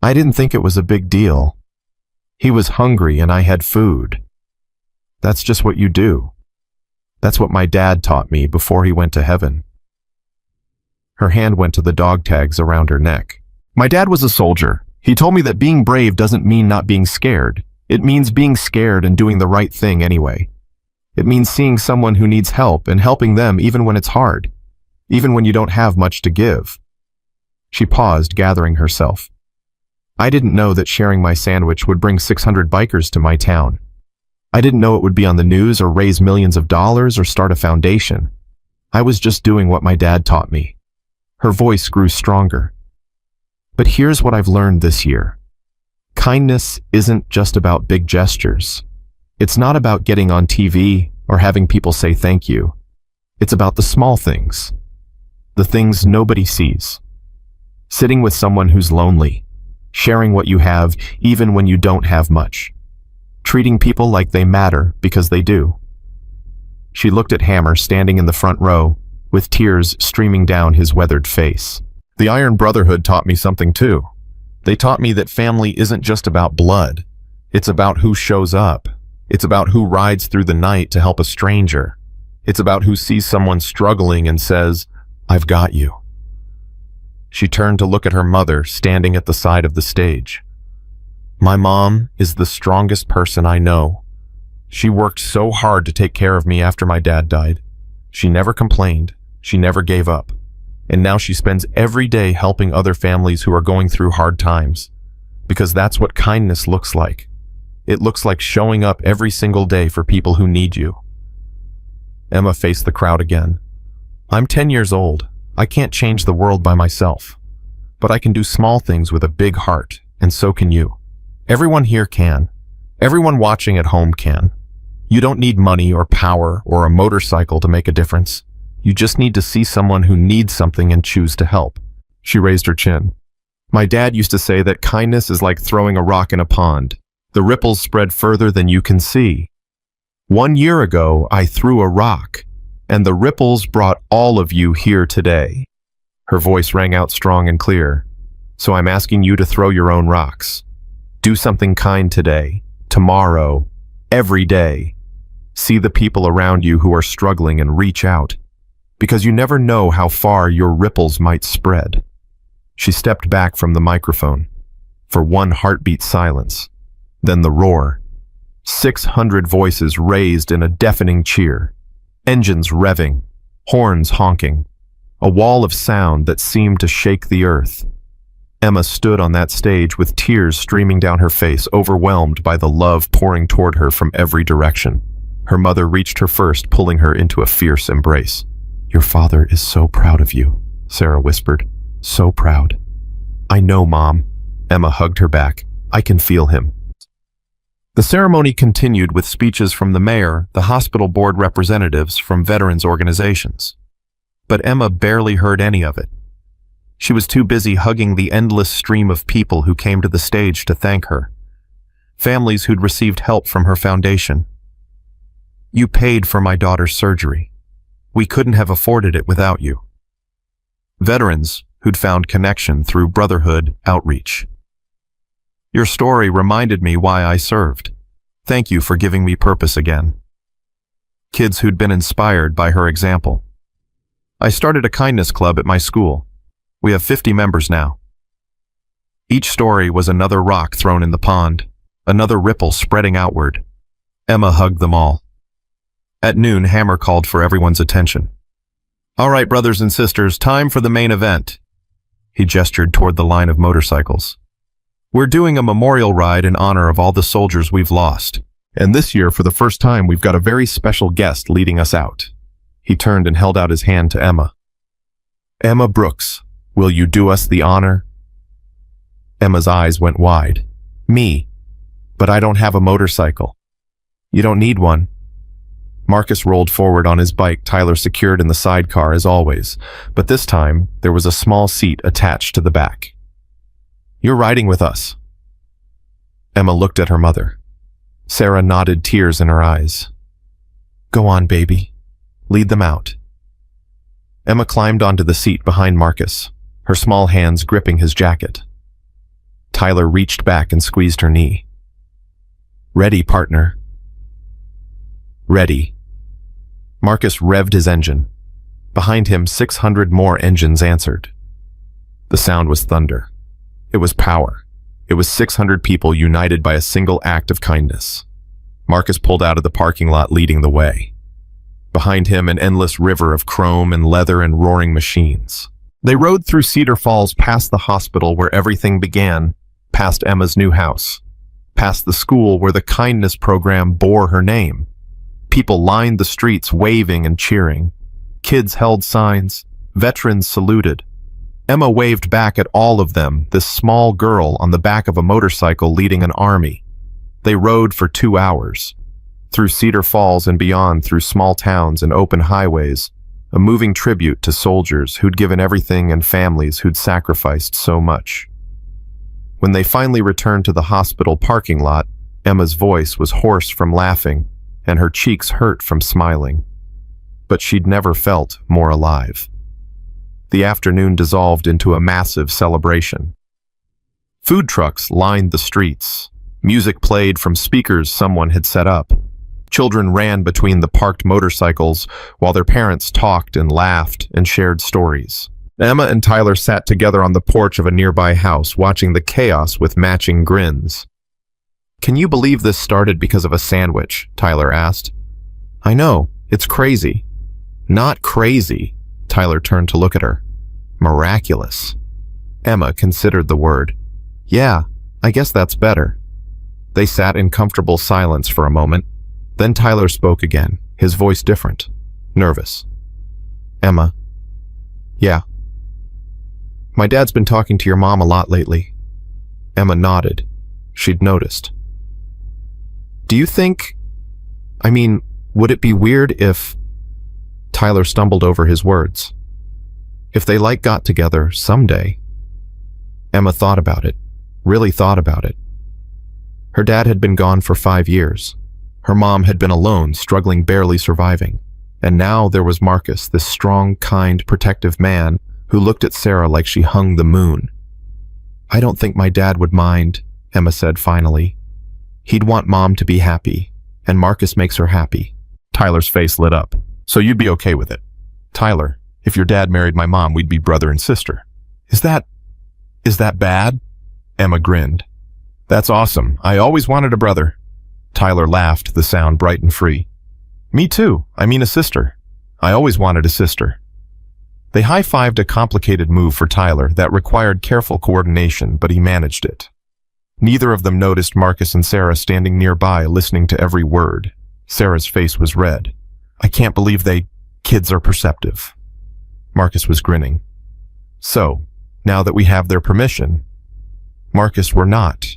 I didn't think it was a big deal. He was hungry and I had food. That's just what you do. That's what my dad taught me before he went to heaven. Her hand went to the dog tags around her neck. My dad was a soldier. He told me that being brave doesn't mean not being scared. It means being scared and doing the right thing anyway. It means seeing someone who needs help and helping them even when it's hard, even when you don't have much to give. She paused, gathering herself. I didn't know that sharing my sandwich would bring 600 bikers to my town. I didn't know it would be on the news or raise millions of dollars or start a foundation. I was just doing what my dad taught me. Her voice grew stronger. But here's what I've learned this year. Kindness isn't just about big gestures. It's not about getting on TV or having people say thank you. It's about the small things. The things nobody sees. Sitting with someone who's lonely. Sharing what you have even when you don't have much. Treating people like they matter because they do. She looked at Hammer standing in the front row, with tears streaming down his weathered face. The Iron Brotherhood taught me something too. They taught me that family isn't just about blood. It's about who shows up. It's about who rides through the night to help a stranger. It's about who sees someone struggling and says, I've got you. She turned to look at her mother standing at the side of the stage. My mom is the strongest person I know. She worked so hard to take care of me after my dad died. She never complained. She never gave up. And now she spends every day helping other families who are going through hard times. Because that's what kindness looks like. It looks like showing up every single day for people who need you. Emma faced the crowd again. I'm 10 years old. I can't change the world by myself. But I can do small things with a big heart, and so can you. Everyone here can. Everyone watching at home can. You don't need money or power or a motorcycle to make a difference. You just need to see someone who needs something and choose to help. She raised her chin. My dad used to say that kindness is like throwing a rock in a pond. The ripples spread further than you can see. 1 year ago, I threw a rock, and the ripples brought all of you here today. Her voice rang out strong and clear. So I'm asking you to throw your own rocks. Do something kind today, tomorrow, every day. See the people around you who are struggling and reach out, because you never know how far your ripples might spread. She stepped back from the microphone. For one heartbeat silence. Then the roar. 600 voices raised in a deafening cheer. Engines revving, horns honking. A wall of sound that seemed to shake the earth. Emma stood on that stage with tears streaming down her face, overwhelmed by the love pouring toward her from every direction. Her mother reached her first, pulling her into a fierce embrace. Your father is so proud of you, Sarah whispered. So proud. I know, Mom. Emma hugged her back. I can feel him. The ceremony continued with speeches from the mayor, the hospital board representatives from veterans organizations. But Emma barely heard any of it. She was too busy hugging the endless stream of people who came to the stage to thank her. Families who'd received help from her foundation. You paid for my daughter's surgery. We couldn't have afforded it without you. Veterans who'd found connection through brotherhood outreach. Your story reminded me why I served. Thank you for giving me purpose again. Kids who'd been inspired by her example. I started a kindness club at my school. We have 50 members now. Each story was another rock thrown in the pond, another ripple spreading outward. Emma hugged them all. At noon, Hammer called for everyone's attention. All right, brothers and sisters, time for the main event. He gestured toward the line of motorcycles. We're doing a memorial ride in honor of all the soldiers we've lost. And this year, for the first time, we've got a very special guest leading us out. He turned and held out his hand to Emma. Emma Brooks, will you do us the honor? Emma's eyes went wide. Me? But I don't have a motorcycle. You don't need one. Marcus rolled forward on his bike, Tyler secured in the sidecar as always, but this time there was a small seat attached to the back. You're riding with us. Emma looked at her mother. Sarah nodded, tears in her eyes. Go on, baby. Lead them out. Emma climbed onto the seat behind Marcus, her small hands gripping his jacket. Tyler reached back and squeezed her knee. Ready, partner. Ready. Marcus revved his engine. Behind him, 600 more engines answered. The sound was thunder. It was power. It was 600 people united by a single act of kindness. Marcus pulled out of the parking lot, leading the way. Behind him, an endless river of chrome and leather and roaring machines. They rode through Cedar Falls, past the hospital where everything began, past Emma's new house, past the school where the kindness program bore her name. People lined the streets, waving and cheering. Kids held signs. Veterans saluted. Emma waved back at all of them, this small girl on the back of a motorcycle leading an army. They rode for 2 hours. Through Cedar Falls and beyond, through small towns and open highways, a moving tribute to soldiers who'd given everything and families who'd sacrificed so much. When they finally returned to the hospital parking lot, Emma's voice was hoarse from laughing, and her cheeks hurt from smiling. But she'd never felt more alive. The afternoon dissolved into a massive celebration. Food trucks lined the streets. Music played from speakers someone had set up. Children ran between the parked motorcycles while their parents talked and laughed and shared stories. Emma and Tyler sat together on the porch of a nearby house, watching the chaos with matching grins. Can you believe this started because of a sandwich? Tyler asked. I know, it's crazy. Not crazy. Tyler turned to look at her. Miraculous. Emma considered the word. Yeah, I guess that's better. They sat in comfortable silence for a moment. Then Tyler spoke again, his voice different, nervous. Emma. Yeah. My dad's been talking to your mom a lot lately. Emma nodded. She'd noticed. Do you think... would it be weird if... Tyler stumbled over his words. If they got together someday. Emma thought about it, really thought about it. Her dad had been gone for 5 years. Her mom had been alone, struggling, barely surviving. And now there was Marcus, this strong, kind, protective man who looked at Sarah like she hung the moon. I don't think my dad would mind, Emma said finally. He'd want Mom to be happy, and Marcus makes her happy. Tyler's face lit up. So you'd be okay with it? Tyler, if your dad married my mom, we'd be brother and sister. Is that bad? Emma grinned. That's awesome. I always wanted a brother. Tyler laughed, the sound bright and free. Me too. A sister. I always wanted a sister. They high-fived, a complicated move for Tyler that required careful coordination, but he managed it. Neither of them noticed Marcus and Sarah standing nearby, listening to every word. Sarah's face was red. I can't believe kids are perceptive. Marcus was grinning. So, now that we have their permission. Marcus, we're not.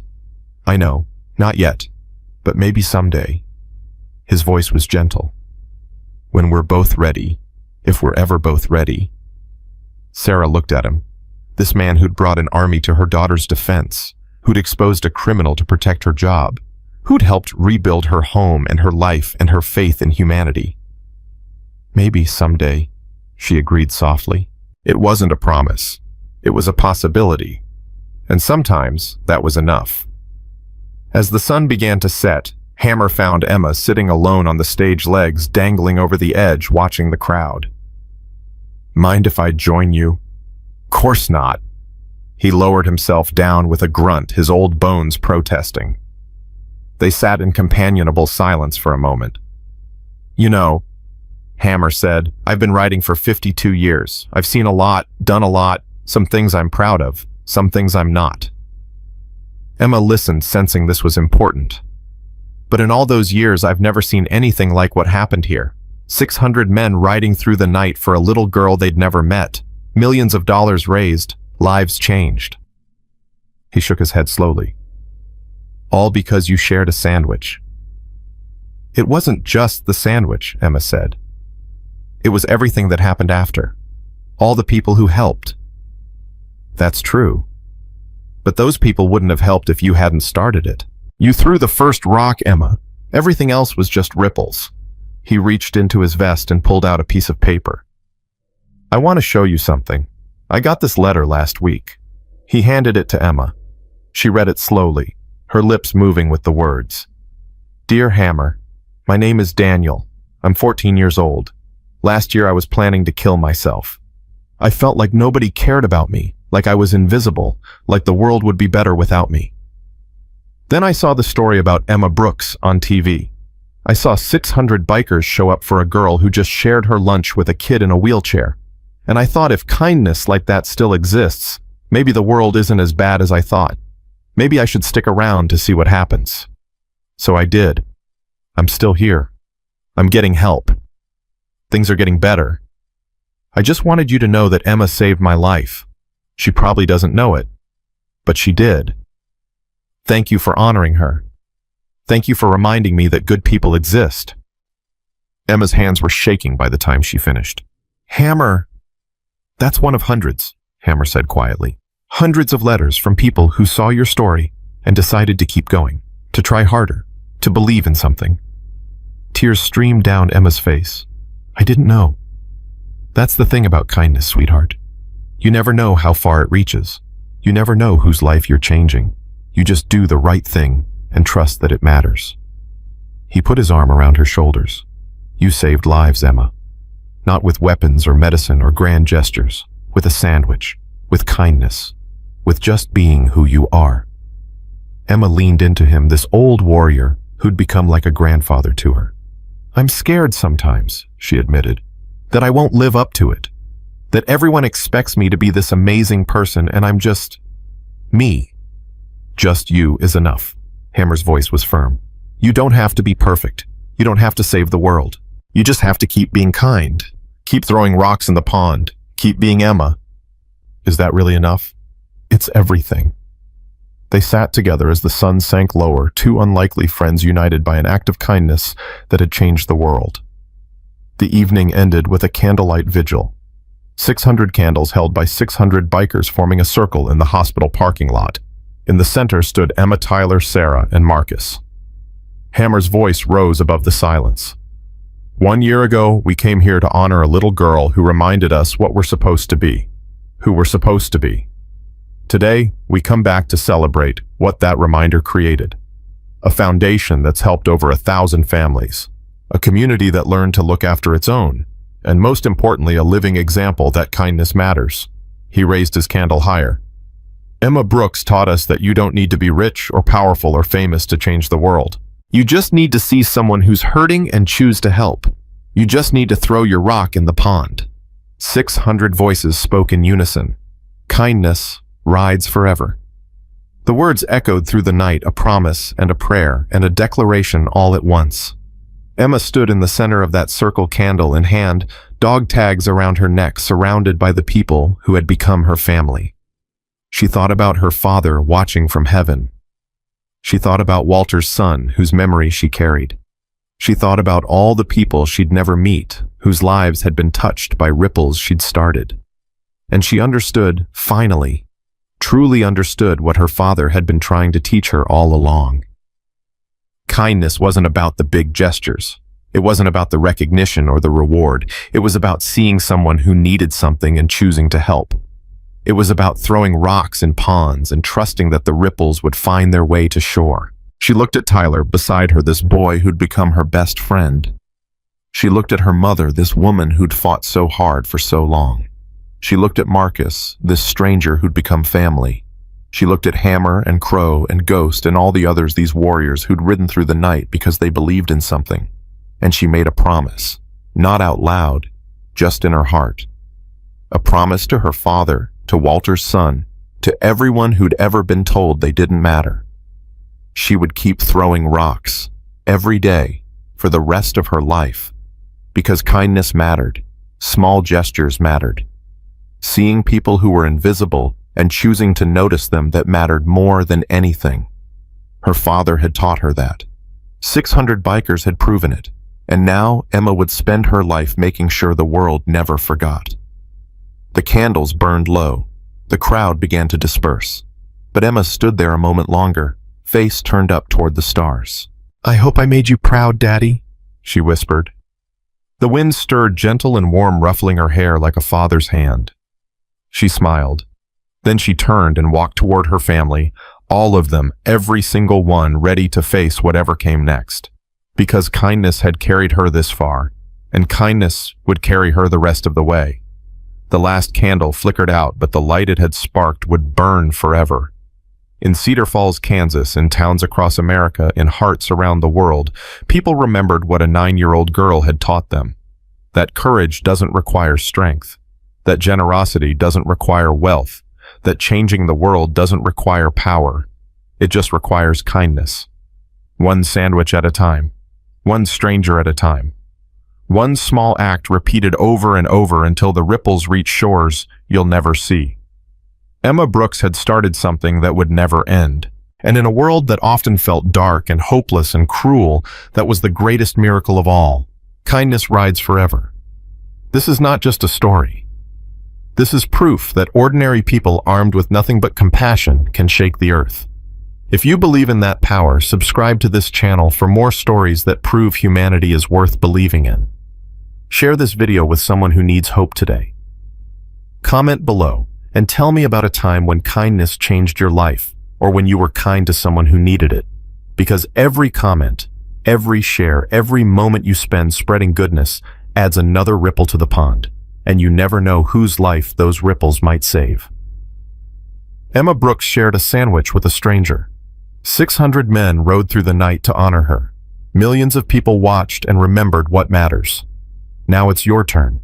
I know, not yet, but maybe someday. His voice was gentle. When we're both ready, if we're ever both ready. Sarah looked at him. This man who'd brought an army to her daughter's defense, who'd exposed a criminal to protect her job, who'd helped rebuild her home and her life and her faith in humanity. Maybe someday, she agreed softly. It wasn't a promise. It was a possibility. And sometimes that was enough. As the sun began to set, Hammer found Emma sitting alone on the stage legs, dangling over the edge, watching the crowd. Mind if I join you? Course not. He lowered himself down with a grunt, his old bones protesting. They sat in companionable silence for a moment. You know, Hammer said, I've been writing for 52 years. I've seen a lot, done a lot, some things I'm proud of, some things I'm not. Emma listened, sensing this was important. But in all those years, I've never seen anything like what happened here. 600 men riding through the night for a little girl they'd never met. Millions of dollars raised, lives changed. He shook his head slowly. All because you shared a sandwich. It wasn't just the sandwich, Emma said. It was everything that happened after. All the people who helped. That's true. But those people wouldn't have helped if you hadn't started it. You threw the first rock, Emma. Everything else was just ripples. He reached into his vest and pulled out a piece of paper. I want to show you something. I got this letter last week. He handed it to Emma. She read it slowly, her lips moving with the words. Dear Hammer, my name is Daniel. I'm 14 years old. Last year I was planning to kill myself. I felt like nobody cared about me, like I was invisible, like the world would be better without me. Then I saw the story about Emma Brooks on TV. I saw 600 bikers show up for a girl who just shared her lunch with a kid in a wheelchair. And I thought if kindness like that still exists, maybe the world isn't as bad as I thought. Maybe I should stick around to see what happens. So I did. I'm still here. I'm getting help. Things are getting better. I just wanted you to know that Emma saved my life. She probably doesn't know it, but she did. Thank you for honoring her. Thank you for reminding me that good people exist. Emma's hands were shaking by the time she finished. Hammer! That's one of hundreds, Hammer said quietly. Hundreds of letters from people who saw your story and decided to keep going, to try harder, to believe in something. Tears streamed down Emma's face. I didn't know. That's the thing about kindness, sweetheart. You never know how far it reaches. You never know whose life you're changing. You just do the right thing and trust that it matters. He put his arm around her shoulders. You saved lives, Emma. Not with weapons or medicine or grand gestures, with a sandwich, with kindness, with just being who you are. Emma leaned into him, this old warrior who'd become like a grandfather to her. "I'm scared sometimes," she admitted, "that I won't live up to it. That everyone expects me to be this amazing person and I'm just me." "Just you is enough." Hammer's voice was firm. "You don't have to be perfect. You don't have to save the world. You just have to keep being kind. Keep throwing rocks in the pond. Keep being Emma." "Is that really enough?" "It's everything." They sat together as the sun sank lower, two unlikely friends united by an act of kindness that had changed the world. The evening ended with a candlelight vigil. 600 candles held by 600 bikers forming a circle in the hospital parking lot. In the center stood Emma, Tyler, Sarah, and Marcus. Hammer's voice rose above the silence. "1 year ago, we came here to honor a little girl who reminded us what we're supposed to be, who we're supposed to be. Today, we come back to celebrate what that reminder created. A foundation that's helped over 1,000 families, a community that learned to look after its own, and most importantly, a living example that kindness matters." He raised his candle higher. "Emma Brooks taught us that you don't need to be rich or powerful or famous to change the world. You just need to see someone who's hurting and choose to help. You just need to throw your rock in the pond." 600 voices spoke in unison. Kindness rides forever. The words echoed through the night, a promise and a prayer and a declaration all at once. Emma stood in the center of that circle, candle in hand, dog tags around her neck, surrounded by the people who had become her family. She thought about her father watching from heaven. She thought about Walter's son, whose memory she carried. She thought about all the people she'd never meet, whose lives had been touched by ripples she'd started. And she understood, finally, truly understood what her father had been trying to teach her all along. Kindness wasn't about the big gestures. It wasn't about the recognition or the reward. It was about seeing someone who needed something and choosing to help. It was about throwing rocks in ponds and trusting that the ripples would find their way to shore. She looked at Tyler beside her, this boy who'd become her best friend. She looked at her mother, this woman who'd fought so hard for so long. She looked at Marcus, this stranger who'd become family. She looked at Hammer and Crow and Ghost and all the others, these warriors who'd ridden through the night because they believed in something. And she made a promise, not out loud, just in her heart. A promise to her father, to Walter's son, to everyone who'd ever been told they didn't matter. She would keep throwing rocks, every day, for the rest of her life, because kindness mattered, small gestures mattered. Seeing people who were invisible and choosing to notice them that mattered more than anything. Her father had taught her that. 600 bikers had proven it, and now Emma would spend her life making sure the world never forgot. The candles burned low. The crowd began to disperse. But Emma stood there a moment longer, face turned up toward the stars. "I hope I made you proud, Daddy," she whispered. The wind stirred, gentle and warm, ruffling her hair like a father's hand. She smiled. Then she turned and walked toward her family, all of them, every single one, ready to face whatever came next. Because kindness had carried her this far, and kindness would carry her the rest of the way. The last candle flickered out, but the light it had sparked would burn forever. In Cedar Falls, Kansas, in towns across America, in hearts around the world, people remembered what a 9-year-old girl had taught them. That courage doesn't require strength. That generosity doesn't require wealth. That changing the world doesn't require power. It just requires kindness. One sandwich at a time. One stranger at a time. One small act repeated over and over until the ripples reach shores you'll never see. Emma Brooks had started something that would never end. And in a world that often felt dark and hopeless and cruel, that was the greatest miracle of all. Kindness rides forever. This is not just a story. This is proof that ordinary people armed with nothing but compassion can shake the earth. If you believe in that power, subscribe to this channel for more stories that prove humanity is worth believing in. Share this video with someone who needs hope today. Comment below and tell me about a time when kindness changed your life or when you were kind to someone who needed it. Because every comment, every share, every moment you spend spreading goodness adds another ripple to the pond, and you never know whose life those ripples might save. Emma Brooks shared a sandwich with a stranger. 600 men rode through the night to honor her. Millions of people watched and remembered what matters. Now it's your turn.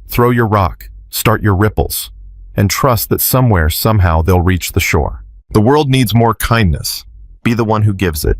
Throw your rock, start your ripples, and trust that somewhere, somehow, they'll reach the shore. The world needs more kindness. Be the one who gives it.